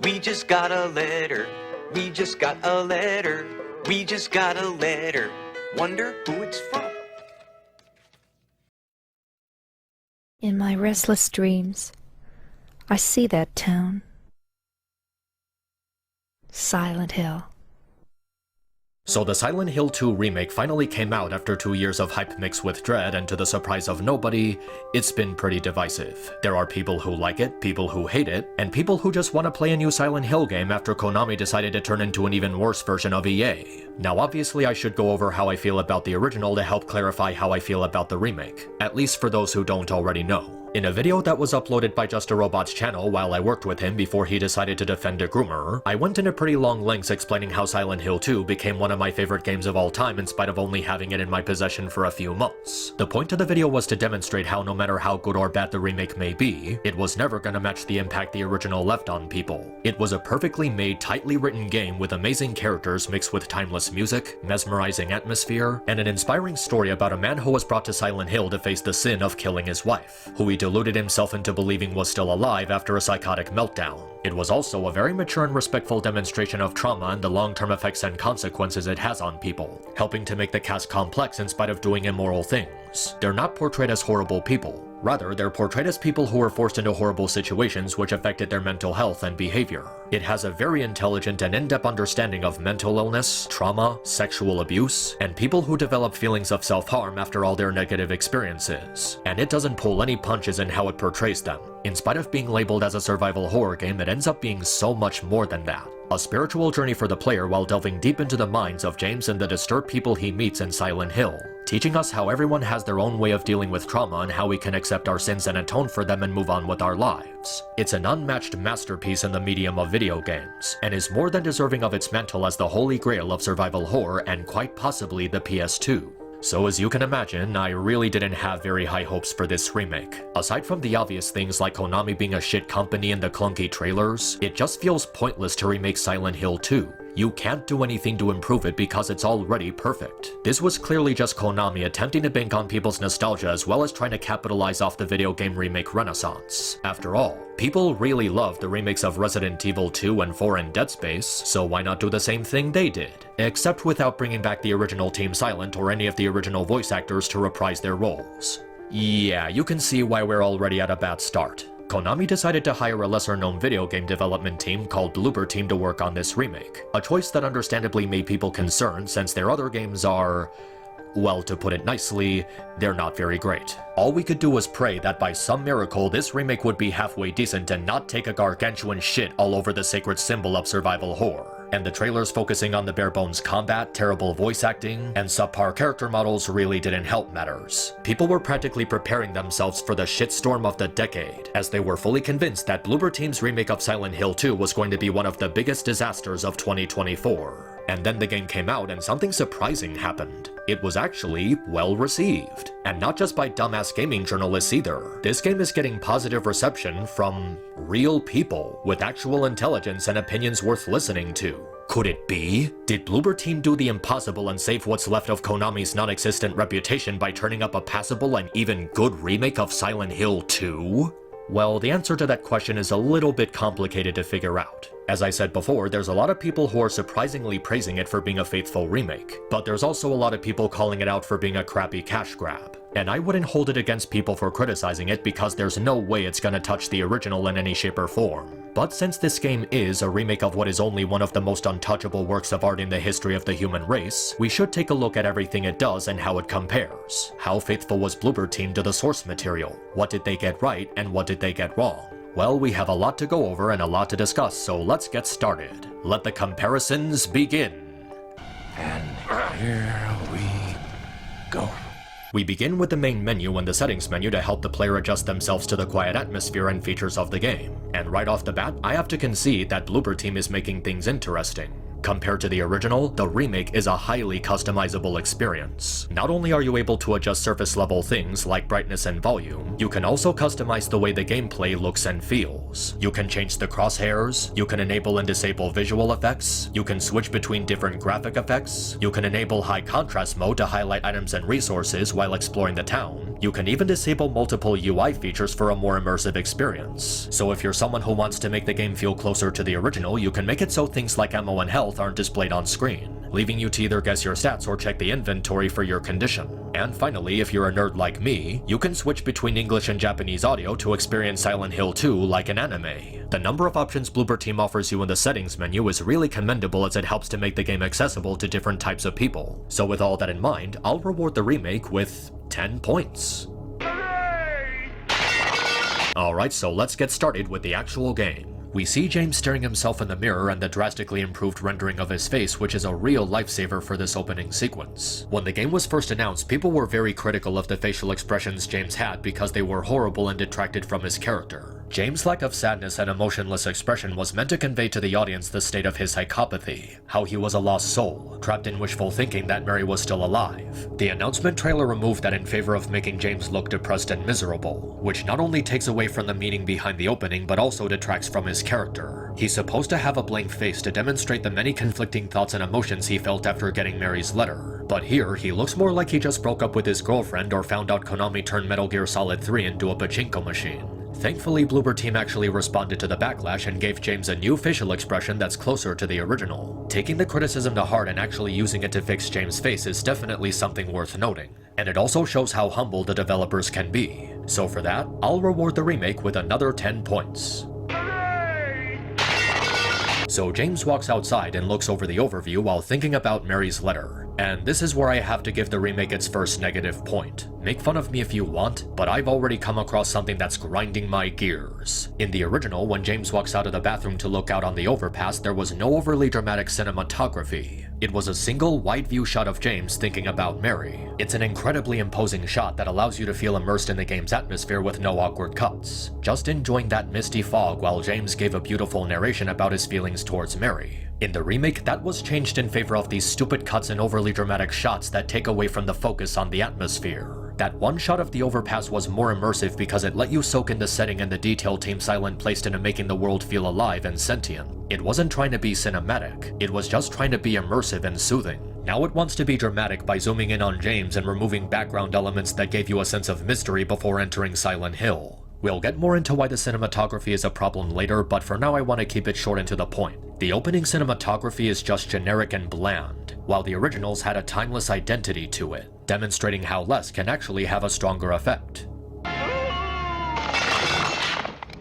We just got a letter. We just got a letter. We just got a letter. Wonder who it's from. In my restless dreams, I see that town. Silent Hill. So the Silent Hill 2 remake finally came out after 2 years of hype mixed with dread, and to the surprise of nobody, it's been pretty divisive. There are people who like it, people who hate it, and people who just want to play a new Silent Hill game after Konami decided to turn into an even worse version of EA. Now obviously I should go over how I feel about the original to help clarify how I feel about the remake, at least for those who don't already know. In a video that was uploaded by Just a Robot's channel while I worked with him before he decided to defend a groomer, I went into pretty long lengths explaining how Silent Hill 2 became one of my favorite games of all time in spite of only having it in my possession for a few months. The point of the video was to demonstrate how no matter how good or bad the remake may be, it was never gonna match the impact the original left on people. It was a perfectly made, tightly written game with amazing characters mixed with timeless music, mesmerizing atmosphere, and an inspiring story about a man who was brought to Silent Hill to face the sin of killing his wife, who he deluded himself into believing was still alive after a psychotic meltdown. It was also a very mature and respectful demonstration of trauma and the long-term effects and consequences it has on people, helping to make the cast complex in spite of doing immoral things. They're not portrayed as horrible people. Rather, they're portrayed as people who were forced into horrible situations which affected their mental health and behavior. It has a very intelligent and in-depth understanding of mental illness, trauma, sexual abuse, and people who develop feelings of self-harm after all their negative experiences. And it doesn't pull any punches in how it portrays them. In spite of being labeled as a survival horror game, it ends up being so much more than that. A spiritual journey for the player while delving deep into the minds of James and the disturbed people he meets in Silent Hill, teaching us how everyone has their own way of dealing with trauma and how we can accept our sins and atone for them and move on with our lives. It's an unmatched masterpiece in the medium of video games, and is more than deserving of its mantle as the holy grail of survival horror and quite possibly the PS2. So as you can imagine, I really didn't have very high hopes for this remake. Aside from the obvious things like Konami being a shit company and the clunky trailers, it just feels pointless to remake Silent Hill 2. You can't do anything to improve it because it's already perfect. This was clearly just Konami attempting to bank on people's nostalgia as well as trying to capitalize off the video game remake renaissance. After all, people really love the remakes of Resident Evil 2 and 4 and Dead Space, so why not do the same thing they did? Except without bringing back the original Team Silent or any of the original voice actors to reprise their roles. Yeah, you can see why we're already at a bad start. Konami decided to hire a lesser-known video game development team called Bloober Team to work on this remake, a choice that understandably made people concerned since their other games are, well, to put it nicely, they're not very great. All we could do was pray that by some miracle this remake would be halfway decent and not take a gargantuan shit all over the sacred symbol of survival horror. And the trailers focusing on the bare-bones combat, terrible voice acting, and subpar character models really didn't help matters. People were practically preparing themselves for the shitstorm of the decade, as they were fully convinced that Bloober Team's remake of Silent Hill 2 was going to be one of the biggest disasters of 2024. And then the game came out and something surprising happened. It was actually well received. And not just by dumbass gaming journalists either. This game is getting positive reception from real people with actual intelligence and opinions worth listening to. Could it be? Did Bloober Team do the impossible and save what's left of Konami's non-existent reputation by turning up a passable and even good remake of Silent Hill 2? Well, the answer to that question is a little bit complicated to figure out. As I said before, there's a lot of people who are surprisingly praising it for being a faithful remake, but there's also a lot of people calling it out for being a crappy cash grab. And I wouldn't hold it against people for criticizing it because there's no way it's gonna touch the original in any shape or form. But since this game is a remake of what is only one of the most untouchable works of art in the history of the human race, we should take a look at everything it does and how it compares. How faithful was Bloober Team to the source material? What did they get right and what did they get wrong? Well, we have a lot to go over and a lot to discuss, so let's get started. Let the comparisons begin. And here we go. We begin with the main menu and the settings menu to help the player adjust themselves to the quiet atmosphere and features of the game. And right off the bat, I have to concede that Bloober Team is making things interesting. Compared to the original, the remake is a highly customizable experience. Not only are you able to adjust surface level things like brightness and volume, you can also customize the way the gameplay looks and feels. You can change the crosshairs, you can enable and disable visual effects, you can switch between different graphic effects, you can enable high contrast mode to highlight items and resources while exploring the town, you can even disable multiple UI features for a more immersive experience. So if you're someone who wants to make the game feel closer to the original, you can make it so things like ammo and health aren't displayed on screen, leaving you to either guess your stats or check the inventory for your condition. And finally, if you're a nerd like me, you can switch between English and Japanese audio to experience Silent Hill 2 like an anime. The number of options Bloober Team offers you in the settings menu is really commendable as it helps to make the game accessible to different types of people. So with all that in mind, I'll reward the remake with 10 points. Alright, so let's get started with the actual game. We see James staring himself in the mirror and the drastically improved rendering of his face, which is a real lifesaver for this opening sequence. When the game was first announced, people were very critical of the facial expressions James had because they were horrible and detracted from his character. James' lack of sadness and emotionless expression was meant to convey to the audience the state of his psychopathy, how he was a lost soul, trapped in wishful thinking that Mary was still alive. The announcement trailer removed that in favor of making James look depressed and miserable, which not only takes away from the meaning behind the opening but also detracts from his character. He's supposed to have a blank face to demonstrate the many conflicting thoughts and emotions he felt after getting Mary's letter, but here he looks more like he just broke up with his girlfriend or found out Konami turned Metal Gear Solid 3 into a pachinko machine. Thankfully, Bloober Team actually responded to the backlash and gave James a new facial expression that's closer to the original. Taking the criticism to heart and actually using it to fix James' face is definitely something worth noting, and it also shows how humble the developers can be. So for that, I'll reward the remake with another 10 points. So James walks outside and looks over the overview while thinking about Mary's letter. And this is where I have to give the remake its first negative point. Make fun of me if you want, but I've already come across something that's grinding my gears. In the original, when James walks out of the bathroom to look out on the overpass, there was no overly dramatic cinematography. It was a single wide view shot of James thinking about Mary. It's an incredibly imposing shot that allows you to feel immersed in the game's atmosphere with no awkward cuts, just enjoying that misty fog while James gave a beautiful narration about his feelings towards Mary. In the remake, that was changed in favor of these stupid cuts and overly dramatic shots that take away from the focus on the atmosphere. That one shot of the overpass was more immersive because it let you soak in the setting and the detail Team Silent placed into making the world feel alive and sentient. It wasn't trying to be cinematic, it was just trying to be immersive and soothing. Now it wants to be dramatic by zooming in on James and removing background elements that gave you a sense of mystery before entering Silent Hill. We'll get more into why the cinematography is a problem later, but for now I want to keep it short and to the point. The opening cinematography is just generic and bland, while the originals had a timeless identity to it, demonstrating how less can actually have a stronger effect.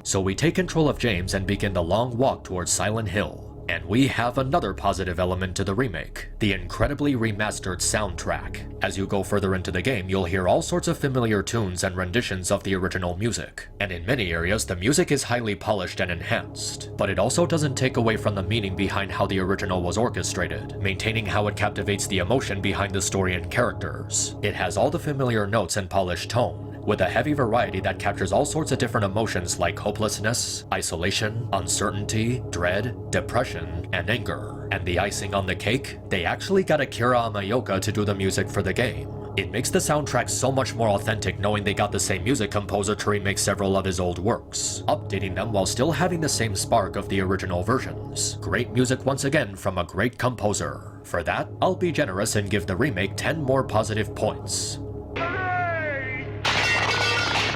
So we take control of James and begin the long walk towards Silent Hill. And we have another positive element to the remake, the incredibly remastered soundtrack. As you go further into the game, you'll hear all sorts of familiar tunes and renditions of the original music. And in many areas, the music is highly polished and enhanced. But it also doesn't take away from the meaning behind how the original was orchestrated, maintaining how it captivates the emotion behind the story and characters. It has all the familiar notes and polished tone, with a heavy variety that captures all sorts of different emotions like hopelessness, isolation, uncertainty, dread, depression, and anger. And the icing on the cake? They actually got Akira Yamaoka to do the music for the game. It makes the soundtrack so much more authentic knowing they got the same music composer to remake several of his old works, updating them while still having the same spark of the original versions. Great music once again from a great composer. For that, I'll be generous and give the remake 10 more positive points.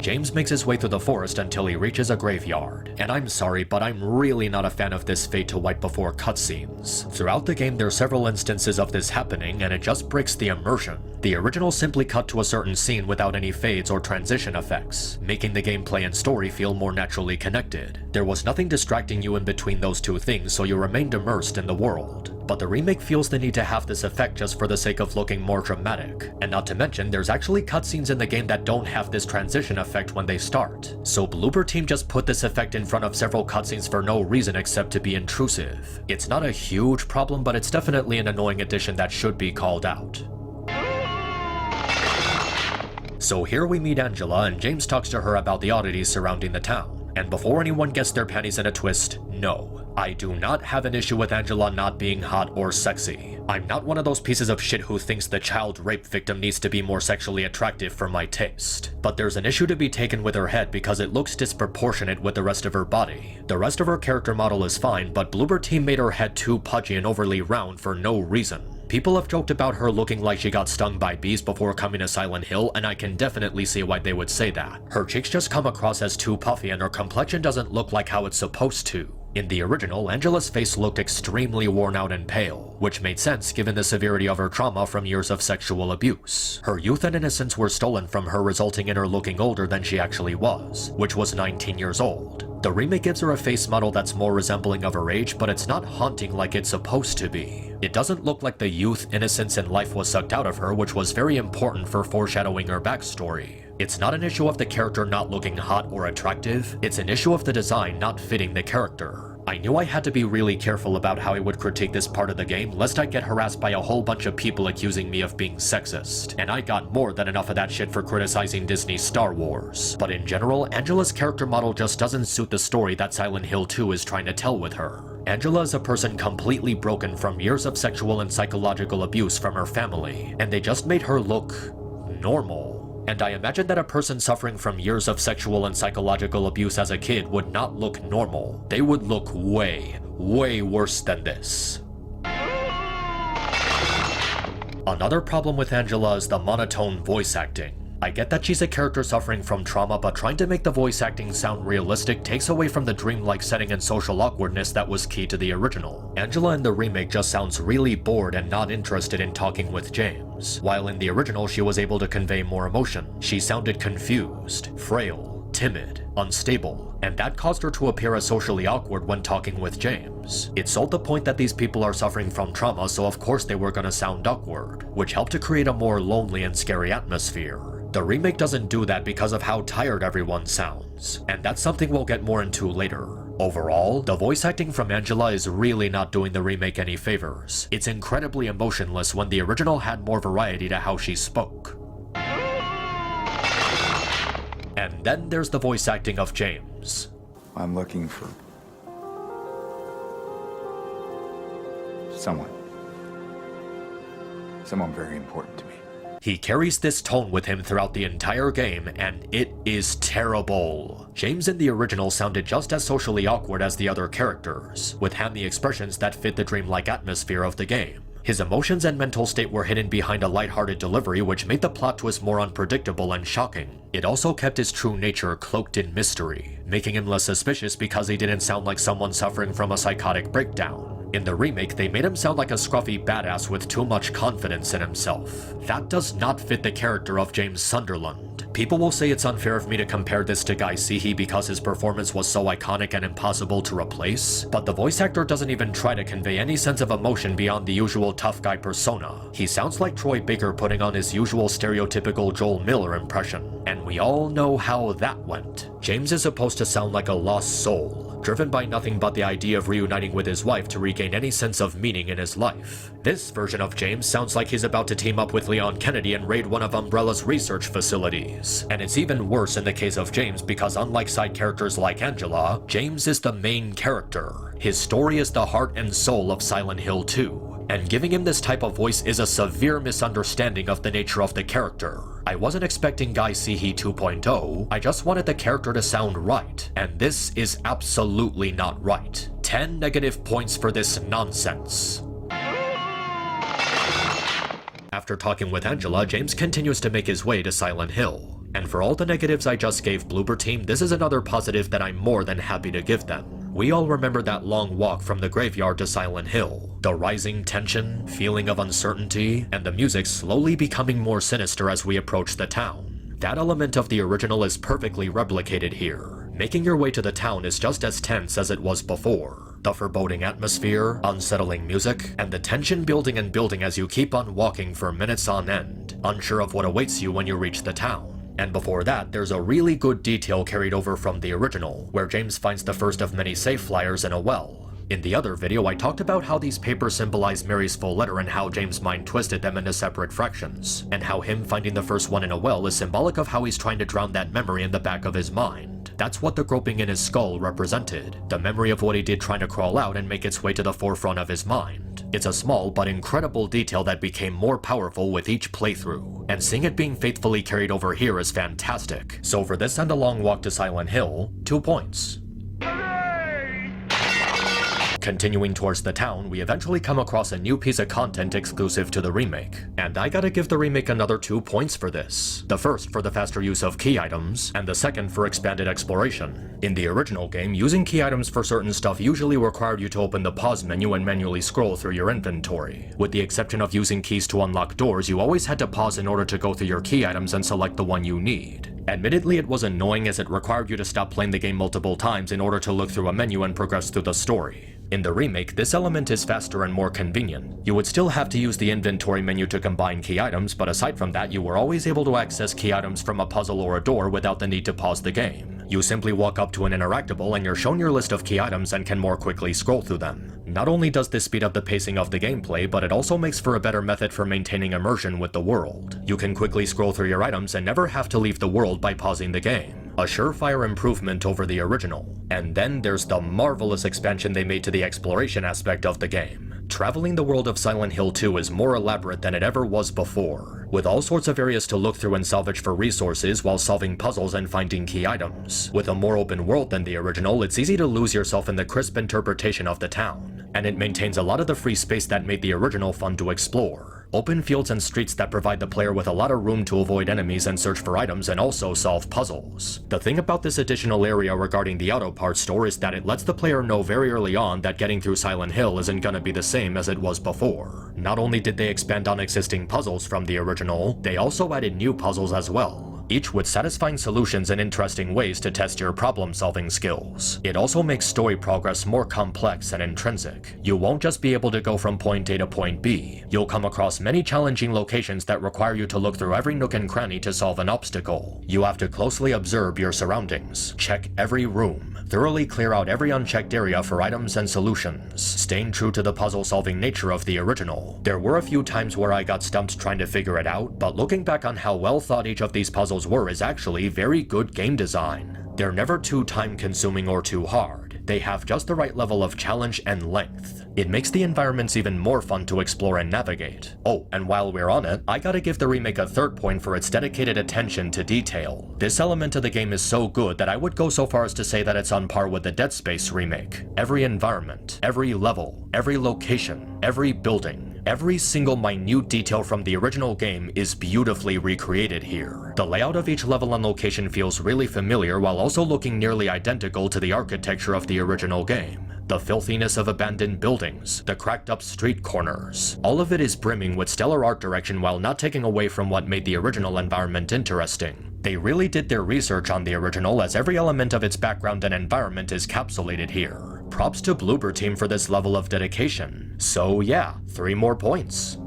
James makes his way through the forest until he reaches a graveyard. And I'm sorry, but I'm really not a fan of this fade to white before cutscenes. Throughout the game, there are several instances of this happening, and it just breaks the immersion. The original simply cut to a certain scene without any fades or transition effects, making the gameplay and story feel more naturally connected. There was nothing distracting you in between those two things, so you remained immersed in the world. But the remake feels the need to have this effect just for the sake of looking more dramatic. And not to mention, there's actually cutscenes in the game that don't have this transition effect when they start. So Bloober Team just put this effect in front of several cutscenes for no reason except to be intrusive. It's not a huge problem, but it's definitely an annoying addition that should be called out. So here we meet Angela, and James talks to her about the oddities surrounding the town. And before anyone gets their panties in a twist, no, I do not have an issue with Angela not being hot or sexy. I'm not one of those pieces of shit who thinks the child rape victim needs to be more sexually attractive for my taste. But there's an issue to be taken with her head because it looks disproportionate with the rest of her body. The rest of her character model is fine, but Bloober Team made her head too pudgy and overly round for no reason. People have joked about her looking like she got stung by bees before coming to Silent Hill, and I can definitely see why they would say that. Her cheeks just come across as too puffy and her complexion doesn't look like how it's supposed to. In the original, Angela's face looked extremely worn out and pale, which made sense given the severity of her trauma from years of sexual abuse. Her youth and innocence were stolen from her, resulting in her looking older than she actually was, which was 19 years old. The remake gives her a face model that's more resembling of her age, but it's not haunting like it's supposed to be. It doesn't look like the youth, innocence, and life was sucked out of her, which was very important for foreshadowing her backstory. It's not an issue of the character not looking hot or attractive, it's an issue of the design not fitting the character. I knew I had to be really careful about how I would critique this part of the game, lest I get harassed by a whole bunch of people accusing me of being sexist, and I got more than enough of that shit for criticizing Disney's Star Wars. But in general, Angela's character model just doesn't suit the story that Silent Hill 2 is trying to tell with her. Angela is a person completely broken from years of sexual and psychological abuse from her family, and they just made her look normal. And I imagine that a person suffering from years of sexual and psychological abuse as a kid would not look normal. They would look way, way worse than this. Another problem with Angela is the monotone voice acting. I get that she's a character suffering from trauma, but trying to make the voice acting sound realistic takes away from the dreamlike setting and social awkwardness that was key to the original. Angela in the remake just sounds really bored and not interested in talking with James, while in the original she was able to convey more emotion. She sounded confused, frail, timid, unstable, and that caused her to appear as socially awkward when talking with James. It sold the point that these people are suffering from trauma, so of course they were gonna sound awkward, which helped to create a more lonely and scary atmosphere. The remake doesn't do that because of how tired everyone sounds, and that's something we'll get more into later. Overall, the voice acting from Angela is really not doing the remake any favors. It's incredibly emotionless when the original had more variety to how she spoke. And then there's the voice acting of James. I'm looking for someone very important to me. He carries this tone with him throughout the entire game, and it is terrible. James in the original sounded just as socially awkward as the other characters, with hammy expressions that fit the dreamlike atmosphere of the game. His emotions and mental state were hidden behind a lighthearted delivery, which made the plot twist more unpredictable and shocking. It also kept his true nature cloaked in mystery, making him less suspicious because he didn't sound like someone suffering from a psychotic breakdown. In the remake, they made him sound like a scruffy badass with too much confidence in himself. That does not fit the character of James Sunderland. People will say it's unfair of me to compare this to Guy Seehee because his performance was so iconic and impossible to replace, but the voice actor doesn't even try to convey any sense of emotion beyond the usual tough guy persona. He sounds like Troy Baker putting on his usual stereotypical Joel Miller impression, and we all know how that went. James is supposed to sound like a lost soul, driven by nothing but the idea of reuniting with his wife to regain any sense of meaning in his life. This version of James sounds like he's about to team up with Leon Kennedy and raid one of Umbrella's research facilities. And it's even worse in the case of James because unlike side characters like Angela, James is the main character. His story is the heart and soul of Silent Hill 2. And giving him this type of voice is a severe misunderstanding of the nature of the character. I wasn't expecting Guy Seehee 2.0, I just wanted the character to sound right, and this is absolutely not right. 10 negative points for this nonsense. After talking with Angela, James continues to make his way to Silent Hill. And for all the negatives I just gave Bloober Team, this is another positive that I'm more than happy to give them. We all remember that long walk from the graveyard to Silent Hill, the rising tension, feeling of uncertainty, and the music slowly becoming more sinister as we approach the town. That element of the original is perfectly replicated here. Making your way to the town is just as tense as it was before. The foreboding atmosphere, unsettling music, and the tension building and building as you keep on walking for minutes on end, unsure of what awaits you when you reach the town. And before that, there's a really good detail carried over from the original, where James finds the first of many safe flyers in a well. In the other video, I talked about how these papers symbolize Mary's full letter and how James' mind twisted them into separate fractions, and how him finding the first one in a well is symbolic of how he's trying to drown that memory in the back of his mind. That's what the groping in his skull represented, the memory of what he did trying to crawl out and make its way to the forefront of his mind. It's a small but incredible detail that became more powerful with each playthrough, and seeing it being faithfully carried over here is fantastic. So for this and a long walk to Silent Hill, 2 points. Continuing towards the town, we eventually come across a new piece of content exclusive to the remake, and I gotta give the remake another 2 points for this. The first for the faster use of key items, and the second for expanded exploration. In the original game, using key items for certain stuff usually required you to open the pause menu and manually scroll through your inventory. With the exception of using keys to unlock doors, you always had to pause in order to go through your key items and select the one you need. Admittedly, it was annoying as it required you to stop playing the game multiple times in order to look through a menu and progress through the story. In the remake, this element is faster and more convenient. You would still have to use the inventory menu to combine key items, but aside from that, you were always able to access key items from a puzzle or a door without the need to pause the game. You simply walk up to an interactable and you're shown your list of key items and can more quickly scroll through them. Not only does this speed up the pacing of the gameplay, but it also makes for a better method for maintaining immersion with the world. You can quickly scroll through your items and never have to leave the world by pausing the game. A surefire improvement over the original. And then there's the marvelous expansion they made to the exploration aspect of the game. Traveling the world of Silent Hill 2 is more elaborate than it ever was before, with all sorts of areas to look through and salvage for resources while solving puzzles and finding key items. With a more open world than the original, it's easy to lose yourself in the crisp interpretation of the town, and it maintains a lot of the free space that made the original fun to explore. Open fields and streets that provide the player with a lot of room to avoid enemies and search for items and also solve puzzles. The thing about this additional area regarding the auto parts store is that it lets the player know very early on that getting through Silent Hill isn't gonna be the same as it was before. Not only did they expand on existing puzzles from the original, they also added new puzzles as well, each with satisfying solutions and interesting ways to test your problem-solving skills. It also makes story progress more complex and intrinsic. You won't just be able to go from point A to point B. You'll come across many challenging locations that require you to look through every nook and cranny to solve an obstacle. You have to closely observe your surroundings, check every room, thoroughly clear out every unchecked area for items and solutions, staying true to the puzzle-solving nature of the original. There were a few times where I got stumped trying to figure it out, but looking back on how well thought each of these puzzles were is actually very good game design. They're never too time-consuming or too hard. They have just the right level of challenge and length. It makes the environments even more fun to explore and navigate. Oh, and while we're on it, I gotta give the remake a 3rd point for its dedicated attention to detail. This element of the game is so good that I would go so far as to say that it's on par with the Dead Space remake. Every environment, every level, every location, every building, every single minute detail from the original game is beautifully recreated here. The layout of each level and location feels really familiar while also looking nearly identical to the architecture of the original game. The filthiness of abandoned buildings, the cracked up street corners, all of it is brimming with stellar art direction while not taking away from what made the original environment interesting. They really did their research on the original, as every element of its background and environment is capsulated here. Props to Bloober Team for this level of dedication. So yeah, 3 more points.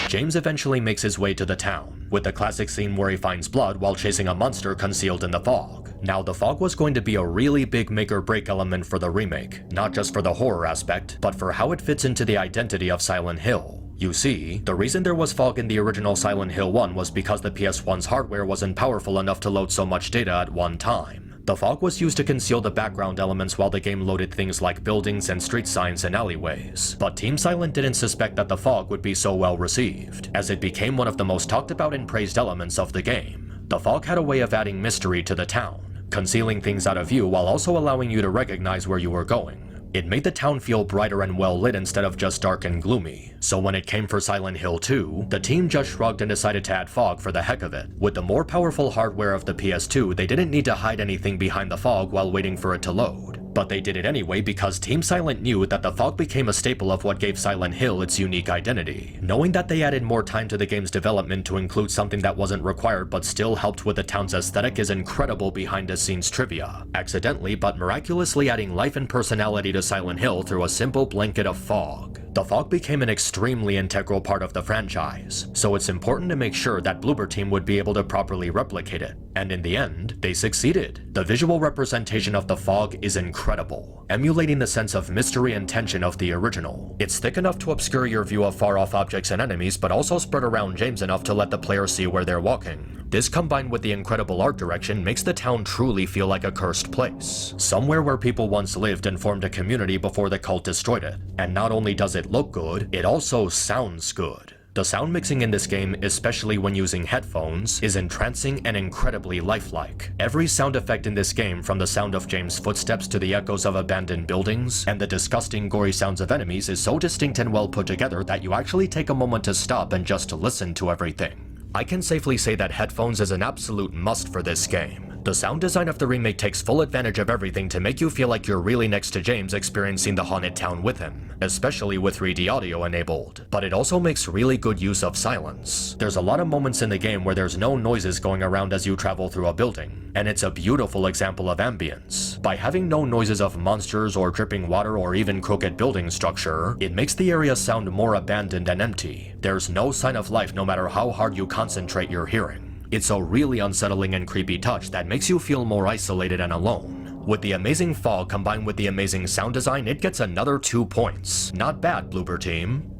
James eventually makes his way to the town, with the classic scene where he finds blood while chasing a monster concealed in the fog. Now, the fog was going to be a really big make-or-break element for the remake, not just for the horror aspect, but for how it fits into the identity of Silent Hill. You see, the reason there was fog in the original Silent Hill 1 was because the PS1's hardware wasn't powerful enough to load so much data at one time. The fog was used to conceal the background elements while the game loaded things like buildings and street signs and alleyways. But Team Silent didn't suspect that the fog would be so well received, as it became one of the most talked about and praised elements of the game. The fog had a way of adding mystery to the town, concealing things out of view while also allowing you to recognize where you were going. It made the town feel brighter and well lit instead of just dark and gloomy. So when it came for Silent Hill 2, the team just shrugged and decided to add fog for the heck of it. With the more powerful hardware of the PS2, they didn't need to hide anything behind the fog while waiting for it to load. But they did it anyway because Team Silent knew that the fog became a staple of what gave Silent Hill its unique identity. Knowing that they added more time to the game's development to include something that wasn't required but still helped with the town's aesthetic is incredible behind-the-scenes trivia, accidentally but miraculously adding life and personality to Silent Hill through a simple blanket of fog. The fog became an extremely integral part of the franchise, so it's important to make sure that Bloober Team would be able to properly replicate it. And in the end, they succeeded. The visual representation of the fog is incredible, emulating the sense of mystery and tension of the original. It's thick enough to obscure your view of far-off objects and enemies, but also spread around James enough to let the player see where they're walking. This combined with the incredible art direction makes the town truly feel like a cursed place. Somewhere where people once lived and formed a community before the cult destroyed it. And not only does it look good, it also sounds good. The sound mixing in this game, especially when using headphones, is entrancing and incredibly lifelike. Every sound effect in this game, from the sound of James' footsteps to the echoes of abandoned buildings, and the disgusting gory sounds of enemies, is so distinct and well put together that you actually take a moment to stop and just listen to everything. I can safely say that headphones is an absolute must for this game. The sound design of the remake takes full advantage of everything to make you feel like you're really next to James experiencing the haunted town with him, especially with 3D audio enabled. But it also makes really good use of silence. There's a lot of moments in the game where there's no noises going around as you travel through a building, and it's a beautiful example of ambience. By having no noises of monsters or dripping water or even crooked building structure, it makes the area sound more abandoned and empty. There's no sign of life no matter how hard you concentrate your hearing. It's a really unsettling and creepy touch that makes you feel more isolated and alone. With the amazing fog combined with the amazing sound design, it gets another 2 points. Not bad, Bloober Team.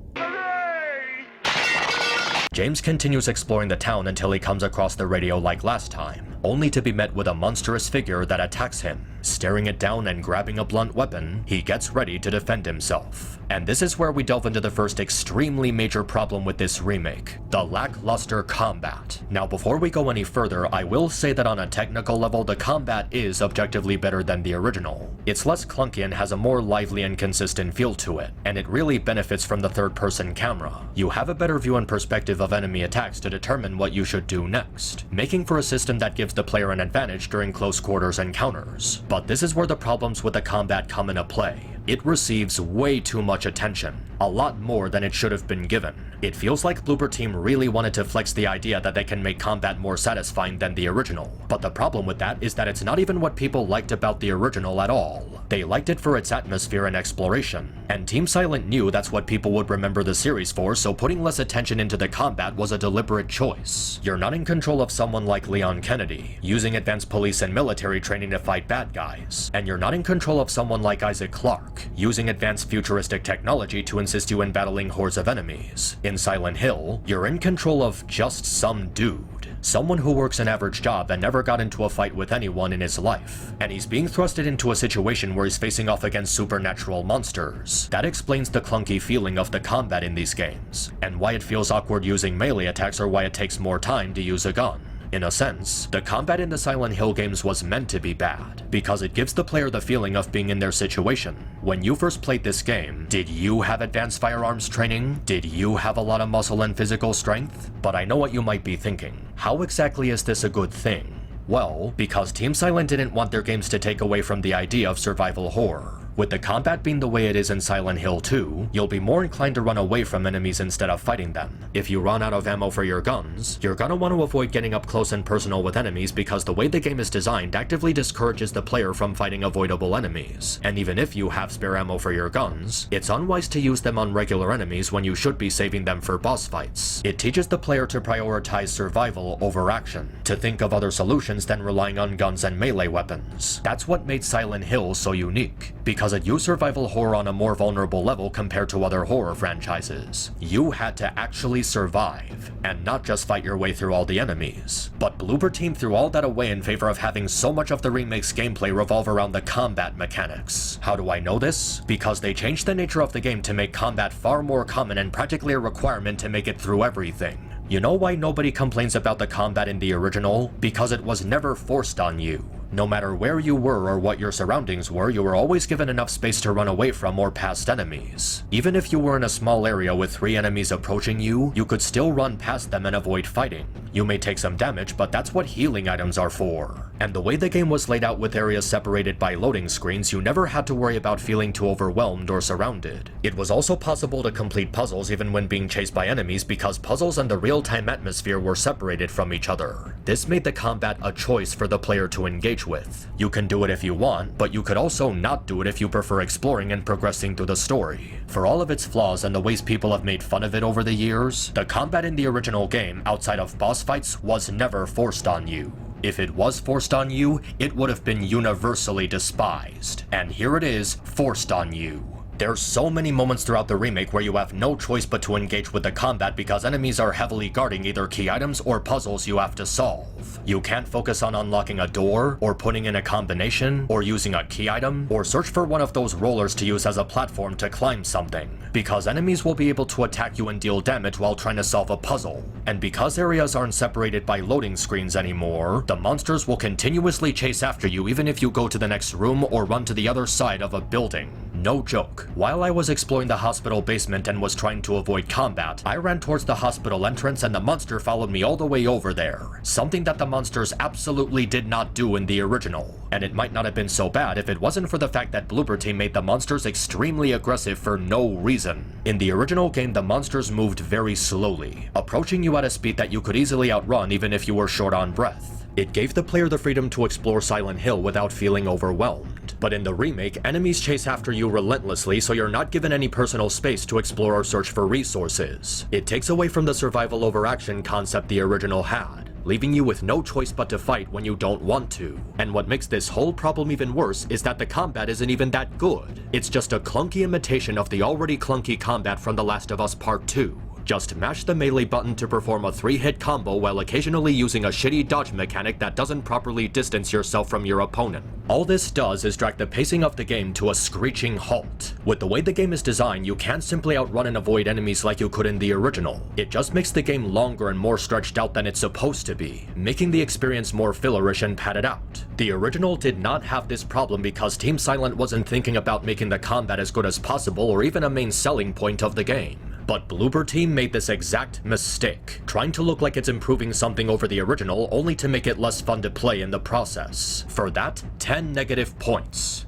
James continues exploring the town until he comes across the radio like last time, only to be met with a monstrous figure that attacks him. Staring it down and grabbing a blunt weapon, he gets ready to defend himself. And this is where we delve into the first extremely major problem with this remake: the lackluster combat. Now before we go any further, I will say that on a technical level, the combat is objectively better than the original. It's less clunky and has a more lively and consistent feel to it, and it really benefits from the third-person camera. You have a better view and perspective of enemy attacks to determine what you should do next, making for a system that gives the player an advantage during close quarters encounters. But this is where the problems with the combat come into play. It receives way too much attention, a lot more than it should have been given. It feels like Bloober Team really wanted to flex the idea that they can make combat more satisfying than the original. But the problem with that is that it's not even what people liked about the original at all. They liked it for its atmosphere and exploration, and Team Silent knew that's what people would remember the series for, so putting less attention into the combat was a deliberate choice. You're not in control of someone like Leon Kennedy, using advanced police and military training to fight bad guys, and you're not in control of someone like Isaac Clarke, using advanced futuristic technology to assist you in battling hordes of enemies. In Silent Hill, you're in control of just some dude. Someone who works an average job and never got into a fight with anyone in his life. And he's being thrusted into a situation where he's facing off against supernatural monsters. That explains the clunky feeling of the combat in these games, and why it feels awkward using melee attacks or why it takes more time to use a gun. In a sense, the combat in the Silent Hill games was meant to be bad, because it gives the player the feeling of being in their situation. When you first played this game, did you have advanced firearms training? Did you have a lot of muscle and physical strength? But I know what you might be thinking. How exactly is this a good thing? Well, because Team Silent didn't want their games to take away from the idea of survival horror. With the combat being the way it is in Silent Hill 2, you'll be more inclined to run away from enemies instead of fighting them. If you run out of ammo for your guns, you're gonna want to avoid getting up close and personal with enemies because the way the game is designed actively discourages the player from fighting avoidable enemies. And even if you have spare ammo for your guns, it's unwise to use them on regular enemies when you should be saving them for boss fights. It teaches the player to prioritize survival over action, to think of other solutions than relying on guns and melee weapons. That's what made Silent Hill so unique, because it used survival horror on a more vulnerable level compared to other horror franchises. You had to actually survive, and not just fight your way through all the enemies. But Bloober Team threw all that away in favor of having so much of the remake's gameplay revolve around the combat mechanics. How do I know this? Because they changed the nature of the game to make combat far more common and practically a requirement to make it through everything. You know why nobody complains about the combat in the original? Because it was never forced on you. No matter where you were or what your surroundings were, you were always given enough space to run away from or past enemies. Even if you were in a small area with 3 enemies approaching you, you could still run past them and avoid fighting. You may take some damage, but that's what healing items are for. And the way the game was laid out with areas separated by loading screens, you never had to worry about feeling too overwhelmed or surrounded. It was also possible to complete puzzles even when being chased by enemies because puzzles and the real-time atmosphere were separated from each other. This made the combat a choice for the player to engage engage with. You can do it if you want, but you could also not do it if you prefer exploring and progressing through the story. For all of its flaws and the ways people have made fun of it over the years, the combat in the original game, outside of boss fights, was never forced on you. If it was forced on you, it would have been universally despised. And here it is, forced on you. There's so many moments throughout the remake where you have no choice but to engage with the combat because enemies are heavily guarding either key items or puzzles you have to solve. You can't focus on unlocking a door, or putting in a combination, or using a key item, or search for one of those rollers to use as a platform to climb something, because enemies will be able to attack you and deal damage while trying to solve a puzzle. And because areas aren't separated by loading screens anymore, the monsters will continuously chase after you even if you go to the next room or run to the other side of a building. No joke. While I was exploring the hospital basement and was trying to avoid combat, I ran towards the hospital entrance and the monster followed me all the way over there. Something that the monsters absolutely did not do in the original. And it might not have been so bad if it wasn't for the fact that Bloober Team made the monsters extremely aggressive for no reason. In the original game, the monsters moved very slowly, approaching you at a speed that you could easily outrun even if you were short on breath. It gave the player the freedom to explore Silent Hill without feeling overwhelmed. But in the remake, enemies chase after you relentlessly, so you're not given any personal space to explore or search for resources. It takes away from the survival over action concept the original had, leaving you with no choice but to fight when you don't want to. And what makes this whole problem even worse is that the combat isn't even that good. It's just a clunky imitation of the already clunky combat from The Last of Us Part 2. Just mash the melee button to perform a 3-hit combo while occasionally using a shitty dodge mechanic that doesn't properly distance yourself from your opponent. All this does is drag the pacing of the game to a screeching halt. With the way the game is designed, you can't simply outrun and avoid enemies like you could in the original. It just makes the game longer and more stretched out than it's supposed to be, making the experience more fillerish and padded out. The original did not have this problem because Team Silent wasn't thinking about making the combat as good as possible or even a main selling point of the game. But Bloober Team made this exact mistake, trying to look like it's improving something over the original only to make it less fun to play in the process. For that, 10 negative points.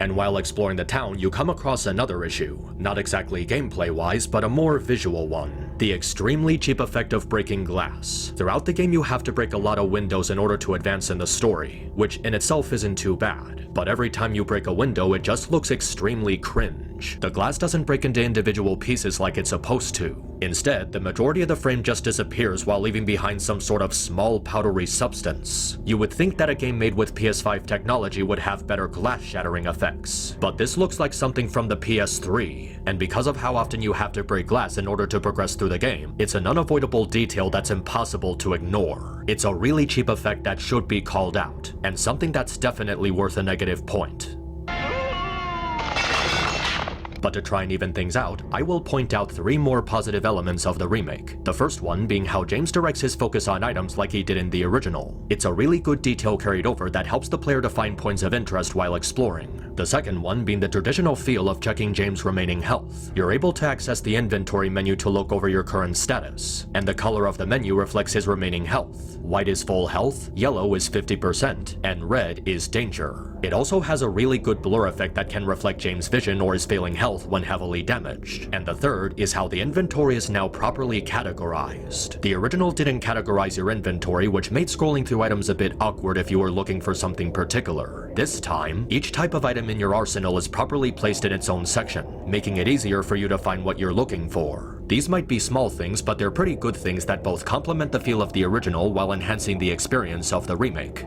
And while exploring the town, you come across another issue. Not exactly gameplay-wise, but a more visual one. The extremely cheap effect of breaking glass. Throughout the game you have to break a lot of windows in order to advance in the story, which in itself isn't too bad. But every time you break a window, it just looks extremely cringe. The glass doesn't break into individual pieces like it's supposed to. Instead, the majority of the frame just disappears while leaving behind some sort of small powdery substance. You would think that a game made with PS5 technology would have better glass shattering effects, but this looks like something from the PS3, and because of how often you have to break glass in order to progress through the game, it's an unavoidable detail that's impossible to ignore. It's a really cheap effect that should be called out, and something that's definitely worth a negative point. But to try and even things out, I will point out 3 more positive elements of the remake. The first one being how James directs his focus on items like he did in the original. It's a really good detail carried over that helps the player to find points of interest while exploring. The second one being the traditional feel of checking James' remaining health. You're able to access the inventory menu to look over your current status, and the color of the menu reflects his remaining health. White is full health, yellow is 50%, and red is danger. It also has a really good blur effect that can reflect James' vision or his failing health when heavily damaged. And the third is how the inventory is now properly categorized. The original didn't categorize your inventory, which made scrolling through items a bit awkward if you were looking for something particular. This time, each type of item in your arsenal is properly placed in its own section, making it easier for you to find what you're looking for. These might be small things, but they're pretty good things that both complement the feel of the original while enhancing the experience of the remake.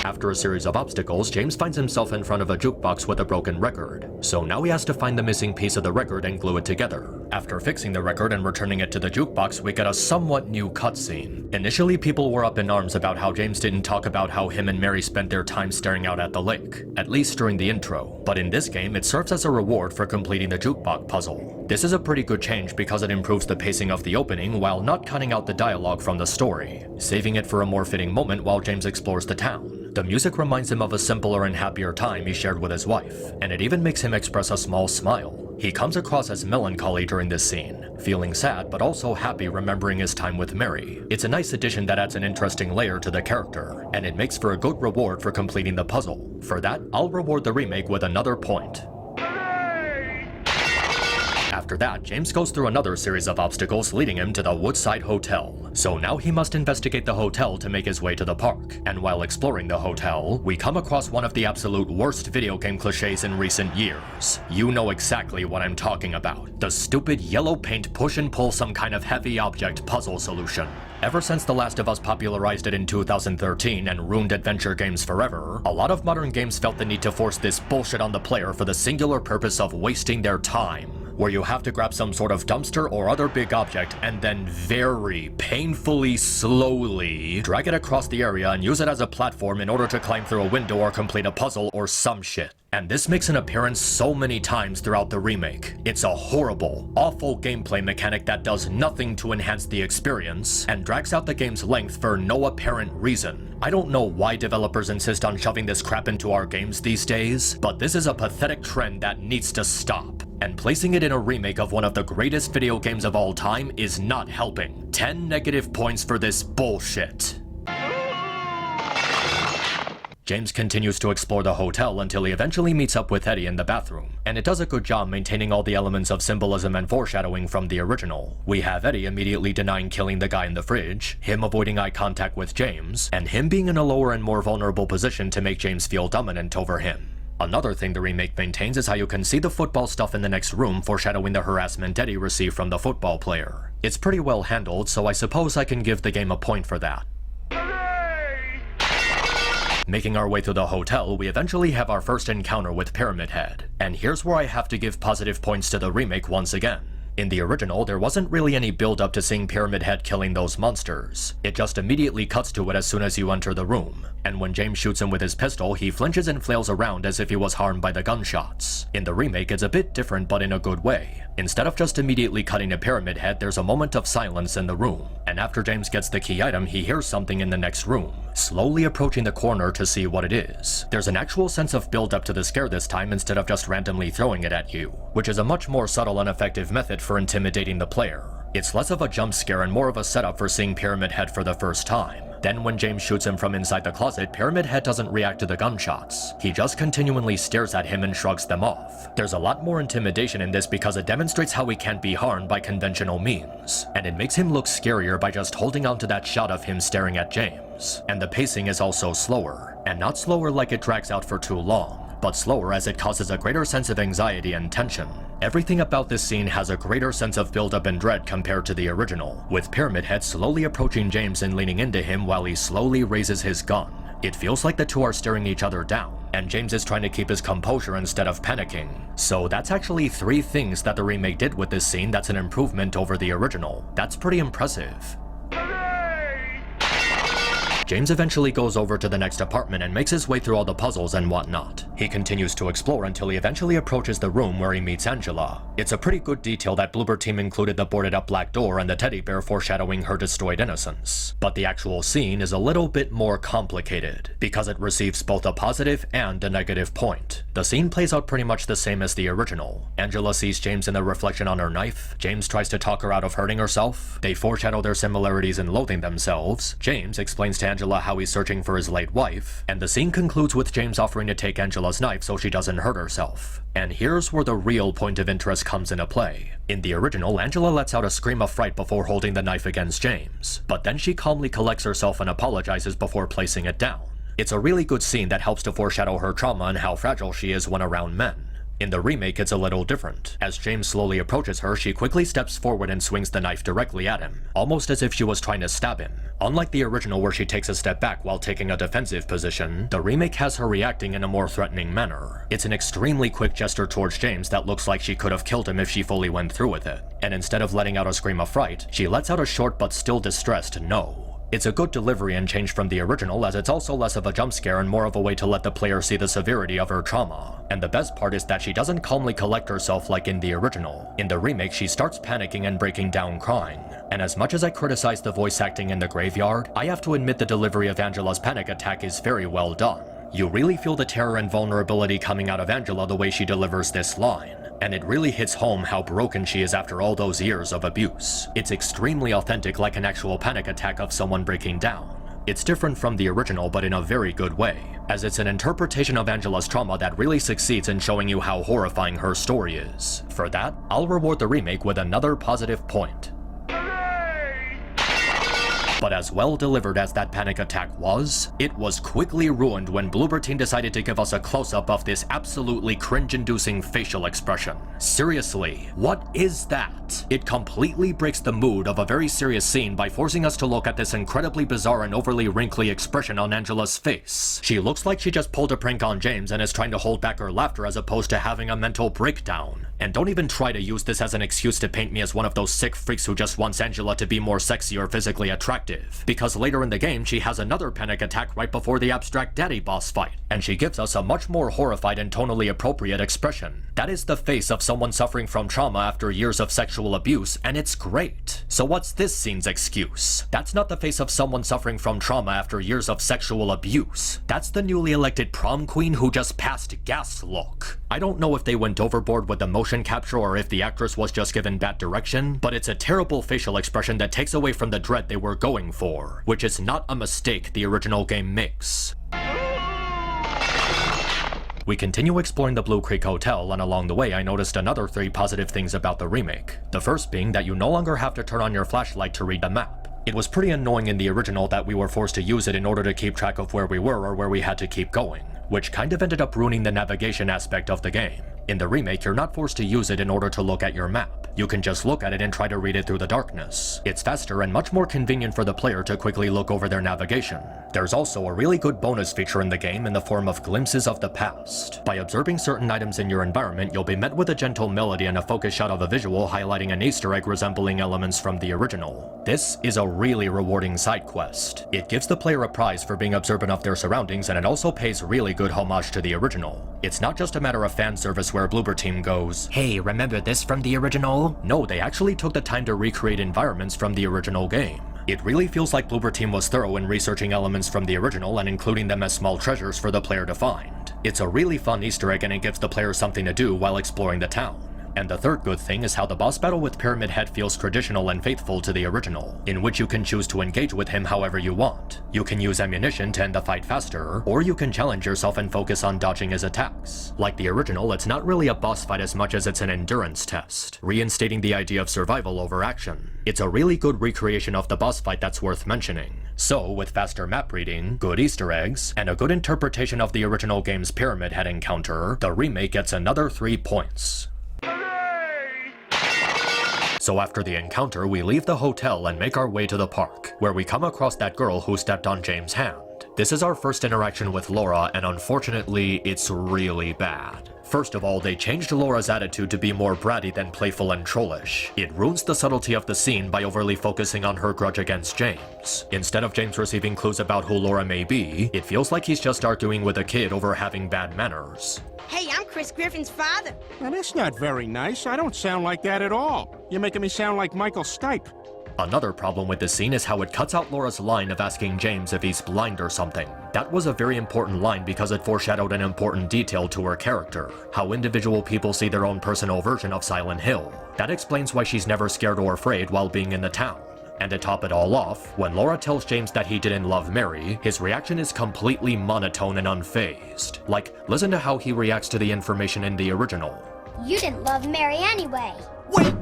After a series of obstacles, James finds himself in front of a jukebox with a broken record. So now he has to find the missing piece of the record and glue it together. After fixing the record and returning it to the jukebox, we get a somewhat new cutscene. Initially, people were up in arms about how James didn't talk about how him and Mary spent their time staring out at the lake, at least during the intro. But in this game, it serves as a reward for completing the jukebox puzzle. This is a pretty good change because it improves the pacing of the opening while not cutting out the dialogue from the story, saving it for a more fitting moment while James explores the town. The music reminds him of a simpler and happier time he shared with his wife, and it even makes him express a small smile. He comes across as melancholy during this scene, feeling sad but also happy remembering his time with Mary. It's a nice addition that adds an interesting layer to the character, and it makes for a good reward for completing the puzzle. For that, I'll reward the remake with another point. after that, James goes through another series of obstacles leading him to the Woodside Hotel. So now he must investigate the hotel to make his way to the park. And while exploring the hotel, we come across one of the absolute worst video game cliches in recent years. You know exactly what I'm talking about. The stupid yellow paint push and pull some kind of heavy object puzzle solution. Ever since The Last of Us popularized it in 2013 and ruined adventure games forever, a lot of modern games felt the need to force this bullshit on the player for the singular purpose of wasting their time, where you have to grab some sort of dumpster or other big object and then very painfully slowly drag it across the area and use it as a platform in order to climb through a window or complete a puzzle or some shit. And this makes an appearance so many times throughout the remake. It's a horrible, awful gameplay mechanic that does nothing to enhance the experience and drags out the game's length for no apparent reason. I don't know why developers insist on shoving this crap into our games these days, but this is a pathetic trend that needs to stop. And placing it in a remake of one of the greatest video games of all time is not helping. 10 negative points for this bullshit. James continues to explore the hotel until he eventually meets up with Eddie in the bathroom, and it does a good job maintaining all the elements of symbolism and foreshadowing from the original. We have Eddie immediately denying killing the guy in the fridge, him avoiding eye contact with James, and him being in a lower and more vulnerable position to make James feel dominant over him. Another thing the remake maintains is how you can see the football stuff in the next room foreshadowing the harassment Eddie received from the football player. It's pretty well handled, so I suppose I can give the game a point for that. Making our way through the hotel, we eventually have our first encounter with Pyramid Head. And here's where I have to give positive points to the remake once again. In the original, there wasn't really any build-up to seeing Pyramid Head killing those monsters. It just immediately cuts to it as soon as you enter the room. And when James shoots him with his pistol, he flinches and flails around as if he was harmed by the gunshots. In the remake, it's a bit different but in a good way. Instead of just immediately cutting to Pyramid Head, there's a moment of silence in the room. And after James gets the key item, he hears something in the next room, slowly approaching the corner to see what it is. There's an actual sense of build-up to the scare this time instead of just randomly throwing it at you, which is a much more subtle and effective method for intimidating the player. It's less of a jump scare and more of a setup for seeing Pyramid Head for the first time. Then when James shoots him from inside the closet, Pyramid Head doesn't react to the gunshots. He just continually stares at him and shrugs them off. There's a lot more intimidation in this because it demonstrates how he can't be harmed by conventional means. And it makes him look scarier by just holding on to that shot of him staring at James. And the pacing is also slower. And not slower like it drags out for too long, but slower as it causes a greater sense of anxiety and tension. Everything about this scene has a greater sense of build-up and dread compared to the original, with Pyramid Head slowly approaching James and leaning into him while he slowly raises his gun. It feels like the two are staring each other down, and James is trying to keep his composure instead of panicking. So that's actually 3 things that the remake did with this scene that's an improvement over the original. That's pretty impressive. James eventually goes over to the next apartment and makes his way through all the puzzles and whatnot. He continues to explore until he eventually approaches the room where he meets Angela. It's a pretty good detail that Bloober Team included the boarded up black door and the teddy bear foreshadowing her destroyed innocence. But the actual scene is a little bit more complicated, because it receives both a positive and a negative point. The scene plays out pretty much the same as the original. Angela sees James in the reflection on her knife. James tries to talk her out of hurting herself. They foreshadow their similarities in loathing themselves. James explains to Angela how he's searching for his late wife, and the scene concludes with James offering to take Angela's knife so she doesn't hurt herself. And here's where the real point of interest comes into play. In the original, Angela lets out a scream of fright before holding the knife against James, but then she calmly collects herself and apologizes before placing it down. It's a really good scene that helps to foreshadow her trauma and how fragile she is when around men. In the remake, it's a little different. As James slowly approaches her, she quickly steps forward and swings the knife directly at him, almost as if she was trying to stab him. Unlike the original where she takes a step back while taking a defensive position, the remake has her reacting in a more threatening manner. It's an extremely quick gesture towards James that looks like she could have killed him if she fully went through with it. And instead of letting out a scream of fright, she lets out a short but still distressed no. It's a good delivery and change from the original, as it's also less of a jump scare and more of a way to let the player see the severity of her trauma. And the best part is that she doesn't calmly collect herself like in the original. In the remake, she starts panicking and breaking down crying. And as much as I criticize the voice acting in the graveyard, I have to admit the delivery of Angela's panic attack is very well done. You really feel the terror and vulnerability coming out of Angela the way she delivers this line. And it really hits home how broken she is after all those years of abuse. It's extremely authentic, like an actual panic attack of someone breaking down. It's different from the original, but in a very good way, as it's an interpretation of Angela's trauma that really succeeds in showing you how horrifying her story is. For that, I'll reward the remake with another positive point. But as well delivered as that panic attack was, it was quickly ruined when Bloober Team decided to give us a close-up of this absolutely cringe-inducing facial expression. Seriously, what is that? It completely breaks the mood of a very serious scene by forcing us to look at this incredibly bizarre and overly wrinkly expression on Angela's face. She looks like she just pulled a prank on James and is trying to hold back her laughter as opposed to having a mental breakdown. And don't even try to use this as an excuse to paint me as one of those sick freaks who just wants Angela to be more sexy or physically attractive. Because later in the game, she has another panic attack right before the abstract daddy boss fight, and she gives us a much more horrified and tonally appropriate expression. That is the face of someone suffering from trauma after years of sexual abuse, and it's great. So what's this scene's excuse? That's not the face of someone suffering from trauma after years of sexual abuse. That's the newly elected prom queen who just passed gas look. I don't know if they went overboard with the motion capture or if the actress was just given bad direction, but it's a terrible facial expression that takes away from the dread they were going for, which is not a mistake the original game makes. We continue exploring the Blue Creek Hotel, and along the way I noticed another 3 positive things about the remake. The first being that you no longer have to turn on your flashlight to read the map. It was pretty annoying in the original that we were forced to use it in order to keep track of where we were or where we had to keep going, which kind of ended up ruining the navigation aspect of the game. In the remake, you're not forced to use it in order to look at your map. You can just look at it and try to read it through the darkness. It's faster and much more convenient for the player to quickly look over their navigation. There's also a really good bonus feature in the game in the form of glimpses of the past. By observing certain items in your environment, you'll be met with a gentle melody and a focus shot of a visual highlighting an Easter egg resembling elements from the original. This is a really rewarding side quest. It gives the player a prize for being observant of their surroundings, and it also pays really good homage to the original. It's not just a matter of fan service where Bloober Team goes, "Hey, remember this from the original?" No, they actually took the time to recreate environments from the original game. It really feels like Bloober Team was thorough in researching elements from the original and including them as small treasures for the player to find. It's a really fun Easter egg, and it gives the player something to do while exploring the town. And the third good thing is how the boss battle with Pyramid Head feels traditional and faithful to the original, in which you can choose to engage with him however you want. You can use ammunition to end the fight faster, or you can challenge yourself and focus on dodging his attacks. Like the original, it's not really a boss fight as much as it's an endurance test, reinstating the idea of survival over action. It's a really good recreation of the boss fight that's worth mentioning. So, with faster map reading, good Easter eggs, and a good interpretation of the original game's Pyramid Head encounter, the remake gets another 3 points. So after the encounter, we leave the hotel and make our way to the park, where we come across that girl who stepped on James' hand. This is our first interaction with Laura, and unfortunately, it's really bad. First of all, they changed Laura's attitude to be more bratty than playful and trollish. It ruins the subtlety of the scene by overly focusing on her grudge against James. Instead of James receiving clues about who Laura may be, it feels like he's just arguing with a kid over having bad manners. Hey, I'm Chris Griffin's father. Now, that's not very nice. I don't sound like that at all. You're making me sound like Michael Stipe. Another problem with this scene is how it cuts out Laura's line of asking James if he's blind or something. That was a very important line because it foreshadowed an important detail to her character, how individual people see their own personal version of Silent Hill. That explains why she's never scared or afraid while being in the town. And to top it all off, when Laura tells James that he didn't love Mary, his reaction is completely monotone and unfazed. Like, listen to how he reacts to the information in the original. You didn't love Mary anyway. Wait!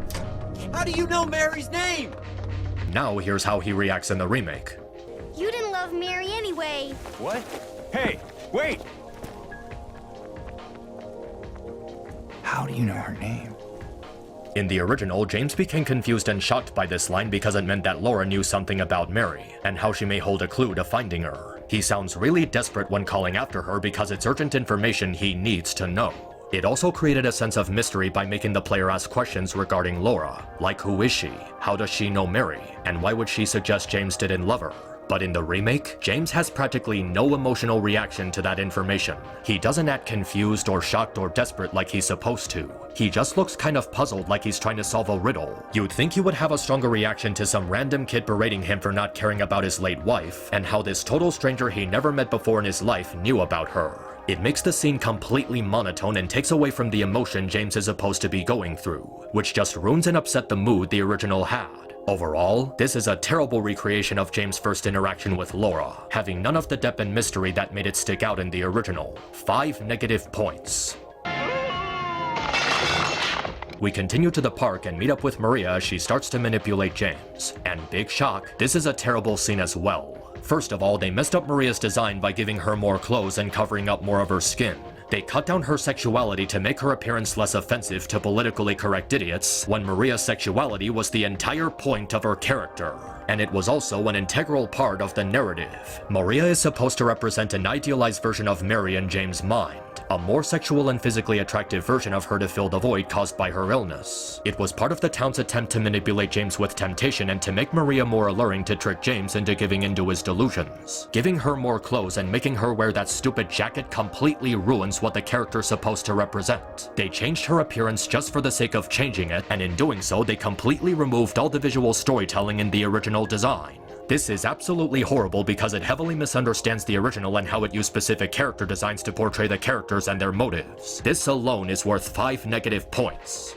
How do you know Mary's name? Now here's how he reacts in the remake. You didn't love Mary anyway. What? Hey, wait! How do you know her name? In the original, James became confused and shocked by this line because it meant that Laura knew something about Mary, and how she may hold a clue to finding her. He sounds really desperate when calling after her because it's urgent information he needs to know. It also created a sense of mystery by making the player ask questions regarding Laura, like who is she, how does she know Mary, and why would she suggest James didn't love her? But in the remake, James has practically no emotional reaction to that information. He doesn't act confused or shocked or desperate like he's supposed to. He just looks kind of puzzled like he's trying to solve a riddle. You'd think he would have a stronger reaction to some random kid berating him for not caring about his late wife, and how this total stranger he never met before in his life knew about her. It makes the scene completely monotone and takes away from the emotion James is supposed to be going through, which just ruins and upsets the mood the original had. Overall, this is a terrible recreation of James' first interaction with Laura, having none of the depth and mystery that made it stick out in the original. 5 negative points. We continue to the park and meet up with Maria as she starts to manipulate James. And big shock, this is a terrible scene as well. First of all, they messed up Maria's design by giving her more clothes and covering up more of her skin. They cut down her sexuality to make her appearance less offensive to politically correct idiots, when Maria's sexuality was the entire point of her character. And it was also an integral part of the narrative. Maria is supposed to represent an idealized version of Mary in James' mind, a more sexual and physically attractive version of her to fill the void caused by her illness. It was part of the town's attempt to manipulate James with temptation and to make Maria more alluring to trick James into giving into his delusions. Giving her more clothes and making her wear that stupid jacket completely ruins what the character's supposed to represent. They changed her appearance just for the sake of changing it, and in doing so, they completely removed all the visual storytelling in the original design. This is absolutely horrible because it heavily misunderstands the original and how it used specific character designs to portray the characters and their motives. This alone is worth 5 negative points.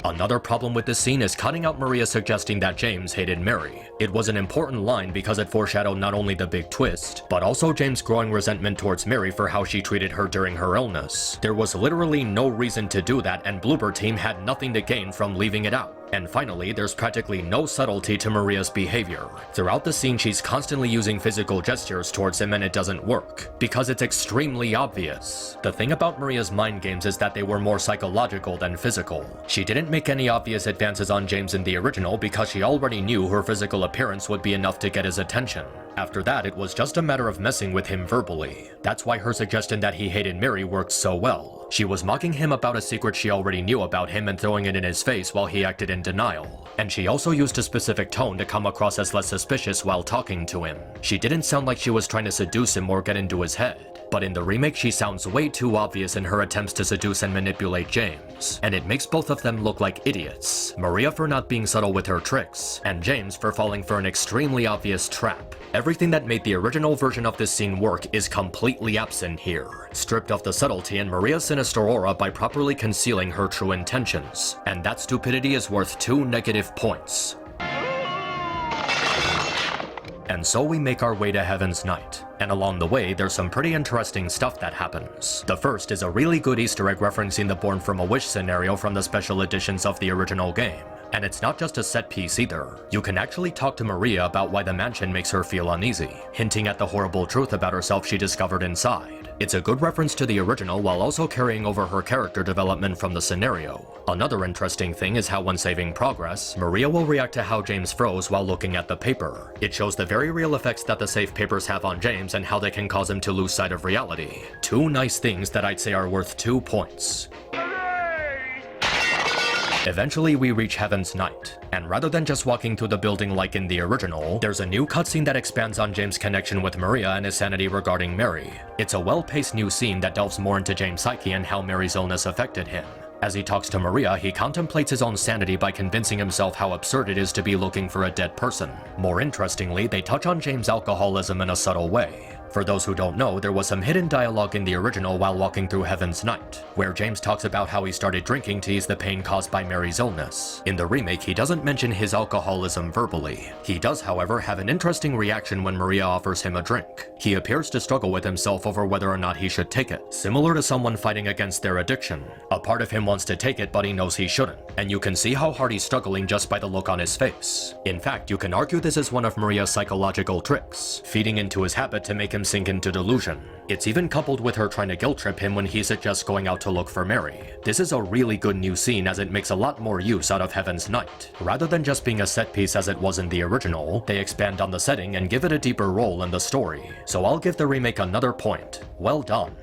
Another problem with this scene is cutting out Maria suggesting that James hated Mary. It was an important line because it foreshadowed not only the big twist, but also James' growing resentment towards Mary for how she treated her during her illness. There was literally no reason to do that, and Bloober Team had nothing to gain from leaving it out. And finally, there's practically no subtlety to Maria's behavior. Throughout the scene, she's constantly using physical gestures towards him, and it doesn't work, because it's extremely obvious. The thing about Maria's mind games is that they were more psychological than physical. She didn't make any obvious advances on James in the original because she already knew her physical appearance would be enough to get his attention. After that, it was just a matter of messing with him verbally. That's why her suggestion that he hated Mary worked so well. She was mocking him about a secret she already knew about him and throwing it in his face while he acted in denial. And she also used a specific tone to come across as less suspicious while talking to him. She didn't sound like she was trying to seduce him or get into his head. But in the remake, she sounds way too obvious in her attempts to seduce and manipulate James. And it makes both of them look like idiots. Maria for not being subtle with her tricks, and James for falling for an extremely obvious trap. Everything that made the original version of this scene work is completely absent here, stripped of the subtlety and Maria's sinister aura by properly concealing her true intentions. And that stupidity is worth 2 negative points. And so we make our way to Heaven's Night, and along the way there's some pretty interesting stuff that happens. The first is a really good Easter egg referencing the Born from a Wish scenario from the special editions of the original game. And it's not just a set piece either. You can actually talk to Maria about why the mansion makes her feel uneasy, hinting at the horrible truth about herself she discovered inside. It's a good reference to the original while also carrying over her character development from the scenario. Another interesting thing is how when saving progress, Maria will react to how James froze while looking at the paper. It shows the very real effects that the save papers have on James and how they can cause him to lose sight of reality. 2 nice things that I'd say are worth 2 points. Eventually we reach Heaven's Night, and rather than just walking through the building like in the original, there's a new cutscene that expands on James' connection with Maria and his sanity regarding Mary. It's a well-paced new scene that delves more into James' psyche and how Mary's illness affected him. As he talks to Maria, he contemplates his own sanity by convincing himself how absurd it is to be looking for a dead person. More interestingly, they touch on James' alcoholism in a subtle way. For those who don't know, there was some hidden dialogue in the original while walking through Heaven's Night, where James talks about how he started drinking to ease the pain caused by Mary's illness. In the remake, he doesn't mention his alcoholism verbally. He does, however, have an interesting reaction when Maria offers him a drink. He appears to struggle with himself over whether or not he should take it, similar to someone fighting against their addiction. A part of him wants to take it, but he knows he shouldn't, and you can see how hard he's struggling just by the look on his face. In fact, you can argue this is one of Maria's psychological tricks, feeding into his habit to make him sink into delusion. It's even coupled with her trying to guilt trip him when he suggests going out to look for Mary. This is a really good new scene as it makes a lot more use out of Heaven's Night. Rather than just being a set piece as it was in the original, they expand on the setting and give it a deeper role in the story. So I'll give the remake another point. Well done.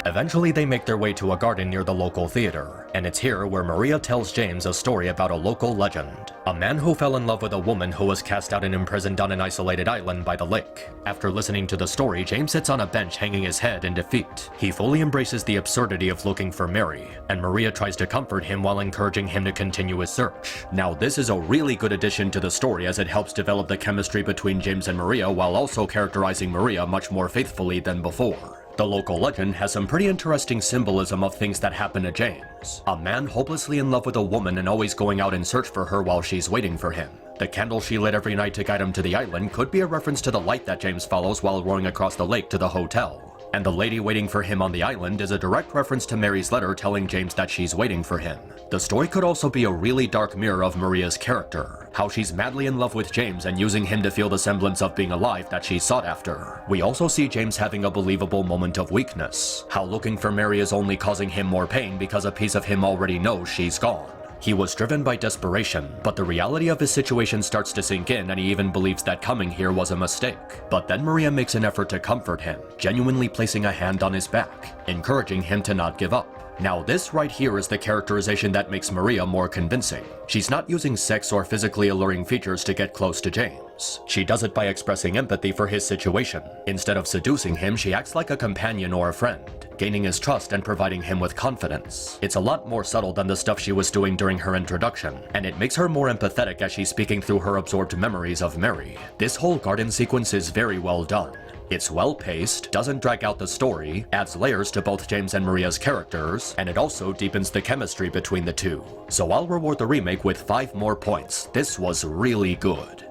Eventually they make their way to a garden near the local theater, and it's here where Maria tells James a story about a local legend. A man who fell in love with a woman who was cast out and imprisoned on an isolated island by the lake. After listening to the story, James sits on a bench hanging his head in defeat. He fully embraces the absurdity of looking for Mary, and Maria tries to comfort him while encouraging him to continue his search. Now this is a really good addition to the story as it helps develop the chemistry between James and Maria while also characterizing Maria much more faithfully than before. The local legend has some pretty interesting symbolism of things that happen to James. A man hopelessly in love with a woman and always going out in search for her while she's waiting for him. The candle she lit every night to guide him to the island could be a reference to the light that James follows while rowing across the lake to the hotel. And the lady waiting for him on the island is a direct reference to Mary's letter telling James that she's waiting for him. The story could also be a really dark mirror of Maria's character, how she's madly in love with James and using him to feel the semblance of being alive that she sought after. We also see James having a believable moment of weakness, how looking for Mary is only causing him more pain because a piece of him already knows she's gone. He was driven by desperation, but the reality of his situation starts to sink in and he even believes that coming here was a mistake. But then Maria makes an effort to comfort him, genuinely placing a hand on his back, encouraging him to not give up. Now this right here is the characterization that makes Maria more convincing. She's not using sex or physically alluring features to get close to James. She does it by expressing empathy for his situation. Instead of seducing him, she acts like a companion or a friend, gaining his trust and providing him with confidence. It's a lot more subtle than the stuff she was doing during her introduction, and it makes her more empathetic as she's speaking through her absorbed memories of Mary. This whole garden sequence is very well done. It's well paced, doesn't drag out the story, adds layers to both James and Maria's characters, and it also deepens the chemistry between the two. So I'll reward the remake with 5 more points. This was really good.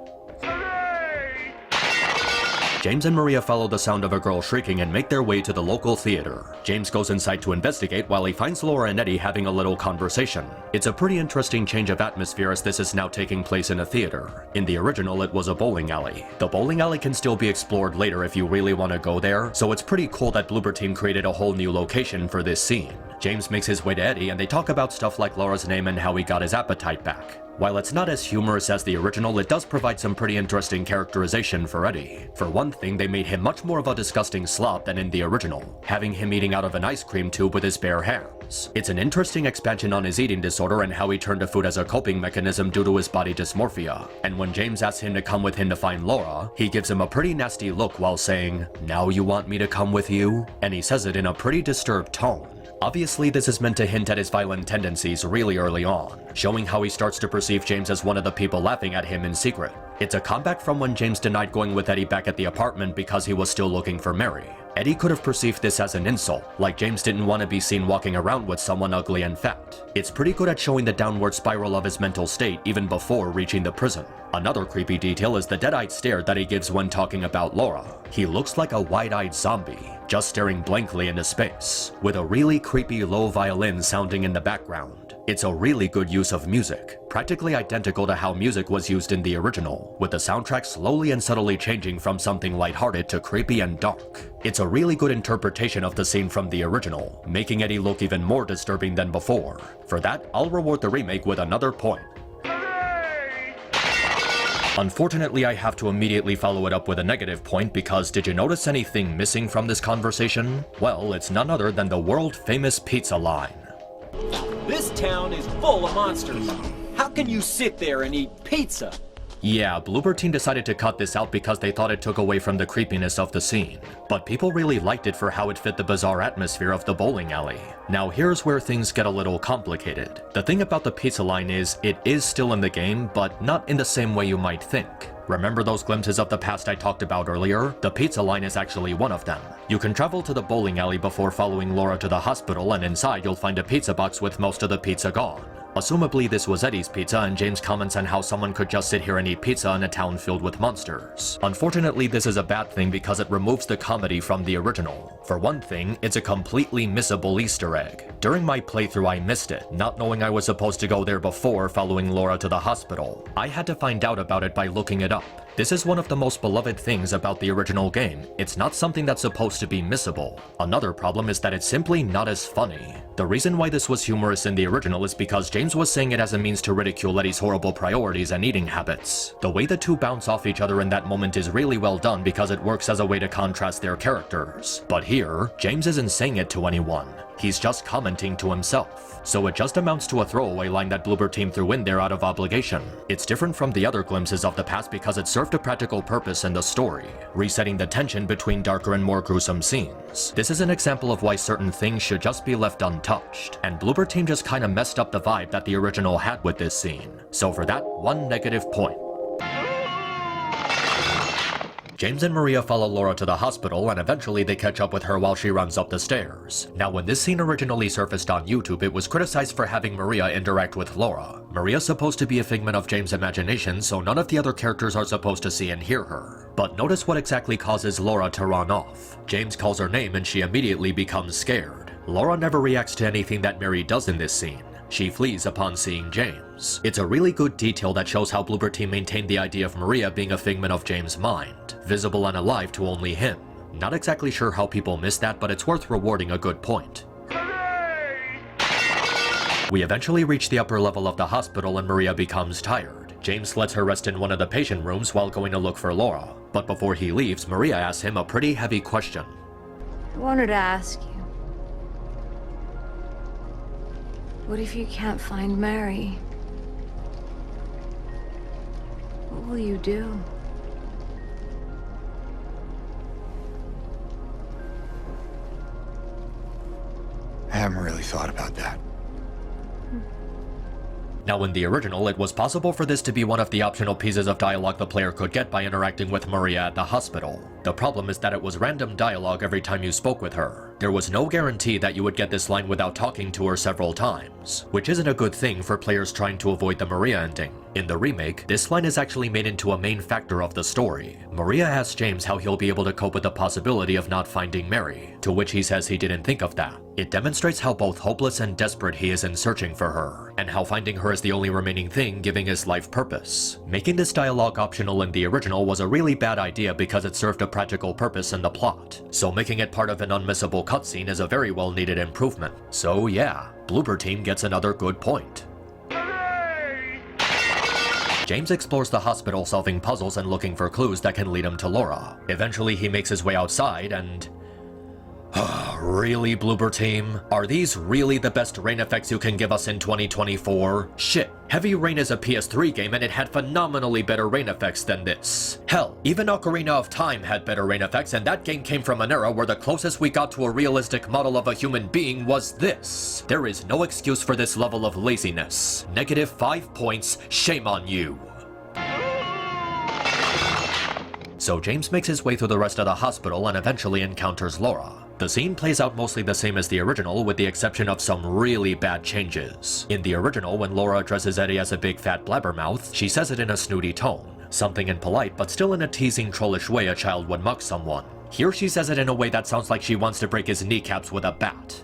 James and Maria follow the sound of a girl shrieking and make their way to the local theater. James goes inside to investigate while he finds Laura and Eddie having a little conversation. It's a pretty interesting change of atmosphere as this is now taking place in a theater. In the original, it was a bowling alley. The bowling alley can still be explored later if you really want to go there, so it's pretty cool that Bloober Team created a whole new location for this scene. James makes his way to Eddie and they talk about stuff like Laura's name and how he got his appetite back. While it's not as humorous as the original, it does provide some pretty interesting characterization for Eddie. For one thing, they made him much more of a disgusting slob than in the original, having him eating out of an ice cream tube with his bare hands. It's an interesting expansion on his eating disorder and how he turned to food as a coping mechanism due to his body dysmorphia. And when James asks him to come with him to find Laura, he gives him a pretty nasty look while saying, "Now you want me to come with you?" And he says it in a pretty disturbed tone. Obviously, this is meant to hint at his violent tendencies really early on, showing how he starts to perceive James as one of the people laughing at him in secret. It's a comeback from when James denied going with Eddie back at the apartment because he was still looking for Mary. Eddie could have perceived this as an insult, like James didn't want to be seen walking around with someone ugly and fat. It's pretty good at showing the downward spiral of his mental state even before reaching the prison. Another creepy detail is the dead-eyed stare that he gives when talking about Laura. He looks like a wide-eyed zombie, just staring blankly into space, with a really creepy low violin sounding in the background. It's a really good use of music, practically identical to how music was used in the original, with the soundtrack slowly and subtly changing from something lighthearted to creepy and dark. It's a really good interpretation of the scene from the original, making Eddie look even more disturbing than before. For that, I'll reward the remake with another point. Unfortunately, I have to immediately follow it up with a negative point because did you notice anything missing from this conversation? Well, it's none other than the world-famous pizza line. This town is full of monsters. How can you sit there and eat pizza? Yeah, Bloober Team decided to cut this out because they thought it took away from the creepiness of the scene. But people really liked it for how it fit the bizarre atmosphere of the bowling alley. Now here's where things get a little complicated. The thing about the pizza line is, it is still in the game, but not in the same way you might think. Remember those glimpses of the past I talked about earlier? The pizza line is actually one of them. You can travel to the bowling alley before following Laura to the hospital, and inside you'll find a pizza box with most of the pizza gone. Assumably this was Eddie's pizza, and James comments on how someone could just sit here and eat pizza in a town filled with monsters. Unfortunately, this is a bad thing because it removes the comedy from the original. For one thing, it's a completely missable Easter egg. During my playthrough I missed it, not knowing I was supposed to go there before following Laura to the hospital. I had to find out about it by looking it up. This is one of the most beloved things about the original game. It's not something that's supposed to be missable. Another problem is that it's simply not as funny. The reason why this was humorous in the original is because James was saying it as a means to ridicule Eddie's horrible priorities and eating habits. The way the two bounce off each other in that moment is really well done because it works as a way to contrast their characters. But here, James isn't saying it to anyone. He's just commenting to himself. So it just amounts to a throwaway line that Bloober Team threw in there out of obligation. It's different from the other glimpses of the past because it served a practical purpose in the story, resetting the tension between darker and more gruesome scenes. This is an example of why certain things should just be left untouched, and Bloober Team just kinda messed up the vibe that the original had with this scene. So for that, one negative point. James and Maria follow Laura to the hospital, and eventually they catch up with her while she runs up the stairs. Now, when this scene originally surfaced on YouTube, it was criticized for having Maria interact with Laura. Maria's supposed to be a figment of James' imagination, so none of the other characters are supposed to see and hear her. But notice what exactly causes Laura to run off. James calls her name and she immediately becomes scared. Laura never reacts to anything that Mary does in this scene. She flees upon seeing James. It's a really good detail that shows how Bloober Team maintained the idea of Maria being a figment of James' mind, visible and alive to only him. Not exactly sure how people missed that, but it's worth rewarding a good point. We eventually reach the upper level of the hospital and Maria becomes tired. James lets her rest in one of the patient rooms while going to look for Laura. But before he leaves, Maria asks him a pretty heavy question. I wanted to ask you. What if you can't find Mary? What will you do? I haven't really thought about that. Now, in the original, it was possible for this to be one of the optional pieces of dialogue the player could get by interacting with Maria at the hospital. The problem is that it was random dialogue every time you spoke with her. There was no guarantee that you would get this line without talking to her several times, which isn't a good thing for players trying to avoid the Maria ending. In the remake, this line is actually made into a main factor of the story. Maria asks James how he'll be able to cope with the possibility of not finding Mary, to which he says he didn't think of that. It demonstrates how both hopeless and desperate he is in searching for her, and how finding her is the only remaining thing giving his life purpose. Making this dialogue optional in the original was a really bad idea because it served a practical purpose in the plot, so making it part of an unmissable cutscene is a very well needed improvement. So yeah, Bloober Team gets another good point. James explores the hospital solving puzzles and looking for clues that can lead him to Laura. Eventually he makes his way outside and... Really, Bloober Team? Are these really the best rain effects you can give us in 2024? Shit, Heavy Rain is a PS3 game and it had phenomenally better rain effects than this. Hell, even Ocarina of Time had better rain effects, and that game came from an era where the closest we got to a realistic model of a human being was this. There is no excuse for this level of laziness. -5 points, shame on you. So James makes his way through the rest of the hospital and eventually encounters Laura. The scene plays out mostly the same as the original, with the exception of some really bad changes. In the original, when Laura addresses Eddie as a big fat blabbermouth, she says it in a snooty tone. Something impolite, but still in a teasing, trollish way a child would mock someone. Here she says it in a way that sounds like she wants to break his kneecaps with a bat.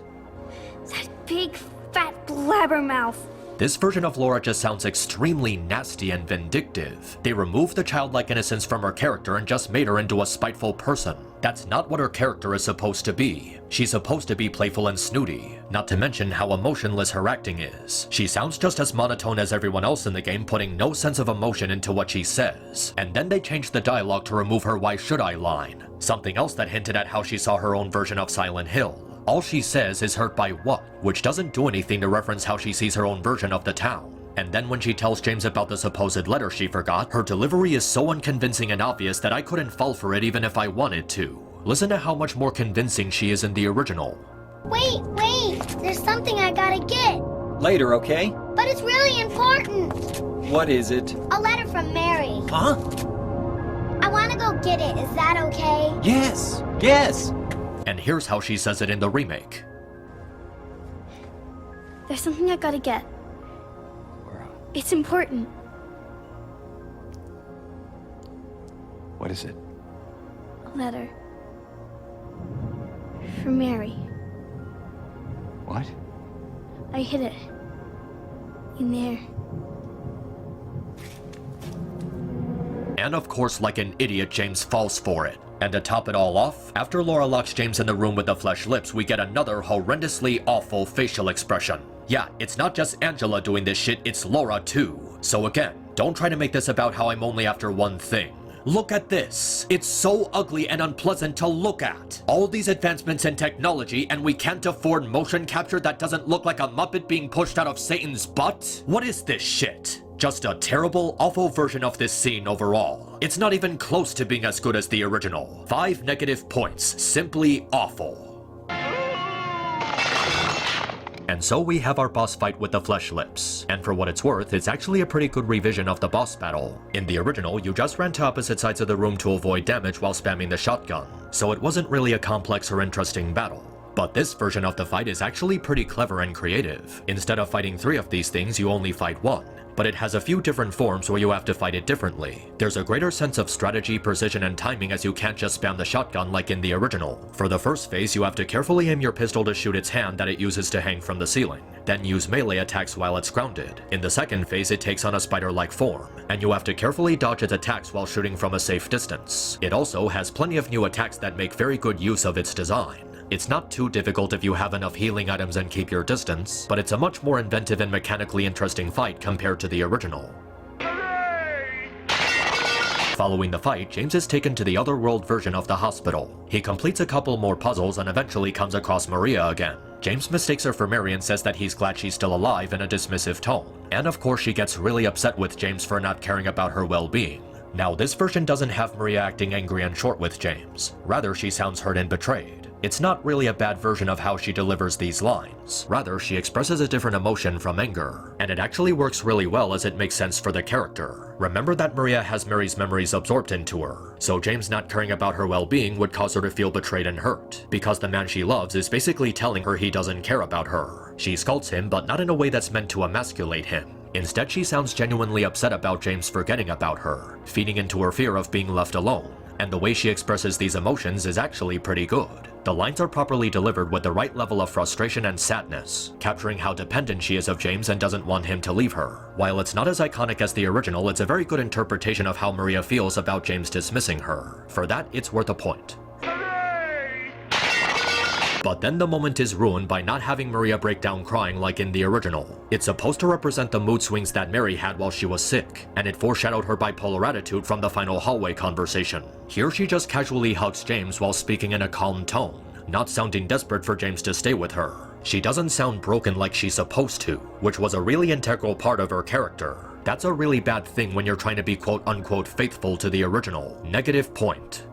That big, fat blabbermouth. This version of Laura just sounds extremely nasty and vindictive. They removed the childlike innocence from her character and just made her into a spiteful person. That's not what her character is supposed to be. She's supposed to be playful and snooty, not to mention how emotionless her acting is. She sounds just as monotone as everyone else in the game, putting no sense of emotion into what she says. And then they changed the dialogue to remove her "why should I" line, something else that hinted at how she saw her own version of Silent Hill. All she says is "hurt by what?", which doesn't do anything to reference how she sees her own version of the town. And then when she tells James about the supposed letter she forgot, her delivery is so unconvincing and obvious that I couldn't fall for it even if I wanted to. Listen to how much more convincing she is in the original. Wait, there's something I gotta get. Later, okay? But it's really important. What is it? A letter from Mary. Huh? I wanna go get it, is that okay? Yes! Yes! And here's how she says it in the remake. There's something I gotta get. It's important. What is it? A letter. From Mary. What? I hid it. In there. And of course, like an idiot, James falls for it. And to top it all off, after Laura locks James in the room with the flesh lips, we get another horrendously awful facial expression. Yeah, it's not just Angela doing this shit, it's Laura too. So again, don't try to make this about how I'm only after one thing. Look at this. It's so ugly and unpleasant to look at. All these advancements in technology and we can't afford motion capture that doesn't look like a Muppet being pushed out of Satan's butt? What is this shit? Just a terrible, awful version of this scene overall. It's not even close to being as good as the original. 5 negative points. Simply awful. And so we have our boss fight with the flesh lips. And for what it's worth, it's actually a pretty good revision of the boss battle. In the original, you just ran to opposite sides of the room to avoid damage while spamming the shotgun, so it wasn't really a complex or interesting battle. But this version of the fight is actually pretty clever and creative. Instead of fighting 3 of these things, you only fight 1. But it has a few different forms where you have to fight it differently. There's a greater sense of strategy, precision, and timing as you can't just spam the shotgun like in the original. For the first phase, you have to carefully aim your pistol to shoot its hand that it uses to hang from the ceiling, then use melee attacks while it's grounded. In the second phase, it takes on a spider-like form, and you have to carefully dodge its attacks while shooting from a safe distance. It also has plenty of new attacks that make very good use of its design. It's not too difficult if you have enough healing items and keep your distance, but it's a much more inventive and mechanically interesting fight compared to the original. Following the fight, James is taken to the otherworld version of the hospital. He completes a couple more puzzles and eventually comes across Maria again. James mistakes her for Mary and says that he's glad she's still alive in a dismissive tone. And of course she gets really upset with James for not caring about her well-being. Now this version doesn't have Maria acting angry and short with James. Rather, she sounds hurt and betrayed. It's not really a bad version of how she delivers these lines. Rather, she expresses a different emotion from anger, and it actually works really well as it makes sense for the character. Remember that Maria has Mary's memories absorbed into her, so James not caring about her well-being would cause her to feel betrayed and hurt, because the man she loves is basically telling her he doesn't care about her. She scolds him, but not in a way that's meant to emasculate him. Instead, she sounds genuinely upset about James forgetting about her, feeding into her fear of being left alone, and the way she expresses these emotions is actually pretty good. The lines are properly delivered with the right level of frustration and sadness, capturing how dependent she is of James and doesn't want him to leave her. While it's not as iconic as the original, it's a very good interpretation of how Maria feels about James dismissing her. For that, it's worth a point. But then the moment is ruined by not having Maria break down crying like in the original. It's supposed to represent the mood swings that Mary had while she was sick, and it foreshadowed her bipolar attitude from the final hallway conversation. Here she just casually hugs James while speaking in a calm tone, not sounding desperate for James to stay with her. She doesn't sound broken like she's supposed to, which was a really integral part of her character. That's a really bad thing when you're trying to be quote-unquote faithful to the original. Negative point.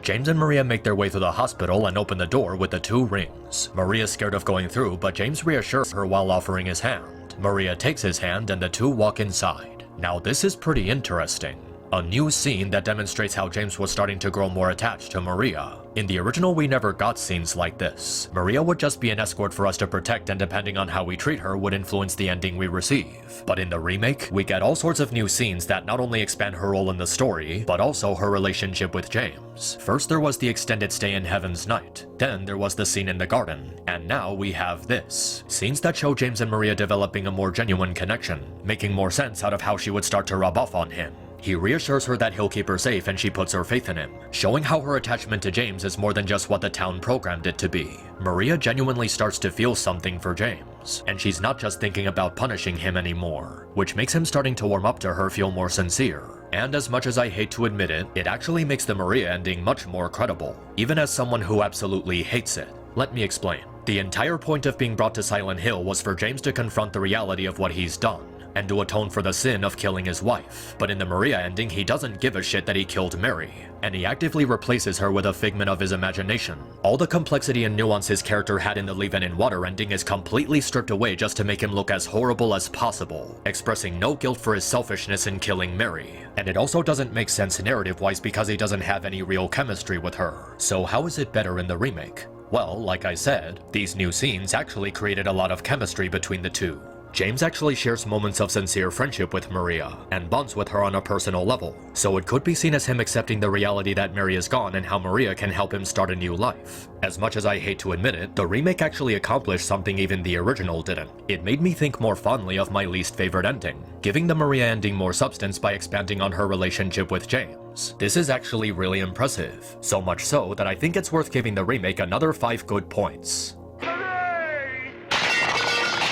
James and Maria make their way to the hospital and open the door with the 2 rings. Maria's scared of going through, but James reassures her while offering his hand. Maria takes his hand and the 2 walk inside. Now this is pretty interesting. A new scene that demonstrates how James was starting to grow more attached to Maria. In the original, we never got scenes like this. Maria would just be an escort for us to protect, and depending on how we treat her would influence the ending we receive. But in the remake, we get all sorts of new scenes that not only expand her role in the story, but also her relationship with James. First there was the extended stay in Heaven's Night, then there was the scene in the garden, and now we have this. Scenes that show James and Maria developing a more genuine connection, making more sense out of how she would start to rub off on him. He reassures her that he'll keep her safe and she puts her faith in him, showing how her attachment to James is more than just what the town programmed it to be. Maria genuinely starts to feel something for James, and she's not just thinking about punishing him anymore, which makes him starting to warm up to her feel more sincere. And as much as I hate to admit it, it actually makes the Maria ending much more credible, even as someone who absolutely hates it. Let me explain. The entire point of being brought to Silent Hill was for James to confront the reality of what he's done, and to atone for the sin of killing his wife. But in the Maria ending, he doesn't give a shit that he killed Mary, and he actively replaces her with a figment of his imagination. All the complexity and nuance his character had in the Leave-In in Water ending is completely stripped away just to make him look as horrible as possible, expressing no guilt for his selfishness in killing Mary. And it also doesn't make sense narrative-wise because he doesn't have any real chemistry with her. So how is it better in the remake? Well, like I said, these new scenes actually created a lot of chemistry between the 2. James actually shares moments of sincere friendship with Maria, and bonds with her on a personal level, so it could be seen as him accepting the reality that Mary is gone and how Maria can help him start a new life. As much as I hate to admit it, the remake actually accomplished something even the original didn't. It made me think more fondly of my least favorite ending, giving the Maria ending more substance by expanding on her relationship with James. This is actually really impressive, so much so that I think it's worth giving the remake another 5 good points.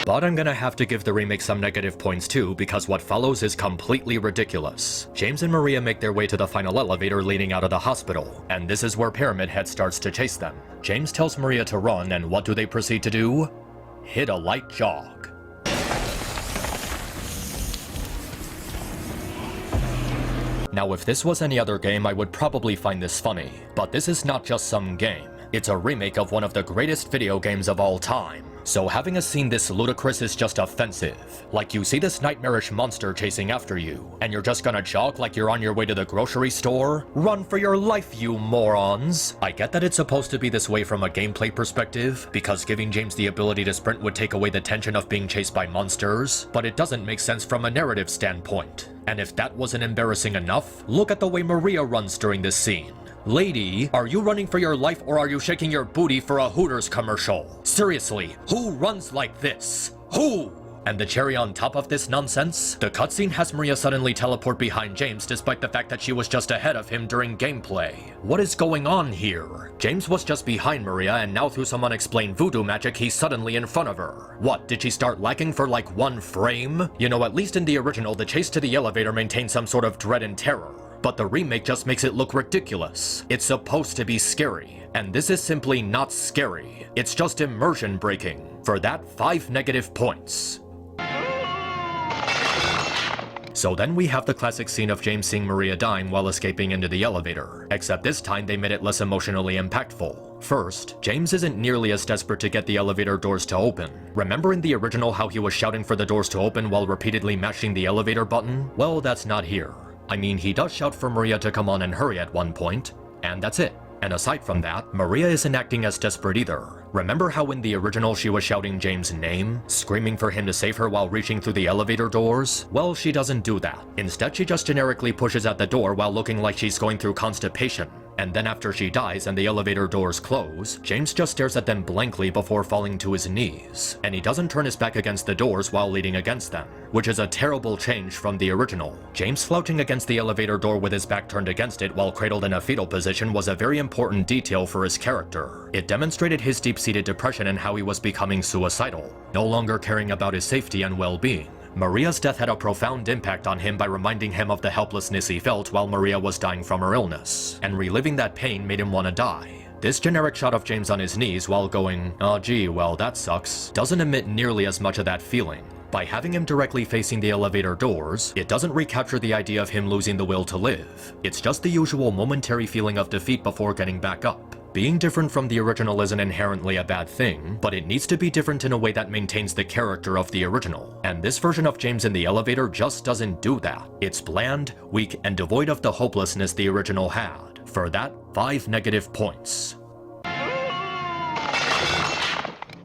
But I'm gonna have to give the remake some negative points too, because what follows is completely ridiculous. James and Maria make their way to the final elevator leading out of the hospital, and this is where Pyramid Head starts to chase them. James tells Maria to run, and what do they proceed to do? Hit a light jog. Now if this was any other game, I would probably find this funny, but this is not just some game. It's a remake of one of the greatest video games of all time. So having a scene this ludicrous is just offensive. Like you see this nightmarish monster chasing after you, and you're just gonna jog like you're on your way to the grocery store? Run for your life, you morons! I get that it's supposed to be this way from a gameplay perspective, because giving James the ability to sprint would take away the tension of being chased by monsters, but it doesn't make sense from a narrative standpoint. And if that wasn't embarrassing enough, look at the way Maria runs during this scene. Lady, are you running for your life or are you shaking your booty for a Hooters commercial? Seriously, who runs like this? Who? And the cherry on top of this nonsense? The cutscene has Maria suddenly teleport behind James despite the fact that she was just ahead of him during gameplay. What is going on here? James was just behind Maria and now through some unexplained voodoo magic he's suddenly in front of her. What, did she start lagging for like 1 frame? You know, at least in the original, the chase to the elevator maintains some sort of dread and terror. But the remake just makes it look ridiculous. It's supposed to be scary, and this is simply not scary. It's just immersion breaking. For that, 5 negative points. So then we have the classic scene of James seeing Maria dying while escaping into the elevator, except this time they made it less emotionally impactful. First, James isn't nearly as desperate to get the elevator doors to open. Remember in the original how he was shouting for the doors to open while repeatedly mashing the elevator button? Well, that's not here. I mean, he does shout for Maria to come on and hurry at one point, and that's it. And aside from that, Maria isn't acting as desperate either. Remember how in the original she was shouting James' name, screaming for him to save her while reaching through the elevator doors? Well, she doesn't do that. Instead, she just generically pushes at the door while looking like she's going through constipation. And then after she dies and the elevator doors close, James just stares at them blankly before falling to his knees. And he doesn't turn his back against the doors while leaning against them, which is a terrible change from the original. James slouching against the elevator door with his back turned against it while cradled in a fetal position was a very important detail for his character. It demonstrated his deep-seated depression and how he was becoming suicidal, no longer caring about his safety and well-being. Maria's death had a profound impact on him by reminding him of the helplessness he felt while Maria was dying from her illness, and reliving that pain made him want to die. This generic shot of James on his knees while going, "Oh gee, well that sucks," doesn't emit nearly as much of that feeling. By having him directly facing the elevator doors, it doesn't recapture the idea of him losing the will to live. It's just the usual momentary feeling of defeat before getting back up. Being different from the original isn't inherently a bad thing, but it needs to be different in a way that maintains the character of the original. And this version of James in the elevator just doesn't do that. It's bland, weak, and devoid of the hopelessness the original had. For that, 5 negative points.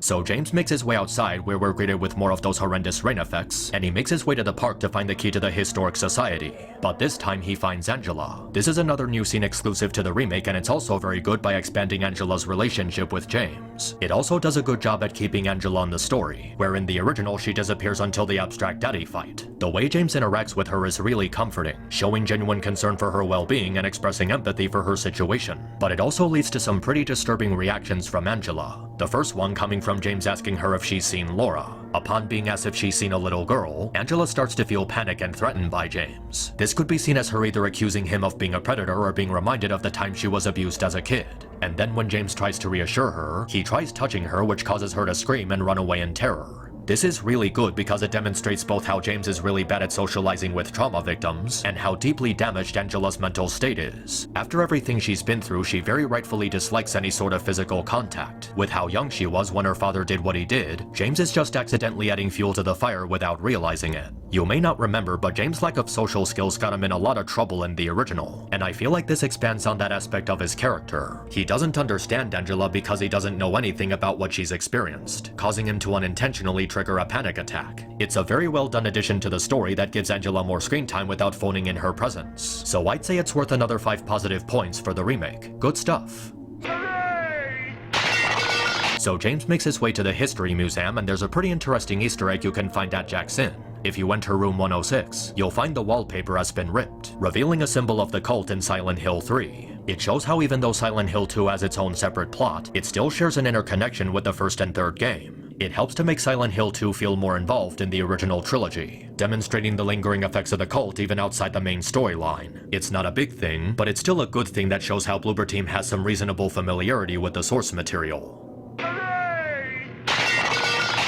So James makes his way outside where we're greeted with more of those horrendous rain effects, and he makes his way to the park to find the key to the historic society. But this time he finds Angela. This is another new scene exclusive to the remake, and it's also very good by expanding Angela's relationship with James. It also does a good job at keeping Angela in the story, where in the original she disappears until the abstract daddy fight. The way James interacts with her is really comforting, showing genuine concern for her well-being and expressing empathy for her situation. But it also leads to some pretty disturbing reactions from Angela. The first one coming from James asking her if she's seen Laura. Upon being asked if she's seen a little girl, Angela starts to feel panic and threatened by James. This could be seen as her either accusing him of being a predator or being reminded of the time she was abused as a kid. And then when James tries to reassure her, he tries touching her, which causes her to scream and run away in terror. This is really good because it demonstrates both how James is really bad at socializing with trauma victims and how deeply damaged Angela's mental state is. After everything she's been through, she very rightfully dislikes any sort of physical contact. With how young she was when her father did what he did, James is just accidentally adding fuel to the fire without realizing it. You may not remember, but James' lack of social skills got him in a lot of trouble in the original, and I feel like this expands on that aspect of his character. He doesn't understand Angela because he doesn't know anything about what she's experienced, causing him to unintentionally trigger a panic attack. It's a very well done addition to the story that gives Angela more screen time without phoning in her presence. So I'd say it's worth another 5 positive points for the remake. Good stuff. So James makes his way to the History Museum, and there's a pretty interesting Easter egg you can find at Jack's Inn. If you enter room 106, you'll find the wallpaper has been ripped, revealing a symbol of the cult in Silent Hill 3. It shows how even though Silent Hill 2 has its own separate plot, it still shares an interconnection with the first and third game. It helps to make Silent Hill 2 feel more involved in the original trilogy, demonstrating the lingering effects of the cult even outside the main storyline. It's not a big thing, but it's still a good thing that shows how Bloober Team has some reasonable familiarity with the source material.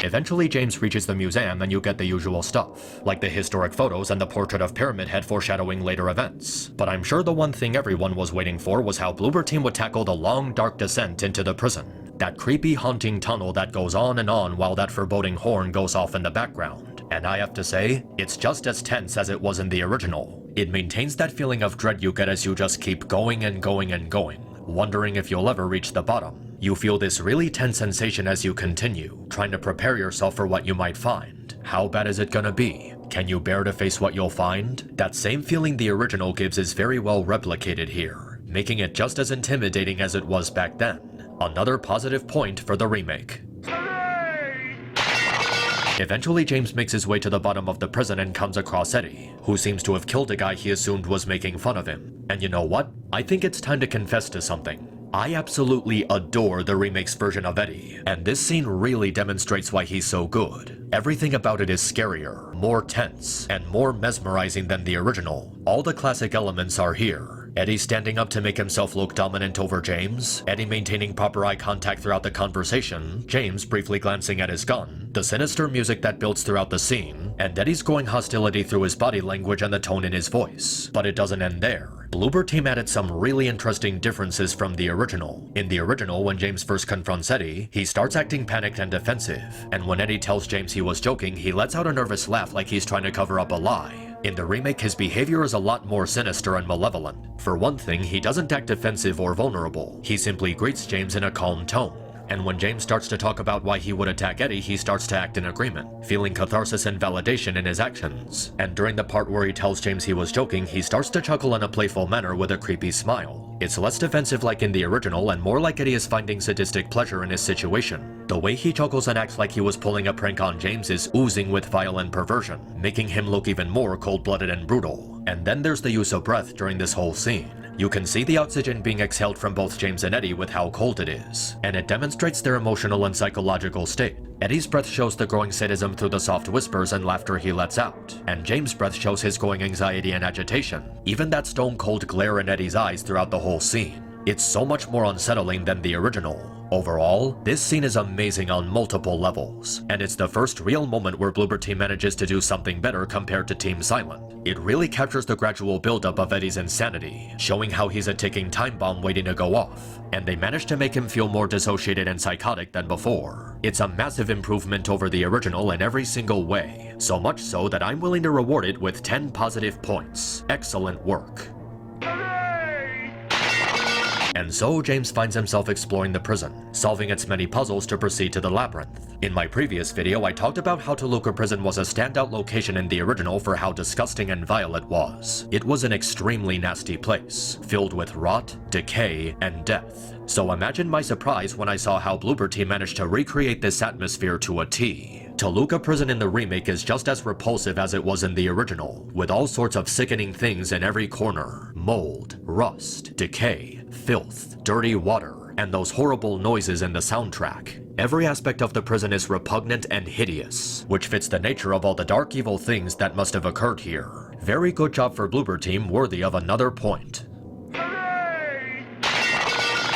Eventually, James reaches the museum and you get the usual stuff, like the historic photos and the portrait of Pyramid Head foreshadowing later events. But I'm sure the one thing everyone was waiting for was how Bloober Team would tackle the long, dark descent into the prison. That creepy, haunting tunnel that goes on and on while that foreboding horn goes off in the background. And I have to say, it's just as tense as it was in the original. It maintains that feeling of dread you get as you just keep going and going and going, wondering if you'll ever reach the bottom. You feel this really tense sensation as you continue, trying to prepare yourself for what you might find. How bad is it gonna be? Can you bear to face what you'll find? That same feeling the original gives is very well replicated here, making it just as intimidating as it was back then. Another positive point for the remake. Eventually, James makes his way to the bottom of the prison and comes across Eddie, who seems to have killed a guy he assumed was making fun of him. And you know what? I think it's time to confess to something. I absolutely adore the remake's version of Eddie, and this scene really demonstrates why he's so good. Everything about it is scarier, more tense, and more mesmerizing than the original. All the classic elements are here. Eddie standing up to make himself look dominant over James, Eddie maintaining proper eye contact throughout the conversation, James briefly glancing at his gun, the sinister music that builds throughout the scene, and Eddie's growing hostility through his body language and the tone in his voice. But it doesn't end there. Bloober Team added some really interesting differences from the original. In the original, when James first confronts Eddie, he starts acting panicked and defensive, and when Eddie tells James he was joking, he lets out a nervous laugh like he's trying to cover up a lie. In the remake, his behavior is a lot more sinister and malevolent. For one thing, he doesn't act defensive or vulnerable. He simply greets James in a calm tone. And when James starts to talk about why he would attack Eddie, he starts to act in agreement, feeling catharsis and validation in his actions. And during the part where he tells James he was joking, he starts to chuckle in a playful manner with a creepy smile. It's less defensive like in the original and more like Eddie is finding sadistic pleasure in his situation. The way he chuckles and acts like he was pulling a prank on James is oozing with violent perversion, making him look even more cold-blooded and brutal. And then there's the use of breath during this whole scene. You can see the oxygen being exhaled from both James and Eddie with how cold it is, and it demonstrates their emotional and psychological state. Eddie's breath shows the growing sadism through the soft whispers and laughter he lets out, and James' breath shows his growing anxiety and agitation, even that stone-cold glare in Eddie's eyes throughout the whole scene. It's so much more unsettling than the original. Overall, this scene is amazing on multiple levels, and it's the first real moment where Bloober Team manages to do something better compared to Team Silent. It really captures the gradual buildup of Eddie's insanity, showing how he's a ticking time bomb waiting to go off, and they managed to make him feel more dissociated and psychotic than before. It's a massive improvement over the original in every single way, so much so that I'm willing to reward it with 10 positive points. Excellent work. And so James finds himself exploring the prison, solving its many puzzles to proceed to the labyrinth. In my previous video, I talked about how Toluca Prison was a standout location in the original for how disgusting and vile it was. It was an extremely nasty place, filled with rot, decay, and death. So imagine my surprise when I saw how Bloober Team managed to recreate this atmosphere to a T. Toluca Prison in the remake is just as repulsive as it was in the original, with all sorts of sickening things in every corner. Mold, rust, decay, filth, dirty water, and those horrible noises in the soundtrack. Every aspect of the prison is repugnant and hideous, which fits the nature of all the dark evil things that must have occurred here. Very good job for Bloober Team, worthy of another point.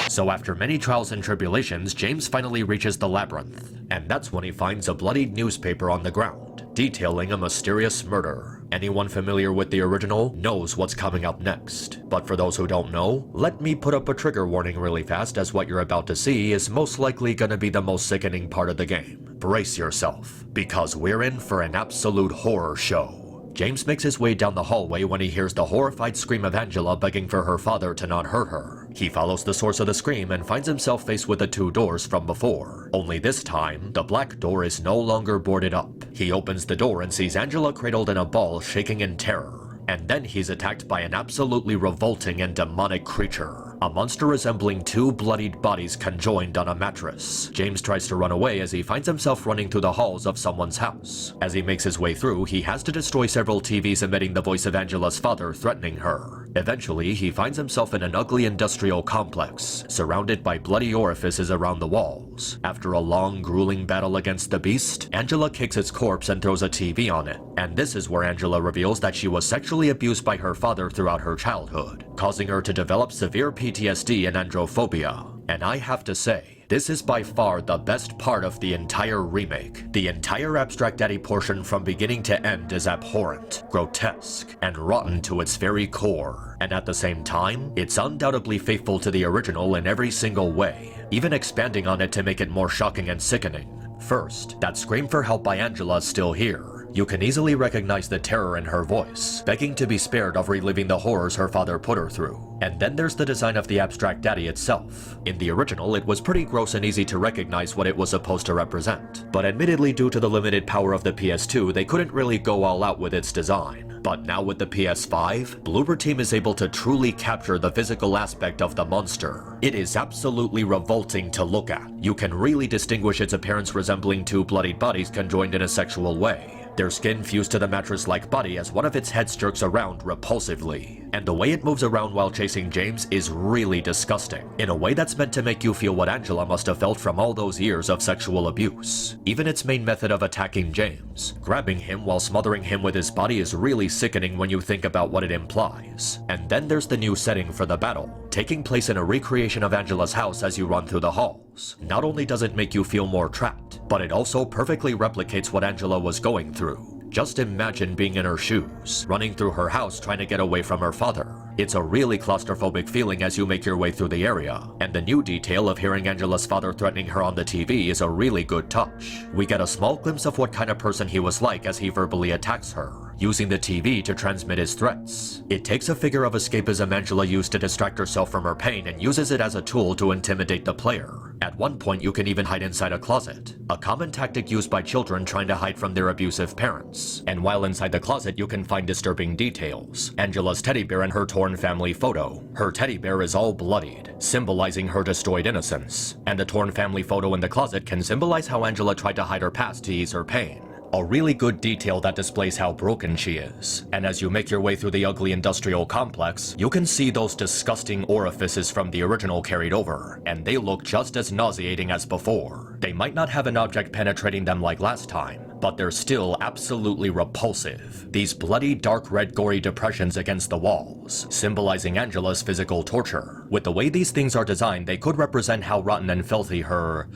So after many trials and tribulations, James finally reaches the labyrinth, and that's when he finds a bloodied newspaper on the ground, detailing a mysterious murder. Anyone familiar with the original knows what's coming up next. But for those who don't know, let me put up a trigger warning really fast, as what you're about to see is most likely gonna be the most sickening part of the game. Brace yourself, because we're in for an absolute horror show. James makes his way down the hallway when he hears the horrified scream of Angela begging for her father to not hurt her. He follows the source of the scream and finds himself faced with the two doors from before. Only this time, the black door is no longer boarded up. He opens the door and sees Angela cradled in a ball, shaking in terror. And then he's attacked by an absolutely revolting and demonic creature. A monster resembling two bloodied bodies conjoined on a mattress. James tries to run away as he finds himself running through the halls of someone's house. As he makes his way through, he has to destroy several TVs emitting the voice of Angela's father threatening her. Eventually, he finds himself in an ugly industrial complex, surrounded by bloody orifices around the walls. After a long, grueling battle against the beast, Angela kicks its corpse and throws a TV on it. And this is where Angela reveals that she was sexually abused by her father throughout her childhood, causing her to develop severe PTSD and androphobia. And I have to say, This is by far the best part of the entire remake. The entire Abstract Daddy portion from beginning to end is abhorrent, grotesque, and rotten to its very core. And at the same time, it's undoubtedly faithful to the original in every single way, even expanding on it to make it more shocking and sickening. First, that scream for help by Angela is still here. You can easily recognize the terror in her voice, begging to be spared of reliving the horrors her father put her through. And then there's the design of the Abstract Daddy itself. In the original, it was pretty gross and easy to recognize what it was supposed to represent. But admittedly, due to the limited power of the PS2, they couldn't really go all out with its design. But now with the PS5, Bloober Team is able to truly capture the physical aspect of the monster. It is absolutely revolting to look at. You can really distinguish its appearance resembling two bloodied bodies conjoined in a sexual way. Their skin fused to the mattress-like body as one of its heads jerks around repulsively. And the way it moves around while chasing James is really disgusting, in a way that's meant to make you feel what Angela must have felt from all those years of sexual abuse. Even its main method of attacking James, grabbing him while smothering him with his body, is really sickening when you think about what it implies. And then there's the new setting for the battle, taking place in a recreation of Angela's house as you run through the halls. Not only does it make you feel more trapped, but it also perfectly replicates what Angela was going through. Just imagine being in her shoes, running through her house trying to get away from her father. It's a really claustrophobic feeling as you make your way through the area, and the new detail of hearing Angela's father threatening her on the TV is a really good touch. We get a small glimpse of what kind of person he was like as he verbally attacks her, using the TV to transmit his threats. It takes a figure of escapism Angela used to distract herself from her pain and uses it as a tool to intimidate the player. At one point you can even hide inside a closet, a common tactic used by children trying to hide from their abusive parents. And while inside the closet you can find disturbing details. Angela's teddy bear and her torn family photo. Her teddy bear is all bloodied, symbolizing her destroyed innocence. And the torn family photo in the closet can symbolize how Angela tried to hide her past to ease her pain. A really good detail that displays how broken she is. And as you make your way through the ugly industrial complex, you can see those disgusting orifices from the original carried over, and they look just as nauseating as before. They might not have an object penetrating them like last time, but they're still absolutely repulsive. These bloody dark red gory depressions against the walls, symbolizing Angela's physical torture. With the way these things are designed, they could represent how rotten and filthy her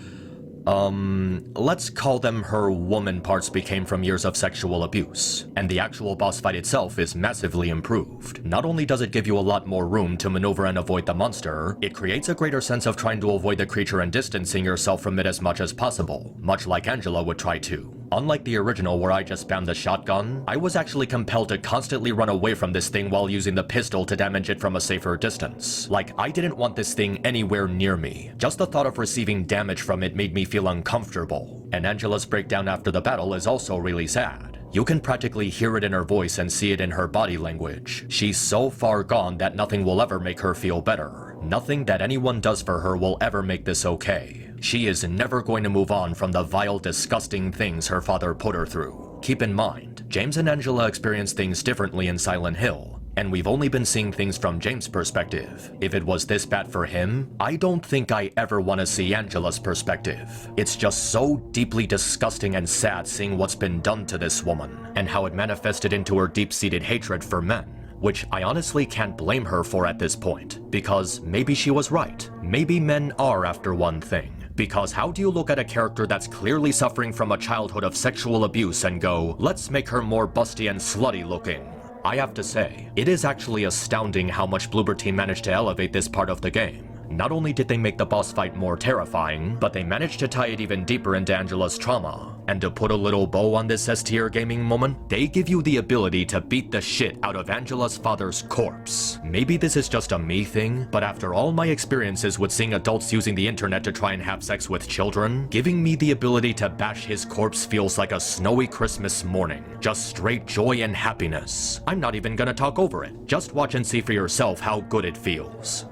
let's call them her woman parts became from years of sexual abuse. And the actual boss fight itself is massively improved. Not only does it give you a lot more room to maneuver and avoid the monster, it creates a greater sense of trying to avoid the creature and distancing yourself from it as much as possible, much like Angela would try to. Unlike the original where I just spammed the shotgun, I was actually compelled to constantly run away from this thing while using the pistol to damage it from a safer distance. Like, I didn't want this thing anywhere near me. Just the thought of receiving damage from it made me feel uncomfortable. And Angela's breakdown after the battle is also really sad. You can practically hear it in her voice and see it in her body language. She's so far gone that nothing will ever make her feel better. Nothing that anyone does for her will ever make this okay. She is never going to move on from the vile, disgusting things her father put her through. Keep in mind, James and Angela experience things differently in Silent Hill, and we've only been seeing things from James' perspective. If it was this bad for him, I don't think I ever want to see Angela's perspective. It's just so deeply disgusting and sad seeing what's been done to this woman, and how it manifested into her deep-seated hatred for men. Which I honestly can't blame her for at this point, because maybe she was right. Maybe men are after one thing. Because how do you look at a character that's clearly suffering from a childhood of sexual abuse and go, let's make her more busty and slutty looking? I have to say, it is actually astounding how much Bloober Team managed to elevate this part of the game. Not only did they make the boss fight more terrifying, but they managed to tie it even deeper into Angela's trauma. And to put a little bow on this S-tier gaming moment, they give you the ability to beat the shit out of Angela's father's corpse. Maybe this is just a me thing, but after all my experiences with seeing adults using the internet to try and have sex with children, giving me the ability to bash his corpse feels like a snowy Christmas morning. Just straight joy and happiness. I'm not even gonna talk over it. Just watch and see for yourself how good it feels.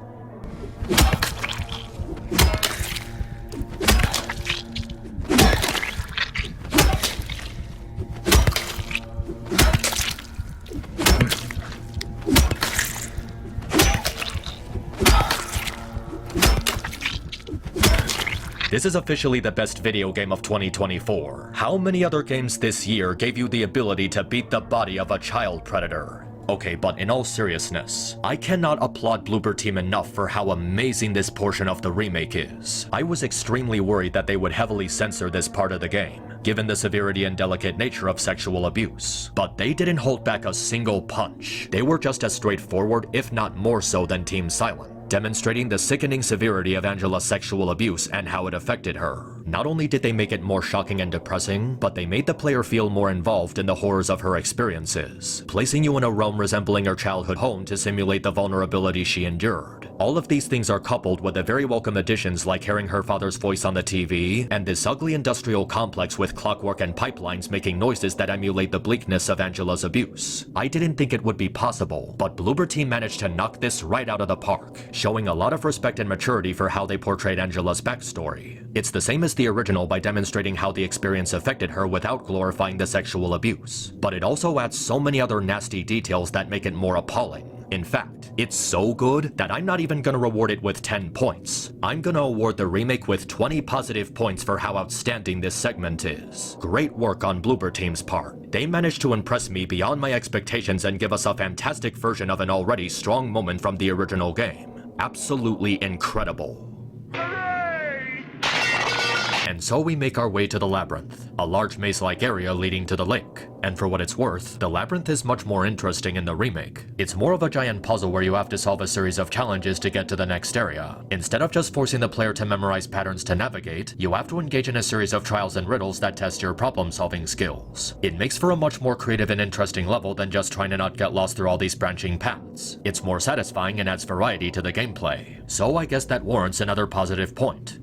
This is officially the best video game of 2024. How many other games this year gave you the ability to beat the body of a child predator? Okay, but in all seriousness, I cannot applaud Bloober Team enough for how amazing this portion of the remake is. I was extremely worried that they would heavily censor this part of the game, given the severity and delicate nature of sexual abuse. But they didn't hold back a single punch. They were just as straightforward, if not more so, than Team Silent, demonstrating the sickening severity of Angela's sexual abuse and how it affected her. Not only did they make it more shocking and depressing, but they made the player feel more involved in the horrors of her experiences, placing you in a realm resembling her childhood home to simulate the vulnerability she endured. All of these things are coupled with the very welcome additions like hearing her father's voice on the TV, and this ugly industrial complex with clockwork and pipelines making noises that emulate the bleakness of Angela's abuse. I didn't think it would be possible, but Bloober Team managed to knock this right out of the park, showing a lot of respect and maturity for how they portrayed Angela's backstory. It's the same as the original by demonstrating how the experience affected her without glorifying the sexual abuse, but it also adds so many other nasty details that make it more appalling. In fact, it's so good that I'm not even gonna reward it with 10 points. I'm gonna award the remake with 20 positive points for how outstanding this segment is. Great work on Bloober Team's part. They managed to impress me beyond my expectations and give us a fantastic version of an already strong moment from the original game. Absolutely incredible. And so we make our way to the Labyrinth, a large maze-like area leading to the lake. And for what it's worth, the Labyrinth is much more interesting in the remake. It's more of a giant puzzle where you have to solve a series of challenges to get to the next area. Instead of just forcing the player to memorize patterns to navigate, you have to engage in a series of trials and riddles that test your problem-solving skills. It makes for a much more creative and interesting level than just trying to not get lost through all these branching paths. It's more satisfying and adds variety to the gameplay. So I guess that warrants another positive point.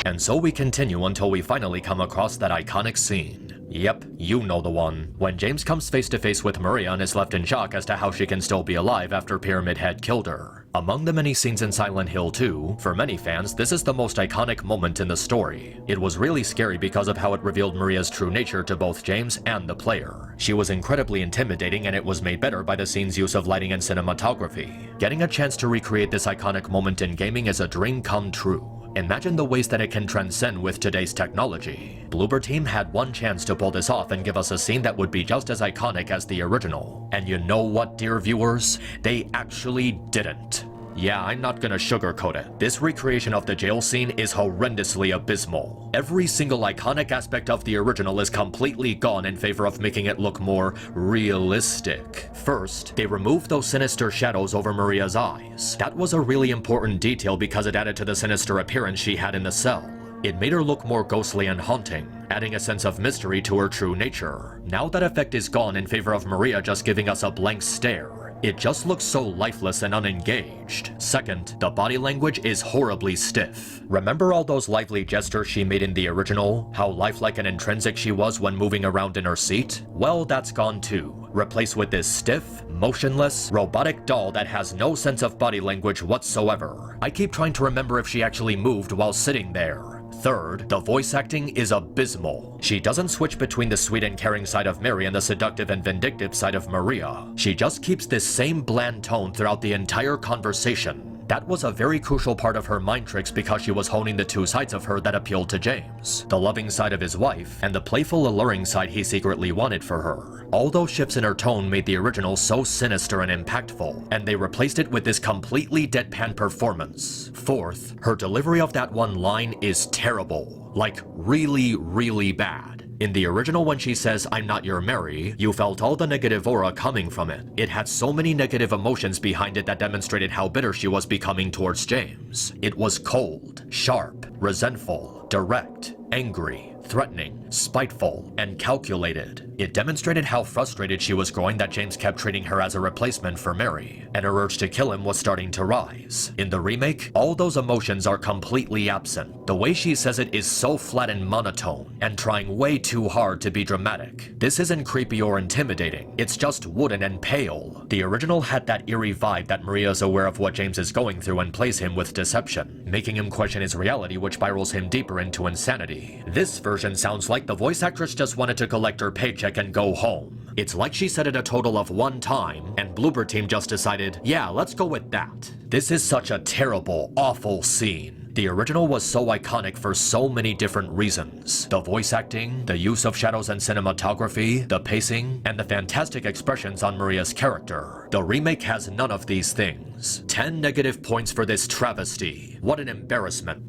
And so we continue until we finally come across that iconic scene. Yep, you know the one. When James comes face to face with Maria and is left in shock as to how she can still be alive after Pyramid Head killed her. Among the many scenes in Silent Hill 2, for many fans, this is the most iconic moment in the story. It was really scary because of how it revealed Maria's true nature to both James and the player. She was incredibly intimidating, and it was made better by the scene's use of lighting and cinematography. Getting a chance to recreate this iconic moment in gaming is a dream come true. Imagine the ways that it can transcend with today's technology. Bloober Team had one chance to pull this off and give us a scene that would be just as iconic as the original. And you know what, dear viewers? They actually didn't. Yeah, I'm not gonna sugarcoat it. This recreation of the jail scene is horrendously abysmal. Every single iconic aspect of the original is completely gone in favor of making it look more realistic. First, they removed those sinister shadows over Maria's eyes. That was a really important detail because it added to the sinister appearance she had in the cell. It made her look more ghostly and haunting, adding a sense of mystery to her true nature. Now that effect is gone in favor of Maria just giving us a blank stare. It just looks so lifeless and unengaged. Second, the body language is horribly stiff. Remember all those lively gestures she made in the original? How lifelike and intrinsic she was when moving around in her seat? Well, that's gone too. Replaced with this stiff, motionless, robotic doll that has no sense of body language whatsoever. I keep trying to remember if she actually moved while sitting there. Third, the voice acting is abysmal. She doesn't switch between the sweet and caring side of Mary and the seductive and vindictive side of Maria. She just keeps this same bland tone throughout the entire conversation. That was a very crucial part of her mind tricks because she was honing the two sides of her that appealed to James. The loving side of his wife, and the playful, alluring side he secretly wanted for her. All those shifts in her tone made the original so sinister and impactful, and they replaced it with this completely deadpan performance. Fourth, her delivery of that one line is terrible. Like, really, really bad. In the original, when she says, "I'm not your Mary," you felt all the negative aura coming from it. It had so many negative emotions behind it that demonstrated how bitter she was becoming towards James. It was cold, sharp, resentful, direct, angry, threatening, spiteful, and calculated. It demonstrated how frustrated she was growing that James kept treating her as a replacement for Mary, and her urge to kill him was starting to rise. In the remake, all those emotions are completely absent. The way she says it is so flat and monotone, and trying way too hard to be dramatic. This isn't creepy or intimidating, it's just wooden and pale. The original had that eerie vibe that Maria is aware of what James is going through and plays him with deception, making him question his reality, which spirals him deeper into insanity. This version sounds like the voice actress just wanted to collect her paycheck and go home. It's like she said it a total of one time, and Bloober Team just decided, yeah, let's go with that. This is such a terrible, awful scene. The original was so iconic for so many different reasons. The voice acting, the use of shadows and cinematography, the pacing, and the fantastic expressions on Maria's character. The remake has none of these things. 10 negative points for this travesty. What an embarrassment.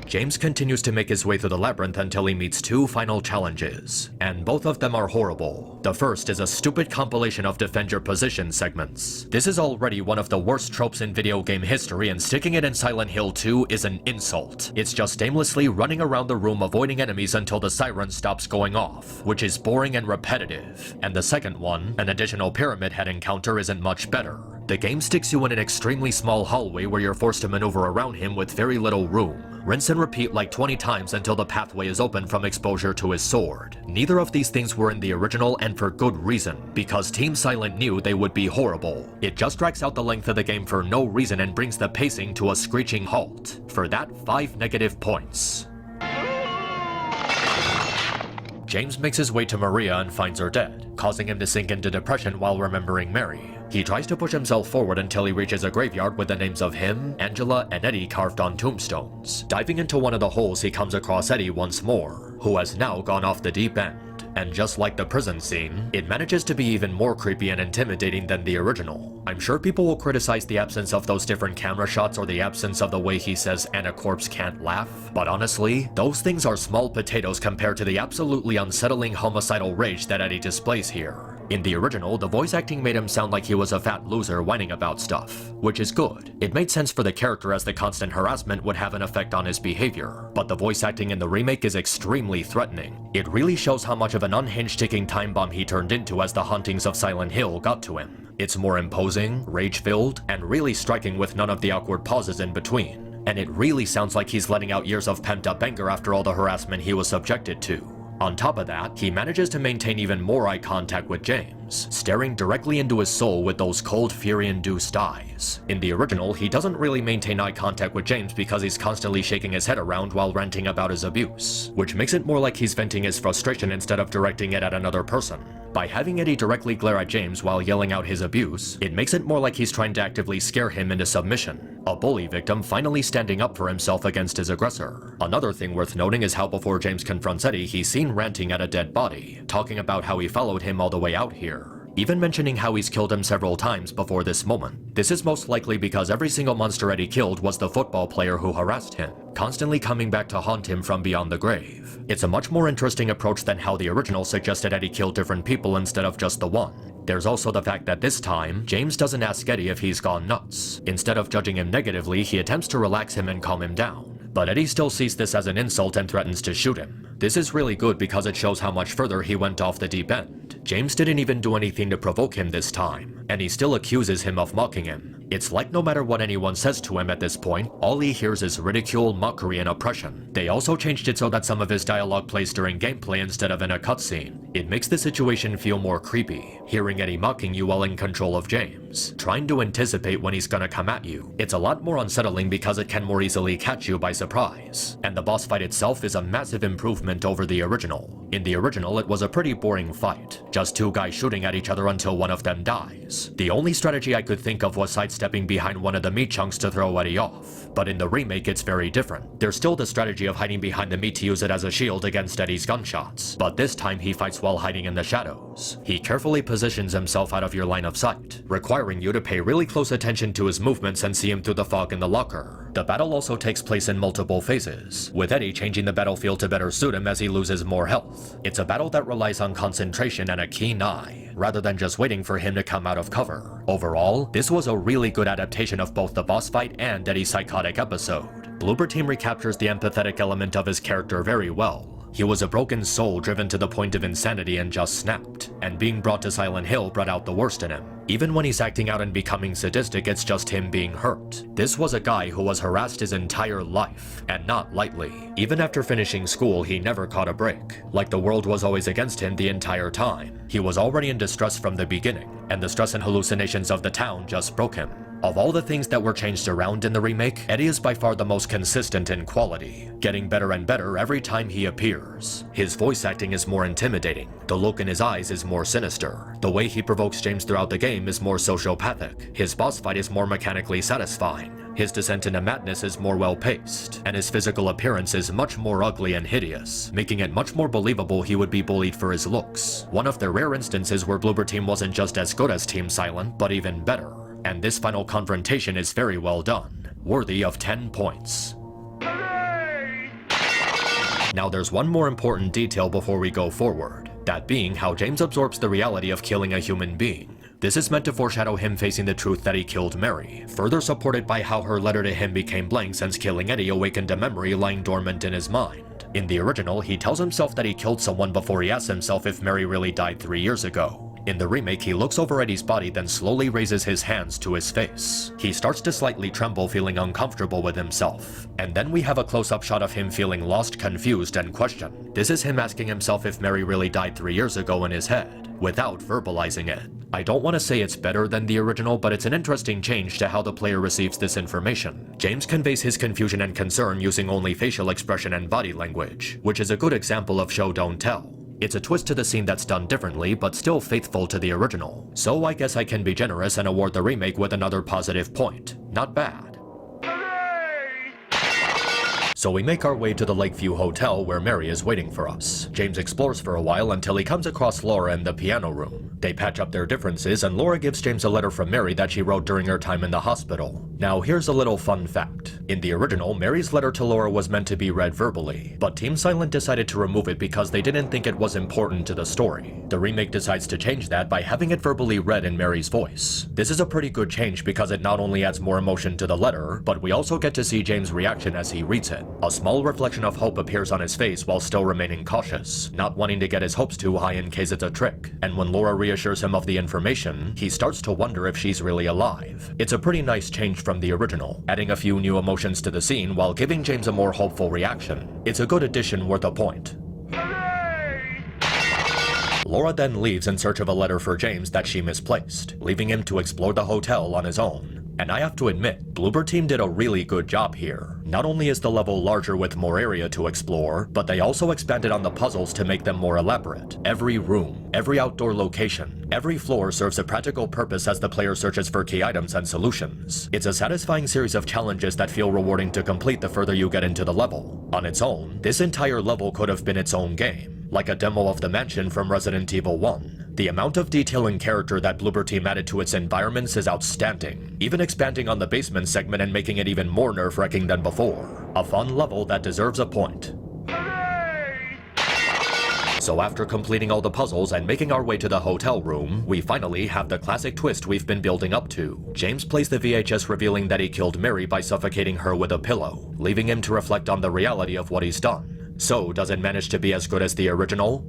James continues to make his way through the labyrinth until he meets two final challenges, and both of them are horrible. The first is a stupid compilation of defend your position segments. This is already one of the worst tropes in video game history, and sticking it in Silent Hill 2 is an insult. It's just aimlessly running around the room avoiding enemies until the siren stops going off, which is boring and repetitive. And the second one, an additional Pyramid Head encounter, isn't much better. The game sticks you in an extremely small hallway where you're forced to maneuver around him with very little room. Rinse and repeat like 20 times until the pathway is open from exposure to his sword. Neither of these things were in the original, and for good reason, because Team Silent knew they would be horrible. It just drags out the length of the game for no reason and brings the pacing to a screeching halt. For that, 5 negative points. James makes his way to Maria and finds her dead, causing him to sink into depression while remembering Mary. He tries to push himself forward until he reaches a graveyard with the names of him, Angela, and Eddie carved on tombstones. Diving into one of the holes, he comes across Eddie once more, who has now gone off the deep end. And just like the prison scene, it manages to be even more creepy and intimidating than the original. I'm sure people will criticize the absence of those different camera shots or the absence of the way he says "and a corpse can't laugh," but honestly, those things are small potatoes compared to the absolutely unsettling homicidal rage that Eddie displays here. In the original, the voice acting made him sound like he was a fat loser whining about stuff, which is good. It made sense for the character as the constant harassment would have an effect on his behavior, but the voice acting in the remake is extremely threatening. It really shows how much of an unhinged ticking time bomb he turned into as the hauntings of Silent Hill got to him. It's more imposing, rage-filled, and really striking with none of the awkward pauses in between. And it really sounds like he's letting out years of pent-up anger after all the harassment he was subjected to. On top of that, he manages to maintain even more eye contact with James, staring directly into his soul with those cold, fury-induced eyes. In the original, he doesn't really maintain eye contact with James because he's constantly shaking his head around while ranting about his abuse, which makes it more like he's venting his frustration instead of directing it at another person. By having Eddie directly glare at James while yelling out his abuse, it makes it more like he's trying to actively scare him into submission. A bully victim finally standing up for himself against his aggressor. Another thing worth noting is how before James confronts Eddie, he's seen ranting at a dead body, talking about how he followed him all the way out here, even mentioning how he's killed him several times before this moment. This is most likely because every single monster Eddie killed was the football player who harassed him, constantly coming back to haunt him from beyond the grave. It's a much more interesting approach than how the original suggested Eddie killed different people instead of just the one. There's also the fact that this time, James doesn't ask Eddie if he's gone nuts. Instead of judging him negatively, he attempts to relax him and calm him down. But Eddie still sees this as an insult and threatens to shoot him. This is really good because it shows how much further he went off the deep end. James didn't even do anything to provoke him this time, and he still accuses him of mocking him. It's like no matter what anyone says to him at this point, all he hears is ridicule, mockery, and oppression. They also changed it so that some of his dialogue plays during gameplay instead of in a cutscene. It makes the situation feel more creepy, hearing Eddie mocking you while in control of James, trying to anticipate when he's gonna come at you. It's a lot more unsettling because it can more easily catch you by surprise. And the boss fight itself is a massive improvement over the original. In the original, it was a pretty boring fight, just two guys shooting at each other until one of them dies. The only strategy I could think of was sidestepping behind one of the meat chunks to throw Eddie off, but in the remake it's very different. There's still the strategy of hiding behind the meat to use it as a shield against Eddie's gunshots, but this time he fights while hiding in the shadows. He carefully positions himself out of your line of sight, requiring you to pay really close attention to his movements and see him through the fog in the locker. The battle also takes place in multiple phases, with Eddie changing the battlefield to better suit him as he loses more health. It's a battle that relies on concentration and a keen eye, rather than just waiting for him to come out of cover. Overall, this was a really good adaptation of both the boss fight and Eddie's psychotic episode. Bloober Team recaptures the empathetic element of his character very well. He was a broken soul driven to the point of insanity and just snapped, and being brought to Silent Hill brought out the worst in him. Even when he's acting out and becoming sadistic, it's just him being hurt. This was a guy who was harassed his entire life, and not lightly. Even after finishing school, he never caught a break. Like the world was always against him the entire time. He was already in distress from the beginning, and the stress and hallucinations of the town just broke him. Of all the things that were changed around in the remake, Eddie is by far the most consistent in quality, getting better and better every time he appears. His voice acting is more intimidating, the look in his eyes is more sinister, the way he provokes James throughout the game is more sociopathic, his boss fight is more mechanically satisfying, His descent into madness is more well-paced, and his physical appearance is much more ugly and hideous, making it much more believable he would be bullied for his looks. One of the rare instances where Bloober Team wasn't just as good as Team Silent, but even better. And this final confrontation is very well done, worthy of 10 points. Now there's one more important detail before we go forward, that being how James absorbs the reality of killing a human being. This is meant to foreshadow him facing the truth that he killed Mary, further supported by how her letter to him became blank since killing Eddie awakened a memory lying dormant in his mind. In the original, he tells himself that he killed someone before he asks himself if Mary really died 3 years ago. In the remake, he looks over Eddie's body, then slowly raises his hands to his face. He starts to slightly tremble, feeling uncomfortable with himself. And then we have a close-up shot of him feeling lost, confused, and questioned. This is him asking himself if Mary really died 3 years ago in his head, without verbalizing it. I don't want to say it's better than the original, but it's an interesting change to how the player receives this information. James conveys his confusion and concern using only facial expression and body language, which is a good example of show don't tell. It's a twist to the scene that's done differently, but still faithful to the original. So I guess I can be generous and award the remake with another positive point. Not bad. So we make our way to the Lakeview Hotel where Mary is waiting for us. James explores for a while until he comes across Laura in the piano room. They patch up their differences and Laura gives James a letter from Mary that she wrote during her time in the hospital. Now here's a little fun fact. In the original, Mary's letter to Laura was meant to be read verbally, but Team Silent decided to remove it because they didn't think it was important to the story. The remake decides to change that by having it verbally read in Mary's voice. This is a pretty good change because it not only adds more emotion to the letter, but we also get to see James' reaction as he reads it. A small reflection of hope appears on his face while still remaining cautious, not wanting to get his hopes too high in case it's a trick. And when Laura reassures him of the information, he starts to wonder if she's really alive. It's a pretty nice change from the original, adding a few new emotions to the scene while giving James a more hopeful reaction. It's a good addition worth a point. Laura then leaves in search of a letter for James that she misplaced, leaving him to explore the hotel on his own. And I have to admit, Bloober Team did a really good job here. Not only is the level larger with more area to explore, but they also expanded on the puzzles to make them more elaborate. Every room, every outdoor location, every floor serves a practical purpose as the player searches for key items and solutions. It's a satisfying series of challenges that feel rewarding to complete the further you get into the level. On its own, this entire level could have been its own game, like a demo of the mansion from Resident Evil 1. The amount of detail and character that Bloober Team added to its environments is outstanding, even expanding on the basement segment and making it even more nerve-wracking than before. A fun level that deserves a point. So after completing all the puzzles and making our way to the hotel room, we finally have the classic twist we've been building up to. James plays the VHS revealing that he killed Mary by suffocating her with a pillow, leaving him to reflect on the reality of what he's done. So does it manage to be as good as the original?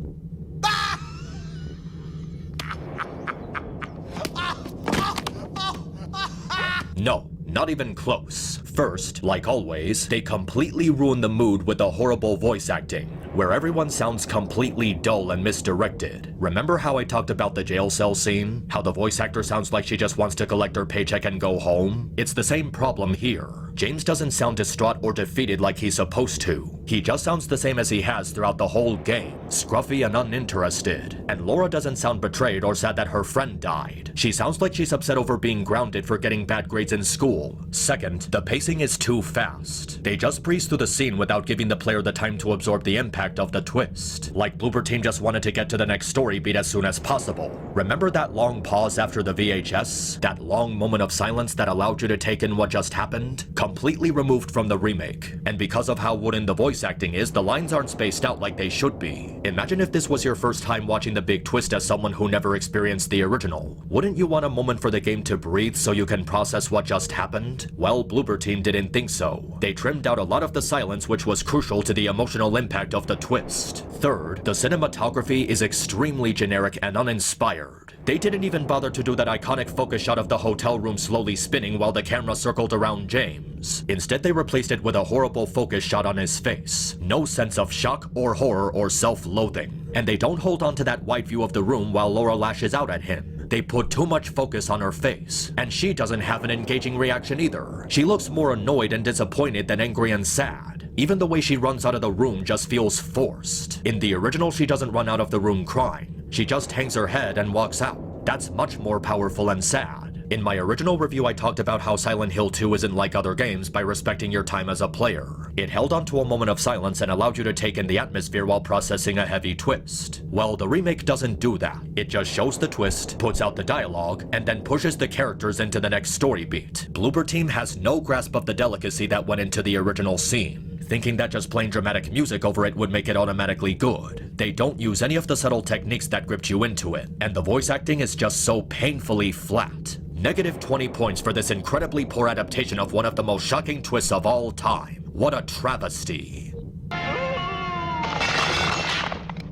No, not even close. First, like always, they completely ruin the mood with the horrible voice acting, where everyone sounds completely dull and misdirected. Remember how I talked about the jail cell scene? How the voice actor sounds like she just wants to collect her paycheck and go home? It's the same problem here. James doesn't sound distraught or defeated like he's supposed to. He just sounds the same as he has throughout the whole game, scruffy and uninterested. And Laura doesn't sound betrayed or sad that her friend died. She sounds like she's upset over being grounded for getting bad grades in school. Second, the pacing is too fast. They just breeze through the scene without giving the player the time to absorb the impact of the twist. Like Bloober Team just wanted to get to the next story beat as soon as possible. Remember that long pause after the VHS? That long moment of silence that allowed you to take in what just happened? Completely removed from the remake. And because of how wooden the voice acting is, the lines aren't spaced out like they should be. Imagine if this was your first time watching the big twist as someone who never experienced the original. Wouldn't you want a moment for the game to breathe so you can process what just happened? Well, Bloober Team didn't think so. They trimmed out a lot of the silence, which was crucial to the emotional impact of the twist. Third, the cinematography is extremely generic and uninspired. They didn't even bother to do that iconic focus shot of the hotel room slowly spinning while the camera circled around James. Instead, they replaced it with a horrible focus shot on his face. No sense of shock or horror or self-loathing. And they don't hold on to that wide view of the room while Laura lashes out at him. They put too much focus on her face, and she doesn't have an engaging reaction either. She looks more annoyed and disappointed than angry and sad. Even the way she runs out of the room just feels forced. In the original, she doesn't run out of the room crying. She just hangs her head and walks out. That's much more powerful and sad. In my original review, I talked about how Silent Hill 2 isn't like other games by respecting your time as a player. It held onto a moment of silence and allowed you to take in the atmosphere while processing a heavy twist. Well, the remake doesn't do that. It just shows the twist, puts out the dialogue, and then pushes the characters into the next story beat. Bloober Team has no grasp of the delicacy that went into the original scene, thinking that just playing dramatic music over it would make it automatically good. They don't use any of the subtle techniques that gripped you into it, and the voice acting is just so painfully flat. Negative 20 points for this incredibly poor adaptation of one of the most shocking twists of all time. What a travesty.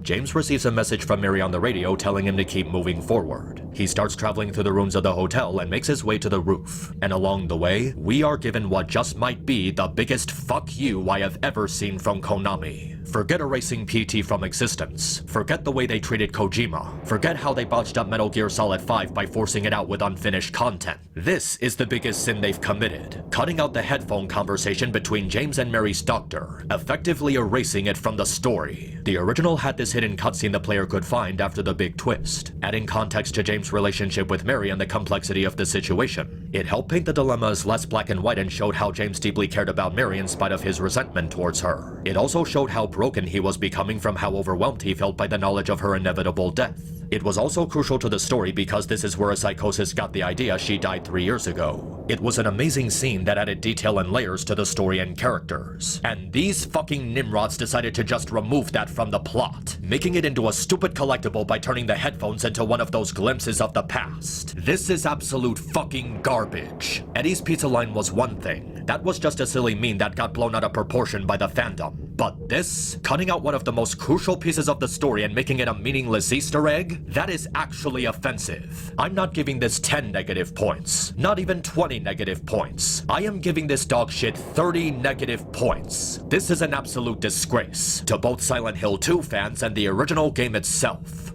James receives a message from Mary on the radio telling him to keep moving forward. He starts traveling through the rooms of the hotel and makes his way to the roof. And along the way, we are given what just might be the biggest fuck you I have ever seen from Konami. Forget erasing PT from existence. Forget the way they treated Kojima. Forget how they botched up Metal Gear Solid 5 by forcing it out with unfinished content. This is the biggest sin they've committed, cutting out the headphone conversation between James and Mary's doctor, effectively erasing it from the story. The original had this hidden cutscene the player could find after the big twist, adding context to James' relationship with Mary and the complexity of the situation. It helped paint the dilemma as less black and white and showed how James deeply cared about Mary in spite of his resentment towards her. It also showed how broken he was becoming from how overwhelmed he felt by the knowledge of her inevitable death. It was also crucial to the story because this is where a psychosis got the idea she died 3 years ago. It was an amazing scene that added detail and layers to the story and characters. And these fucking nimrods decided to just remove that from the plot, making it into a stupid collectible by turning the headphones into one of those glimpses of the past. This is absolute fucking garbage. Eddie's pizza line was one thing. That was just a silly meme that got blown out of proportion by the fandom. But this, cutting out one of the most crucial pieces of the story and making it a meaningless Easter egg, that is actually offensive. I'm not giving this 10 negative points, not even 20 negative points. I am giving this dog shit 30 negative points. This is an absolute disgrace to both Silent Hill 2 fans and the original game itself.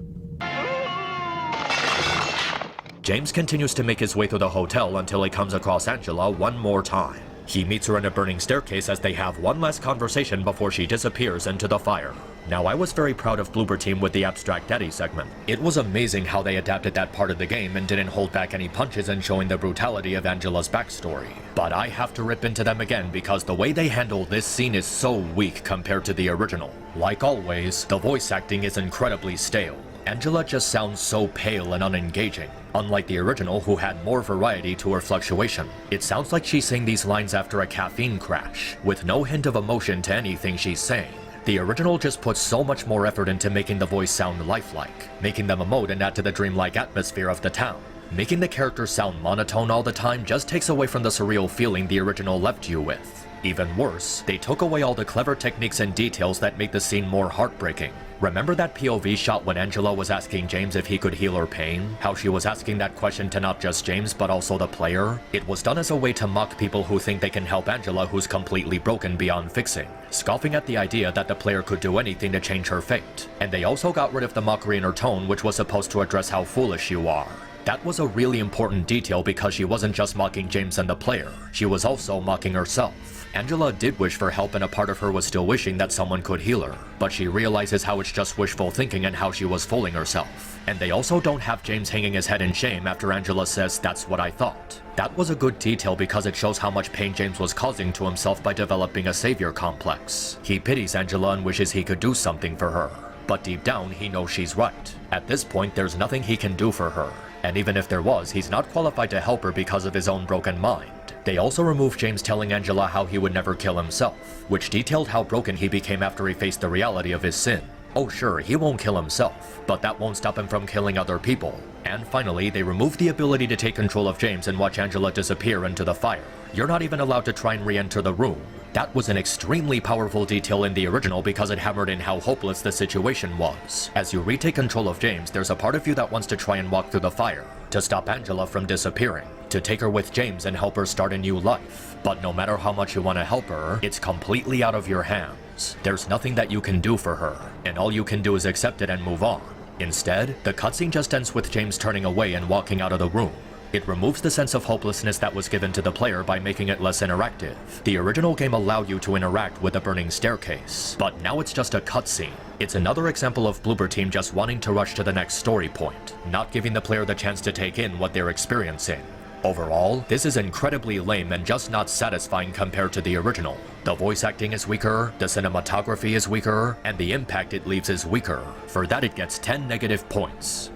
James continues to make his way through the hotel until he comes across Angela one more time. He meets her in a burning staircase as they have one last conversation before she disappears into the fire. Now, I was very proud of Bloober Team with the Abstract Daddy segment. It was amazing how they adapted that part of the game and didn't hold back any punches in showing the brutality of Angela's backstory. But I have to rip into them again because the way they handle this scene is so weak compared to the original. Like always, the voice acting is incredibly stale. Angela just sounds so pale and unengaging, unlike the original who had more variety to her fluctuation. It sounds like she's saying these lines after a caffeine crash, with no hint of emotion to anything she's saying. The original just puts so much more effort into making the voice sound lifelike, making them emote and add to the dreamlike atmosphere of the town. Making the characters sound monotone all the time just takes away from the surreal feeling the original left you with. Even worse, they took away all the clever techniques and details that make the scene more heartbreaking. Remember that POV shot when Angela was asking James if he could heal her pain? How she was asking that question to not just James but also the player? It was done as a way to mock people who think they can help Angela who's completely broken beyond fixing, scoffing at the idea that the player could do anything to change her fate. And they also got rid of the mockery in her tone, which was supposed to address how foolish you are. That was a really important detail because she wasn't just mocking James and the player, she was also mocking herself. Angela did wish for help and a part of her was still wishing that someone could heal her, but she realizes how it's just wishful thinking and how she was fooling herself. And they also don't have James hanging his head in shame after Angela says, "That's what I thought." That was a good detail because it shows how much pain James was causing to himself by developing a savior complex. He pities Angela and wishes he could do something for her, but deep down he knows she's right. At this point there's nothing he can do for her, and even if there was, he's not qualified to help her because of his own broken mind. They also removed James telling Angela how he would never kill himself, which detailed how broken he became after he faced the reality of his sin. Oh sure, he won't kill himself, but that won't stop him from killing other people. And finally, they removed the ability to take control of James and watch Angela disappear into the fire. You're not even allowed to try and re-enter the room. That was an extremely powerful detail in the original because it hammered in how hopeless the situation was. As you retake control of James, there's a part of you that wants to try and walk through the fire, to stop Angela from disappearing, to take her with James and help her start a new life. But no matter how much you want to help her, it's completely out of your hands. There's nothing that you can do for her, and all you can do is accept it and move on. Instead, the cutscene just ends with James turning away and walking out of the room. It removes the sense of hopelessness that was given to the player by making it less interactive. The original game allowed you to interact with the burning staircase, but now it's just a cutscene. It's another example of Bloober Team just wanting to rush to the next story point, not giving the player the chance to take in what they're experiencing. Overall, this is incredibly lame and just not satisfying compared to the original. The voice acting is weaker, the cinematography is weaker, and the impact it leaves is weaker. For that it gets 10 negative points.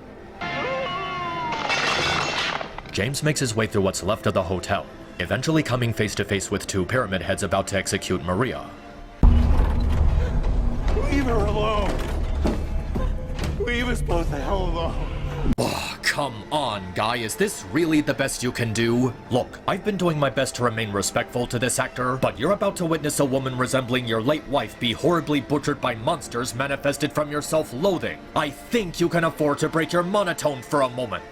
James makes his way through what's left of the hotel, eventually coming face to face with two pyramid heads about to execute Maria. Leave her alone! Leave us both the hell alone! Oh, come on, guy, is this really the best you can do? Look, I've been doing my best to remain respectful to this actor, but you're about to witness a woman resembling your late wife be horribly butchered by monsters manifested from your self-loathing. I think you can afford to break your monotone for a moment.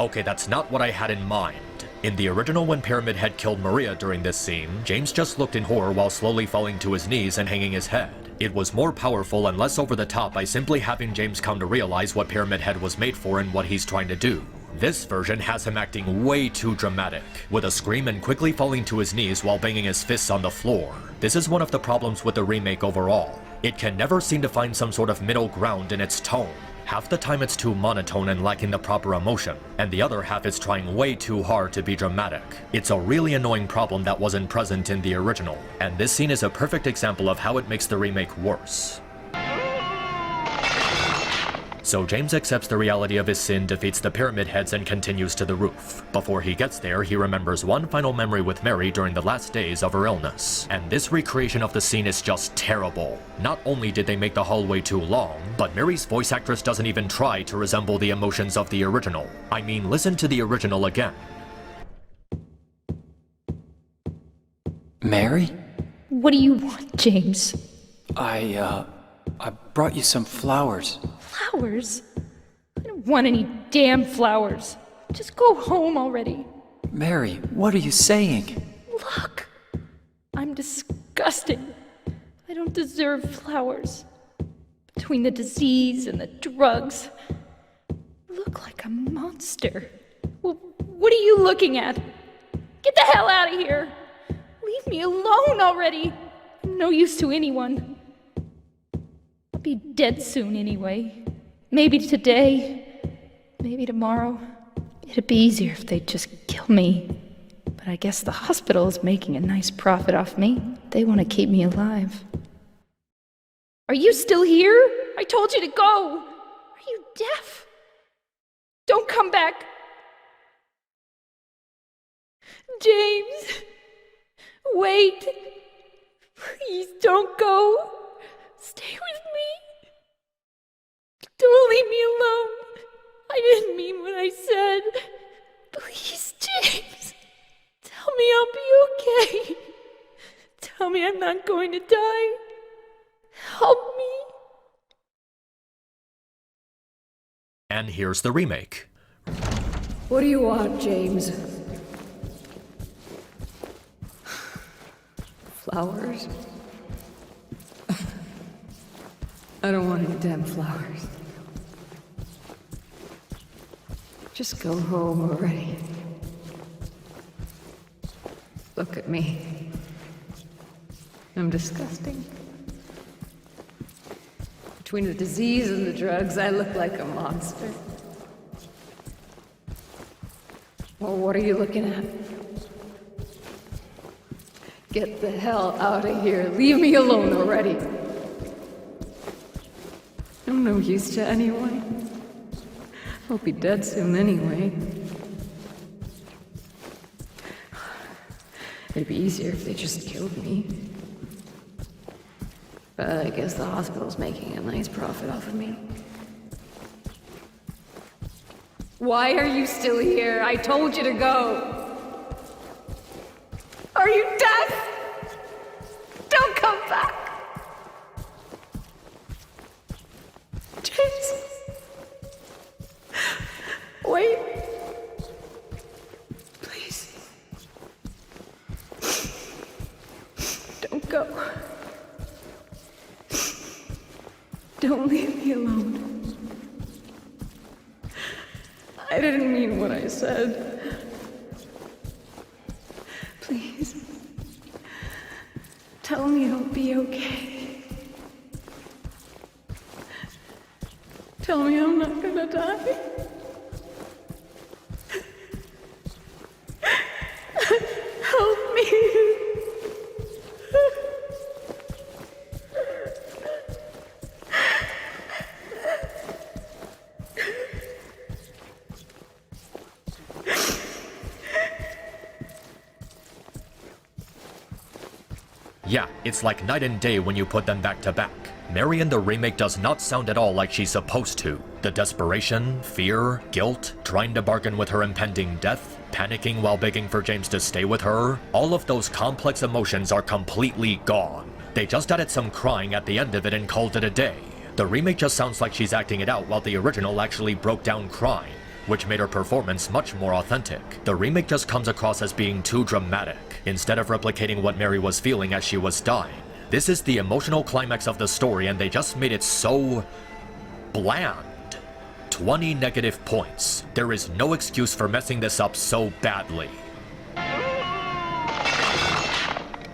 Okay, that's not what I had in mind. In the original, when Pyramid Head killed Maria during this scene, James just looked in horror while slowly falling to his knees and hanging his head. It was more powerful and less over the top by simply having James come to realize what Pyramid Head was made for and what he's trying to do. This version has him acting way too dramatic, with a scream and quickly falling to his knees while banging his fists on the floor. This is one of the problems with the remake overall. It can never seem to find some sort of middle ground in its tone. Half the time it's too monotone and lacking the proper emotion, and the other half is trying way too hard to be dramatic. It's a really annoying problem that wasn't present in the original, and this scene is a perfect example of how it makes the remake worse. So James accepts the reality of his sin, defeats the pyramid heads, and continues to the roof. Before he gets there, he remembers one final memory with Mary during the last days of her illness. And this recreation of the scene is just terrible. Not only did they make the hallway too long, but Mary's voice actress doesn't even try to resemble the emotions of the original. I mean, listen to the original again. Mary? What do you want, James? I brought you some flowers. Flowers? I don't want any damn flowers. Just go home already. Mary, what are you saying? Look, I'm disgusting. I don't deserve flowers. Between the disease and the drugs, I look like a monster. Well, what are you looking at? Get the hell out of here. Leave me alone already. I'm no use to anyone. I'll be dead soon anyway. Maybe today, maybe tomorrow. It'd be easier if they'd just kill me. But I guess the hospital is making a nice profit off me. They want to keep me alive. Are you still here? I told you to go. Are you deaf? Don't come back. James, wait. Please don't go. Stay with me. Don't leave me alone. I didn't mean what I said. Please, James. Tell me I'll be okay. Tell me I'm not going to die. Help me. And here's the remake. What do you want, James? Flowers? I don't want any damn flowers. Just go home already. Look at me. I'm disgusting. Between the disease and the drugs, I look like a monster. Well, what are you looking at? Get the hell out of here. Leave me alone already. I'm no use to anyone. I'll be dead soon anyway. It'd be easier if they just killed me. But I guess the hospital's making a nice profit off of me. Why are you still here? I told you to go. Are you deaf? Don't come back. James. Wait. Please. Don't go. Don't leave me alone. I didn't mean what I said. Please. Tell me I'll be okay. Tell me I'm not gonna die. Help me. Yeah, it's like night and day when you put them back to back. Mary in the remake does not sound at all like she's supposed to. The desperation, fear, guilt, trying to bargain with her impending death, panicking while begging for James to stay with her, all of those complex emotions are completely gone. They just added some crying at the end of it and called it a day. The remake just sounds like she's acting it out while the original actually broke down crying, which made her performance much more authentic. The remake just comes across as being too dramatic, instead of replicating what Mary was feeling as she was dying. This is the emotional climax of the story and they just made it so bland. 20 negative points. There is no excuse for messing this up so badly.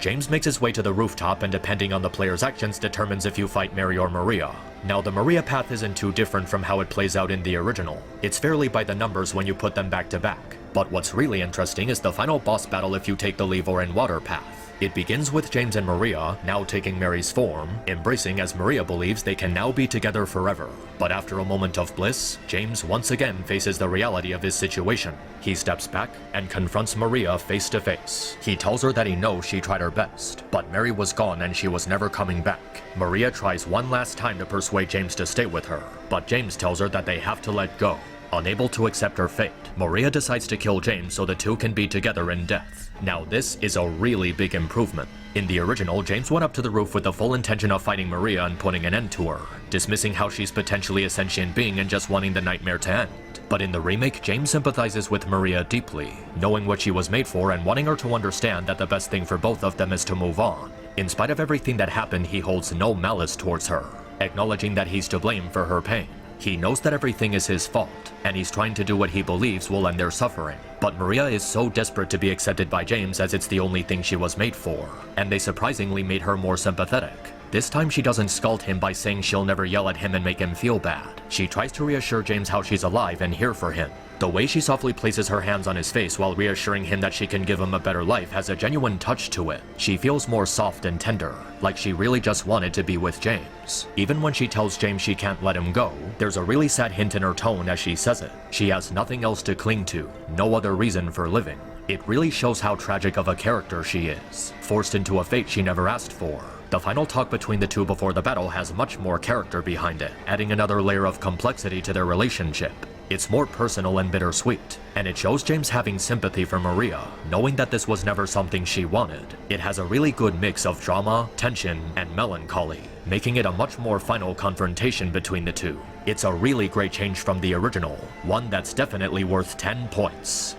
James makes his way to the rooftop and depending on the player's actions determines if you fight Mary or Maria. Now the Maria path isn't too different from how it plays out in the original. It's fairly by the numbers when you put them back to back. But what's really interesting is the final boss battle if you take the leave or in water path. It begins with James and Maria, now taking Mary's form, embracing as Maria believes they can now be together forever. But after a moment of bliss, James once again faces the reality of his situation. He steps back and confronts Maria face to face. He tells her that he knows she tried her best, but Mary was gone and she was never coming back. Maria tries one last time to persuade James to stay with her, but James tells her that they have to let go. Unable to accept her fate, Maria decides to kill James so the two can be together in death. Now this is a really big improvement. In the original, James went up to the roof with the full intention of fighting Maria and putting an end to her, dismissing how she's potentially a sentient being and just wanting the nightmare to end. But in the remake, James sympathizes with Maria deeply, knowing what she was made for and wanting her to understand that the best thing for both of them is to move on. In spite of everything that happened, he holds no malice towards her, acknowledging that he's to blame for her pain. He knows that everything is his fault, and he's trying to do what he believes will end their suffering. But Maria is so desperate to be accepted by James as it's the only thing she was made for, and they surprisingly made her more sympathetic. This time she doesn't scold him by saying she'll never yell at him and make him feel bad. She tries to reassure James how she's alive and here for him. The way she softly places her hands on his face while reassuring him that she can give him a better life has a genuine touch to it. She feels more soft and tender, like she really just wanted to be with James. Even when she tells James she can't let him go, there's a really sad hint in her tone as she says it. She has nothing else to cling to, no other reason for living. It really shows how tragic of a character she is, forced into a fate she never asked for. The final talk between the two before the battle has much more character behind it, adding another layer of complexity to their relationship. It's more personal and bittersweet, and it shows James having sympathy for Maria, knowing that this was never something she wanted. It has a really good mix of drama, tension, and melancholy, making it a much more final confrontation between the two. It's a really great change from the original, one that's definitely worth 10 points.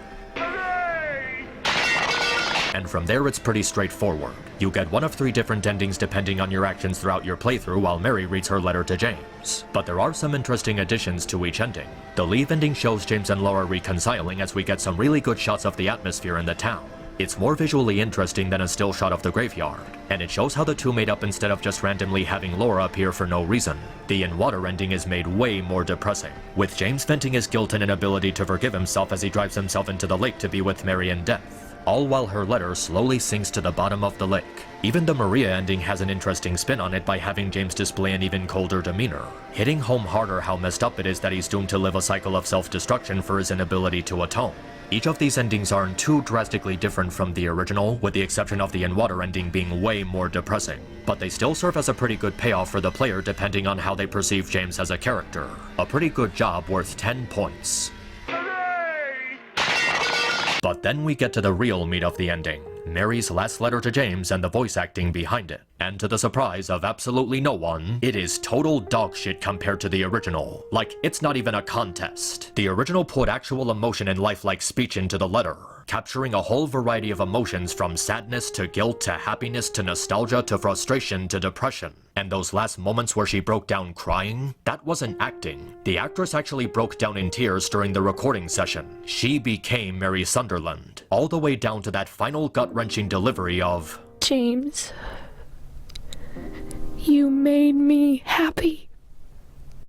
And from there it's pretty straightforward. You get one of 3 different endings depending on your actions throughout your playthrough while Mary reads her letter to James. But there are some interesting additions to each ending. The leave ending shows James and Laura reconciling as we get some really good shots of the atmosphere in the town. It's more visually interesting than a still shot of the graveyard, and it shows how the two made up instead of just randomly having Laura appear for no reason. The in-water ending is made way more depressing, with James venting his guilt and inability to forgive himself as he drives himself into the lake to be with Mary in death. All while her letter slowly sinks to the bottom of the lake. Even the Maria ending has an interesting spin on it by having James display an even colder demeanor, hitting home harder how messed up it is that he's doomed to live a cycle of self-destruction for his inability to atone. Each of these endings aren't too drastically different from the original, with the exception of the in-water ending being way more depressing, but they still serve as a pretty good payoff for the player depending on how they perceive James as a character. A pretty good job worth 10 points. But then we get to the real meat of the ending, Mary's last letter to James and the voice acting behind it. And to the surprise of absolutely no one, it is total dog shit compared to the original. Like, it's not even a contest. The original put actual emotion and lifelike speech into the letter, capturing a whole variety of emotions from sadness to guilt to happiness to nostalgia to frustration to depression. And those last moments where she broke down crying, that wasn't acting. The actress actually broke down in tears during the recording session. She became Mary Sunderland, all the way down to that final gut-wrenching delivery of, James, You made me happy.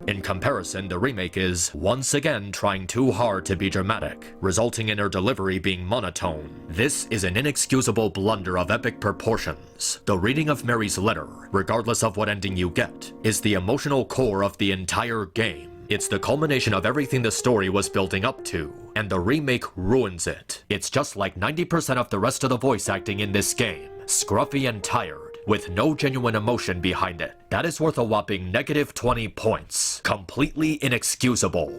In comparison, the remake is, once again, trying too hard to be dramatic, resulting in her delivery being monotone. This is an inexcusable blunder of epic proportions. The reading of Mary's letter, regardless of what ending you get, is the emotional core of the entire game. It's the culmination of everything the story was building up to, and the remake ruins it. It's just like 90% of the rest of the voice acting in this game, scruffy and tired, with no genuine emotion behind it. That is worth a whopping -20 points. Completely inexcusable.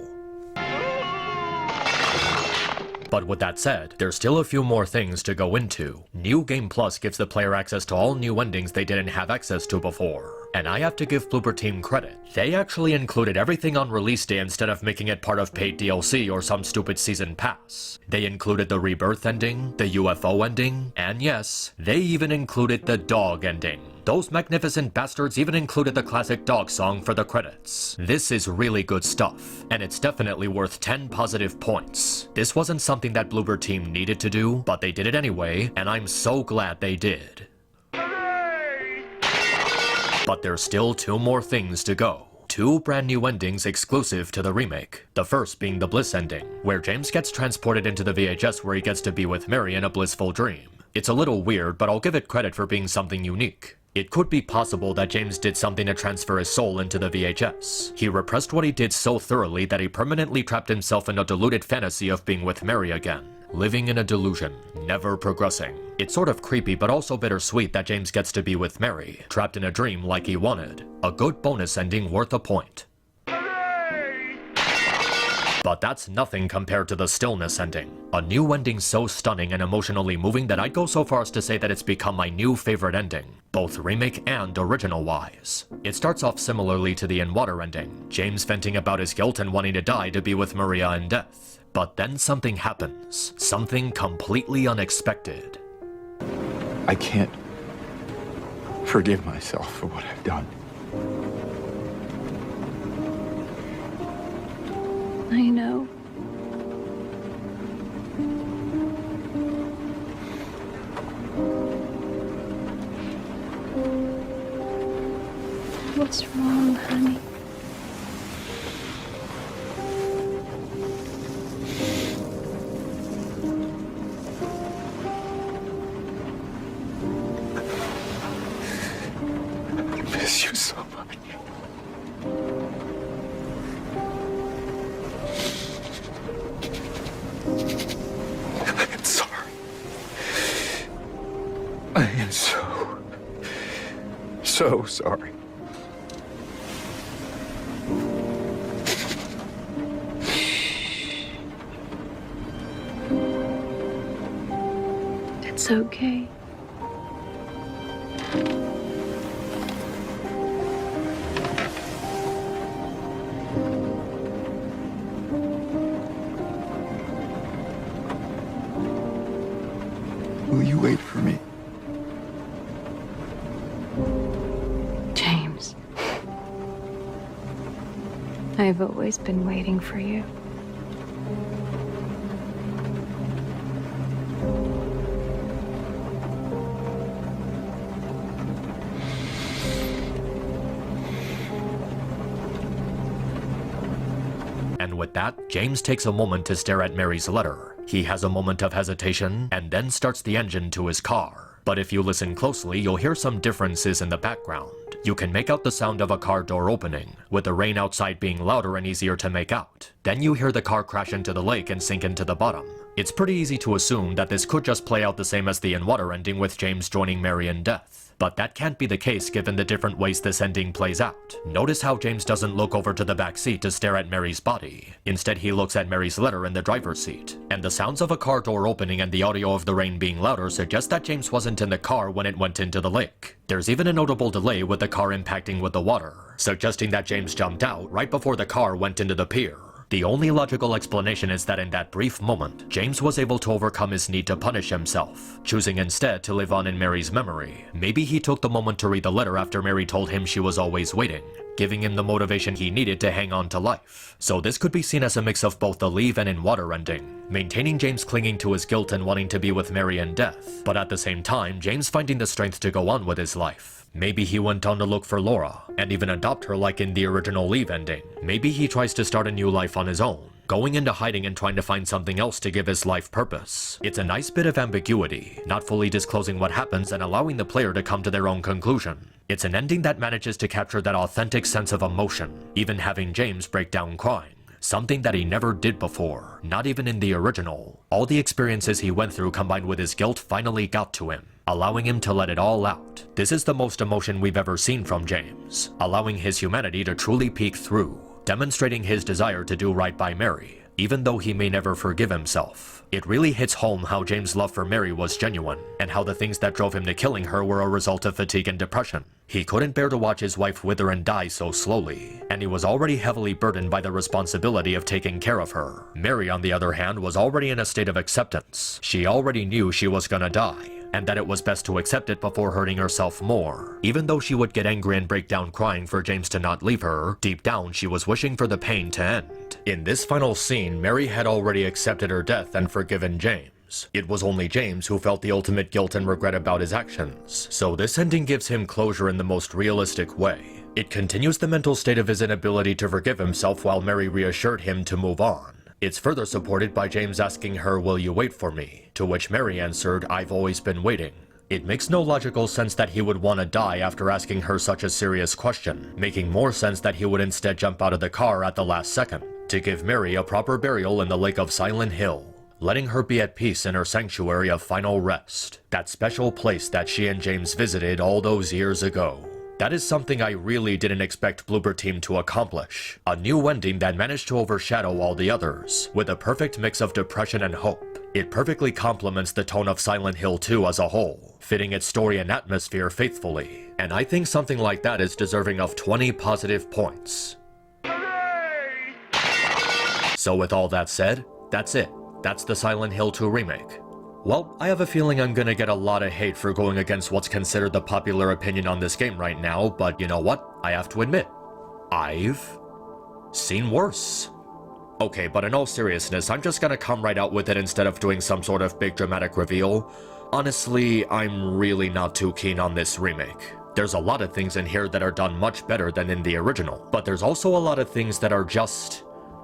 But with that said, there's still a few more things to go into. New Game Plus gives the player access to all new endings they didn't have access to before. And I have to give Bloober Team credit. They actually included everything on release day instead of making it part of paid DLC or some stupid season pass. They included the Rebirth ending, the UFO ending, and yes, they even included the dog ending. Those magnificent bastards even included the classic dog song for the credits. This is really good stuff, and it's definitely worth 10 positive points. This wasn't something that Bloober Team needed to do, but they did it anyway, and I'm so glad they did. But there's still 2 more things to go. 2 brand new endings exclusive to the remake. The first being the Bliss ending, where James gets transported into the VHS where he gets to be with Mary in a blissful dream. It's a little weird, but I'll give it credit for being something unique. It could be possible that James did something to transfer his soul into the VHS. He repressed what he did so thoroughly that he permanently trapped himself in a deluded fantasy of being with Mary again. Living in a delusion, never progressing. It's sort of creepy but also bittersweet that James gets to be with Mary, trapped in a dream like he wanted. A good bonus ending worth a point. But that's nothing compared to the Stillness ending. A new ending so stunning and emotionally moving that I'd go so far as to say that it's become my new favorite ending, both remake and original-wise. It starts off similarly to the In Water ending, James venting about his guilt and wanting to die to be with Maria in death. But then something happens, something completely unexpected. I can't forgive myself for what I've done. I know. What's wrong, honey? I miss you so much. I'm sorry. I am so sorry. It's okay. Will you wait for me? James. I've always been waiting for you. And with that, James takes a moment to stare at Mary's letter. He has a moment of hesitation, and then starts the engine to his car. But if you listen closely, you'll hear some differences in the background. You can make out the sound of a car door opening, with the rain outside being louder and easier to make out. Then you hear the car crash into the lake and sink into the bottom. It's pretty easy to assume that this could just play out the same as the In Water ending with James joining Mary in death. But that can't be the case given the different ways this ending plays out. Notice how James doesn't look over to the back seat to stare at Mary's body. Instead, he looks at Mary's letter in the driver's seat. And the sounds of a car door opening and the audio of the rain being louder suggest that James wasn't in the car when it went into the lake. There's even a notable delay with the car impacting with the water, suggesting that James jumped out right before the car went into the pier. The only logical explanation is that in that brief moment, James was able to overcome his need to punish himself, choosing instead to live on in Mary's memory. Maybe he took the moment to read the letter after Mary told him she was always waiting. giving him the motivation he needed to hang on to life. So this could be seen as a mix of both the Leave and In Water ending, maintaining James clinging to his guilt and wanting to be with Mary in death, but at the same time, James finding the strength to go on with his life. Maybe he went on to look for Laura, and even adopt her like in the original Leave ending. Maybe he tries to start a new life on his own, going into hiding and trying to find something else to give his life purpose. It's a nice bit of ambiguity, not fully disclosing what happens and allowing the player to come to their own conclusion. It's an ending that manages to capture that authentic sense of emotion, even having James break down crying. Something that he never did before, not even in the original. All the experiences he went through combined with his guilt finally got to him, allowing him to let it all out. This is the most emotion we've ever seen from James, allowing his humanity to truly peek through, demonstrating his desire to do right by Mary, even though he may never forgive himself. It really hits home how James' love for Mary was genuine, and how the things that drove him to killing her were a result of fatigue and depression. He couldn't bear to watch his wife wither and die so slowly, and he was already heavily burdened by the responsibility of taking care of her. Mary, on the other hand, was already in a state of acceptance. She already knew she was gonna die, and that it was best to accept it before hurting herself more. Even though she would get angry and break down crying for James to not leave her, deep down she was wishing for the pain to end. In this final scene, Mary had already accepted her death and forgiven James. It was only James who felt the ultimate guilt and regret about his actions, so this ending gives him closure in the most realistic way. It continues the mental state of his inability to forgive himself while Mary reassured him to move on. It's further supported by James asking her, "Will you wait for me?" To which Mary answered, "I've always been waiting." It makes no logical sense that he would want to die after asking her such a serious question, making more sense that he would instead jump out of the car at the last second, to give Mary a proper burial in the Lake of Silent Hill, letting her be at peace in her sanctuary of final rest, that special place that she and James visited all those years ago. That is something I really didn't expect Bloober Team to accomplish. A new ending that managed to overshadow all the others, with a perfect mix of depression and hope. It perfectly complements the tone of Silent Hill 2 as a whole, fitting its story and atmosphere faithfully. And I think something like that is deserving of 20 positive points. So with all that said, that's it. That's the Silent Hill 2 remake. Well, I have a feeling I'm gonna get a lot of hate for going against what's considered the popular opinion on this game right now, but you know what? I have to admit, I've seen worse. Okay, but in all seriousness, I'm just gonna come right out with it instead of doing some sort of big dramatic reveal. Honestly, I'm really not too keen on this remake. There's a lot of things in here that are done much better than in the original, but there's also a lot of things that are just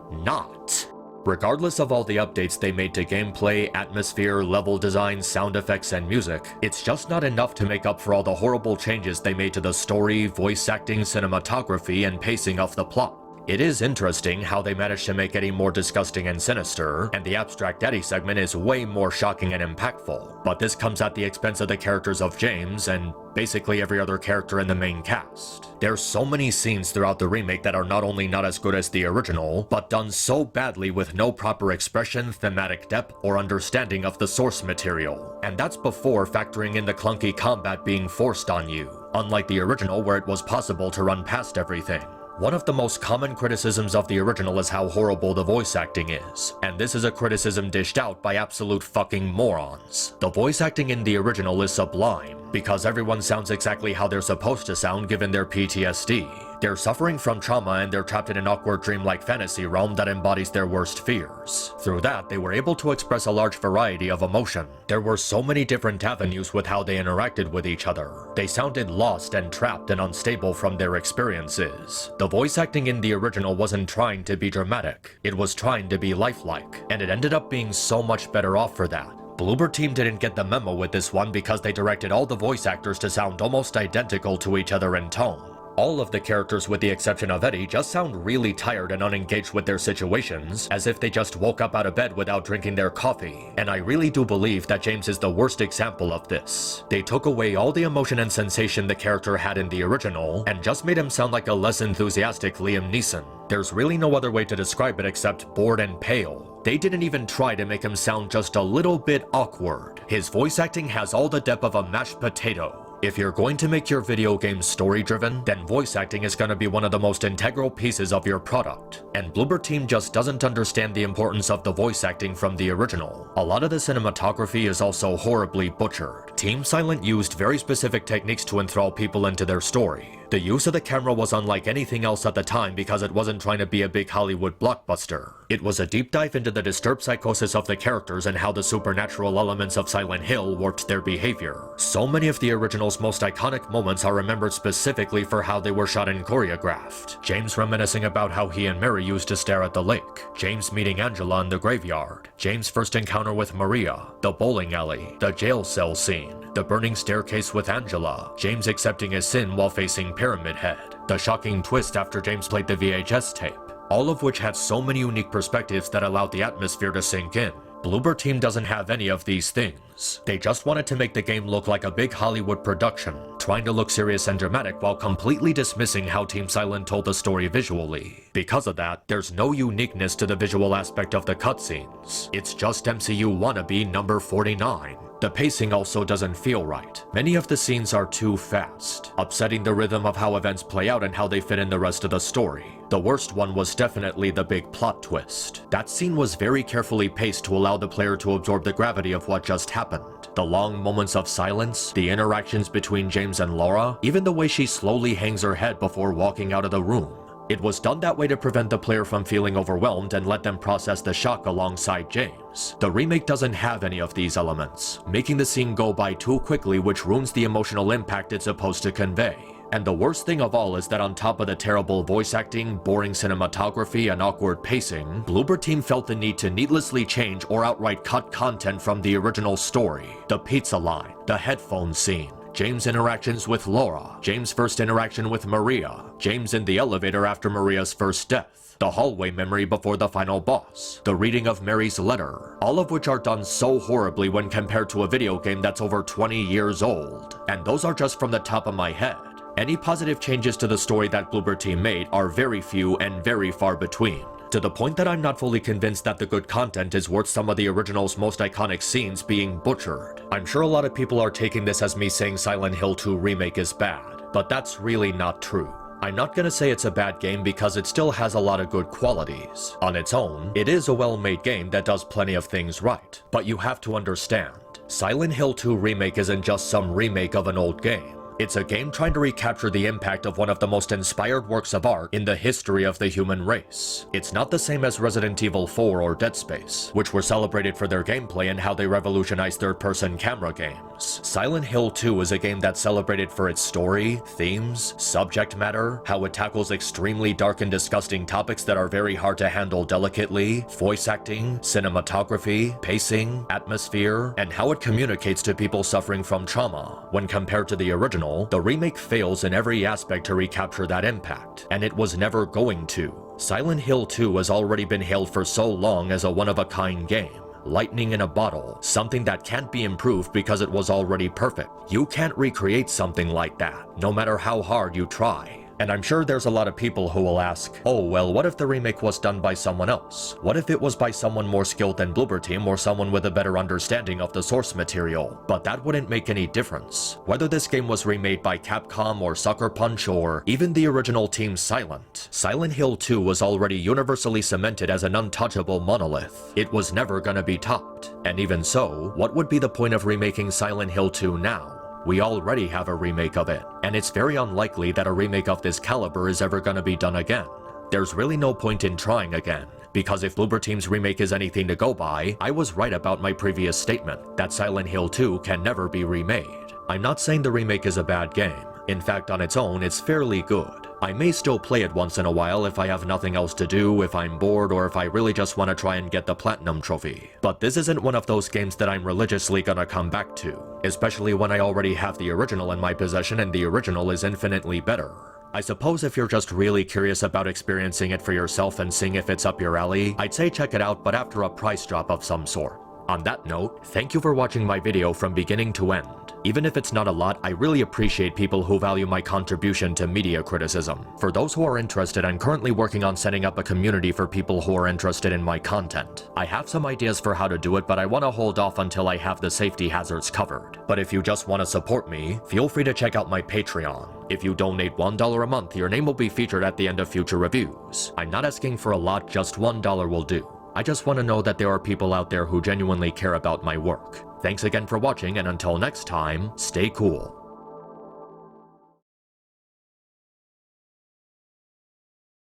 not. Regardless of all the updates they made to gameplay, atmosphere, level design, sound effects, and music, it's just not enough to make up for all the horrible changes they made to the story, voice acting, cinematography, and pacing of the plot. It is interesting how they managed to make Eddie more disgusting and sinister, and the Abstract Eddie segment is way more shocking and impactful, but this comes at the expense of the characters of James and basically every other character in the main cast. There's so many scenes throughout the remake that are not only not as good as the original, but done so badly with no proper expression, thematic depth, or understanding of the source material. And that's before factoring in the clunky combat being forced on you, unlike the original where it was possible to run past everything. One of the most common criticisms of the original is how horrible the voice acting is, and this is a criticism dished out by absolute fucking morons. The voice acting in the original is sublime, because everyone sounds exactly how they're supposed to sound given their PTSD. They're suffering from trauma and they're trapped in an awkward dreamlike fantasy realm that embodies their worst fears. Through that, they were able to express a large variety of emotion. There were so many different avenues with how they interacted with each other. They sounded lost and trapped and unstable from their experiences. The voice acting in the original wasn't trying to be dramatic. It was trying to be lifelike, and it ended up being so much better off for that. Bloober Team didn't get the memo with this one because they directed all the voice actors to sound almost identical to each other in tone. All of the characters with the exception of Eddie just sound really tired and unengaged with their situations, as if they just woke up out of bed without drinking their coffee, and I really do believe that James is the worst example of this. They took away all the emotion and sensation the character had in the original, and just made him sound like a less enthusiastic Liam Neeson. There's really no other way to describe it except bored and pale. They didn't even try to make him sound just a little bit awkward. His voice acting has all the depth of a mashed potato. If you're going to make your video game story-driven, then voice acting is going to be one of the most integral pieces of your product. And Bloober Team just doesn't understand the importance of the voice acting from the original. A lot of the cinematography is also horribly butchered. Team Silent used very specific techniques to enthrall people into their story, The use of the camera was unlike anything else at the time because it wasn't trying to be a big Hollywood blockbuster. It was a deep dive into the disturbed psychosis of the characters and how the supernatural elements of Silent Hill warped their behavior. So many of the original's most iconic moments are remembered specifically for how they were shot and choreographed. James reminiscing about how he and Mary used to stare at the lake, James meeting Angela in the graveyard, James' first encounter with Maria, the bowling alley, the jail cell scene, the burning staircase with Angela, James accepting his sin while facing Pyramid Head, the shocking twist after James played the VHS tape, all of which had so many unique perspectives that allowed the atmosphere to sink in. Bloober Team doesn't have any of these things. They just wanted to make the game look like a big Hollywood production, trying to look serious and dramatic while completely dismissing how Team Silent told the story visually. Because of that, there's no uniqueness to the visual aspect of the cutscenes. It's just MCU wannabe number 49. The pacing also doesn't feel right. Many of the scenes are too fast, upsetting the rhythm of how events play out and how they fit in the rest of the story. The worst one was definitely the big plot twist. That scene was very carefully paced to allow the player to absorb the gravity of what just happened. The long moments of silence, the interactions between James and Laura, even the way she slowly hangs her head before walking out of the room. It was done that way to prevent the player from feeling overwhelmed and let them process the shock alongside James. The remake doesn't have any of these elements, making the scene go by too quickly, which ruins the emotional impact it's supposed to convey. And the worst thing of all is that on top of the terrible voice acting, boring cinematography, and awkward pacing, Bloober Team felt the need to needlessly change or outright cut content from the original story. The pizza line, the headphone scene, James' interactions with Laura, James' first interaction with Maria, James in the elevator after Maria's first death, the hallway memory before the final boss, the reading of Mary's letter, all of which are done so horribly when compared to a video game that's over 20 years old. And those are just from the top of my head. Any positive changes to the story that Bloober Team made are very few and very far between, to the point that I'm not fully convinced that the good content is worth some of the original's most iconic scenes being butchered. I'm sure a lot of people are taking this as me saying Silent Hill 2 Remake is bad, but that's really not true. I'm not gonna say it's a bad game because it still has a lot of good qualities. On its own, it is a well-made game that does plenty of things right, but you have to understand, Silent Hill 2 Remake isn't just some remake of an old game. It's a game trying to recapture the impact of one of the most inspired works of art in the history of the human race. It's not the same as Resident Evil 4 or Dead Space, which were celebrated for their gameplay and how they revolutionized third-person camera games. Silent Hill 2 is a game that's celebrated for its story, themes, subject matter, how it tackles extremely dark and disgusting topics that are very hard to handle delicately, voice acting, cinematography, pacing, atmosphere, and how it communicates to people suffering from trauma. When compared to the original, the remake fails in every aspect to recapture that impact, and it was never going to. Silent Hill 2 has already been hailed for so long as a one-of-a-kind game. Lightning in a bottle, something that can't be improved because it was already perfect. You can't recreate something like that, no matter how hard you try. And I'm sure there's a lot of people who will ask, oh well, what if the remake was done by someone else? What if it was by someone more skilled than Bloober Team or someone with a better understanding of the source material? But that wouldn't make any difference. Whether this game was remade by Capcom or Sucker Punch or even the original Team Silent, Silent Hill 2 was already universally cemented as an untouchable monolith. It was never gonna be topped. And even so, what would be the point of remaking Silent Hill 2 now? We already have a remake of it, and it's very unlikely that a remake of this caliber is ever gonna be done again. There's really no point in trying again, because if Bloober Team's remake is anything to go by, I was right about my previous statement, that Silent Hill 2 can never be remade. I'm not saying the remake is a bad game. In fact, on its own, it's fairly good. I may still play it once in a while if I have nothing else to do, if I'm bored, or if I really just want to try and get the Platinum Trophy. But this isn't one of those games that I'm religiously gonna come back to, especially when I already have the original in my possession and the original is infinitely better. I suppose if you're just really curious about experiencing it for yourself and seeing if it's up your alley, I'd say check it out, but after a price drop of some sort. On that note, thank you for watching my video from beginning to end. Even if it's not a lot, I really appreciate people who value my contribution to media criticism. For those who are interested, I'm currently working on setting up a community for people who are interested in my content. I have some ideas for how to do it, but I want to hold off until I have the safety hazards covered. But if you just want to support me, feel free to check out my Patreon. If you donate $1 a month, your name will be featured at the end of future reviews. I'm not asking for a lot, just $1 will do. I just want to know that there are people out there who genuinely care about my work. Thanks again for watching, and until next time, stay cool.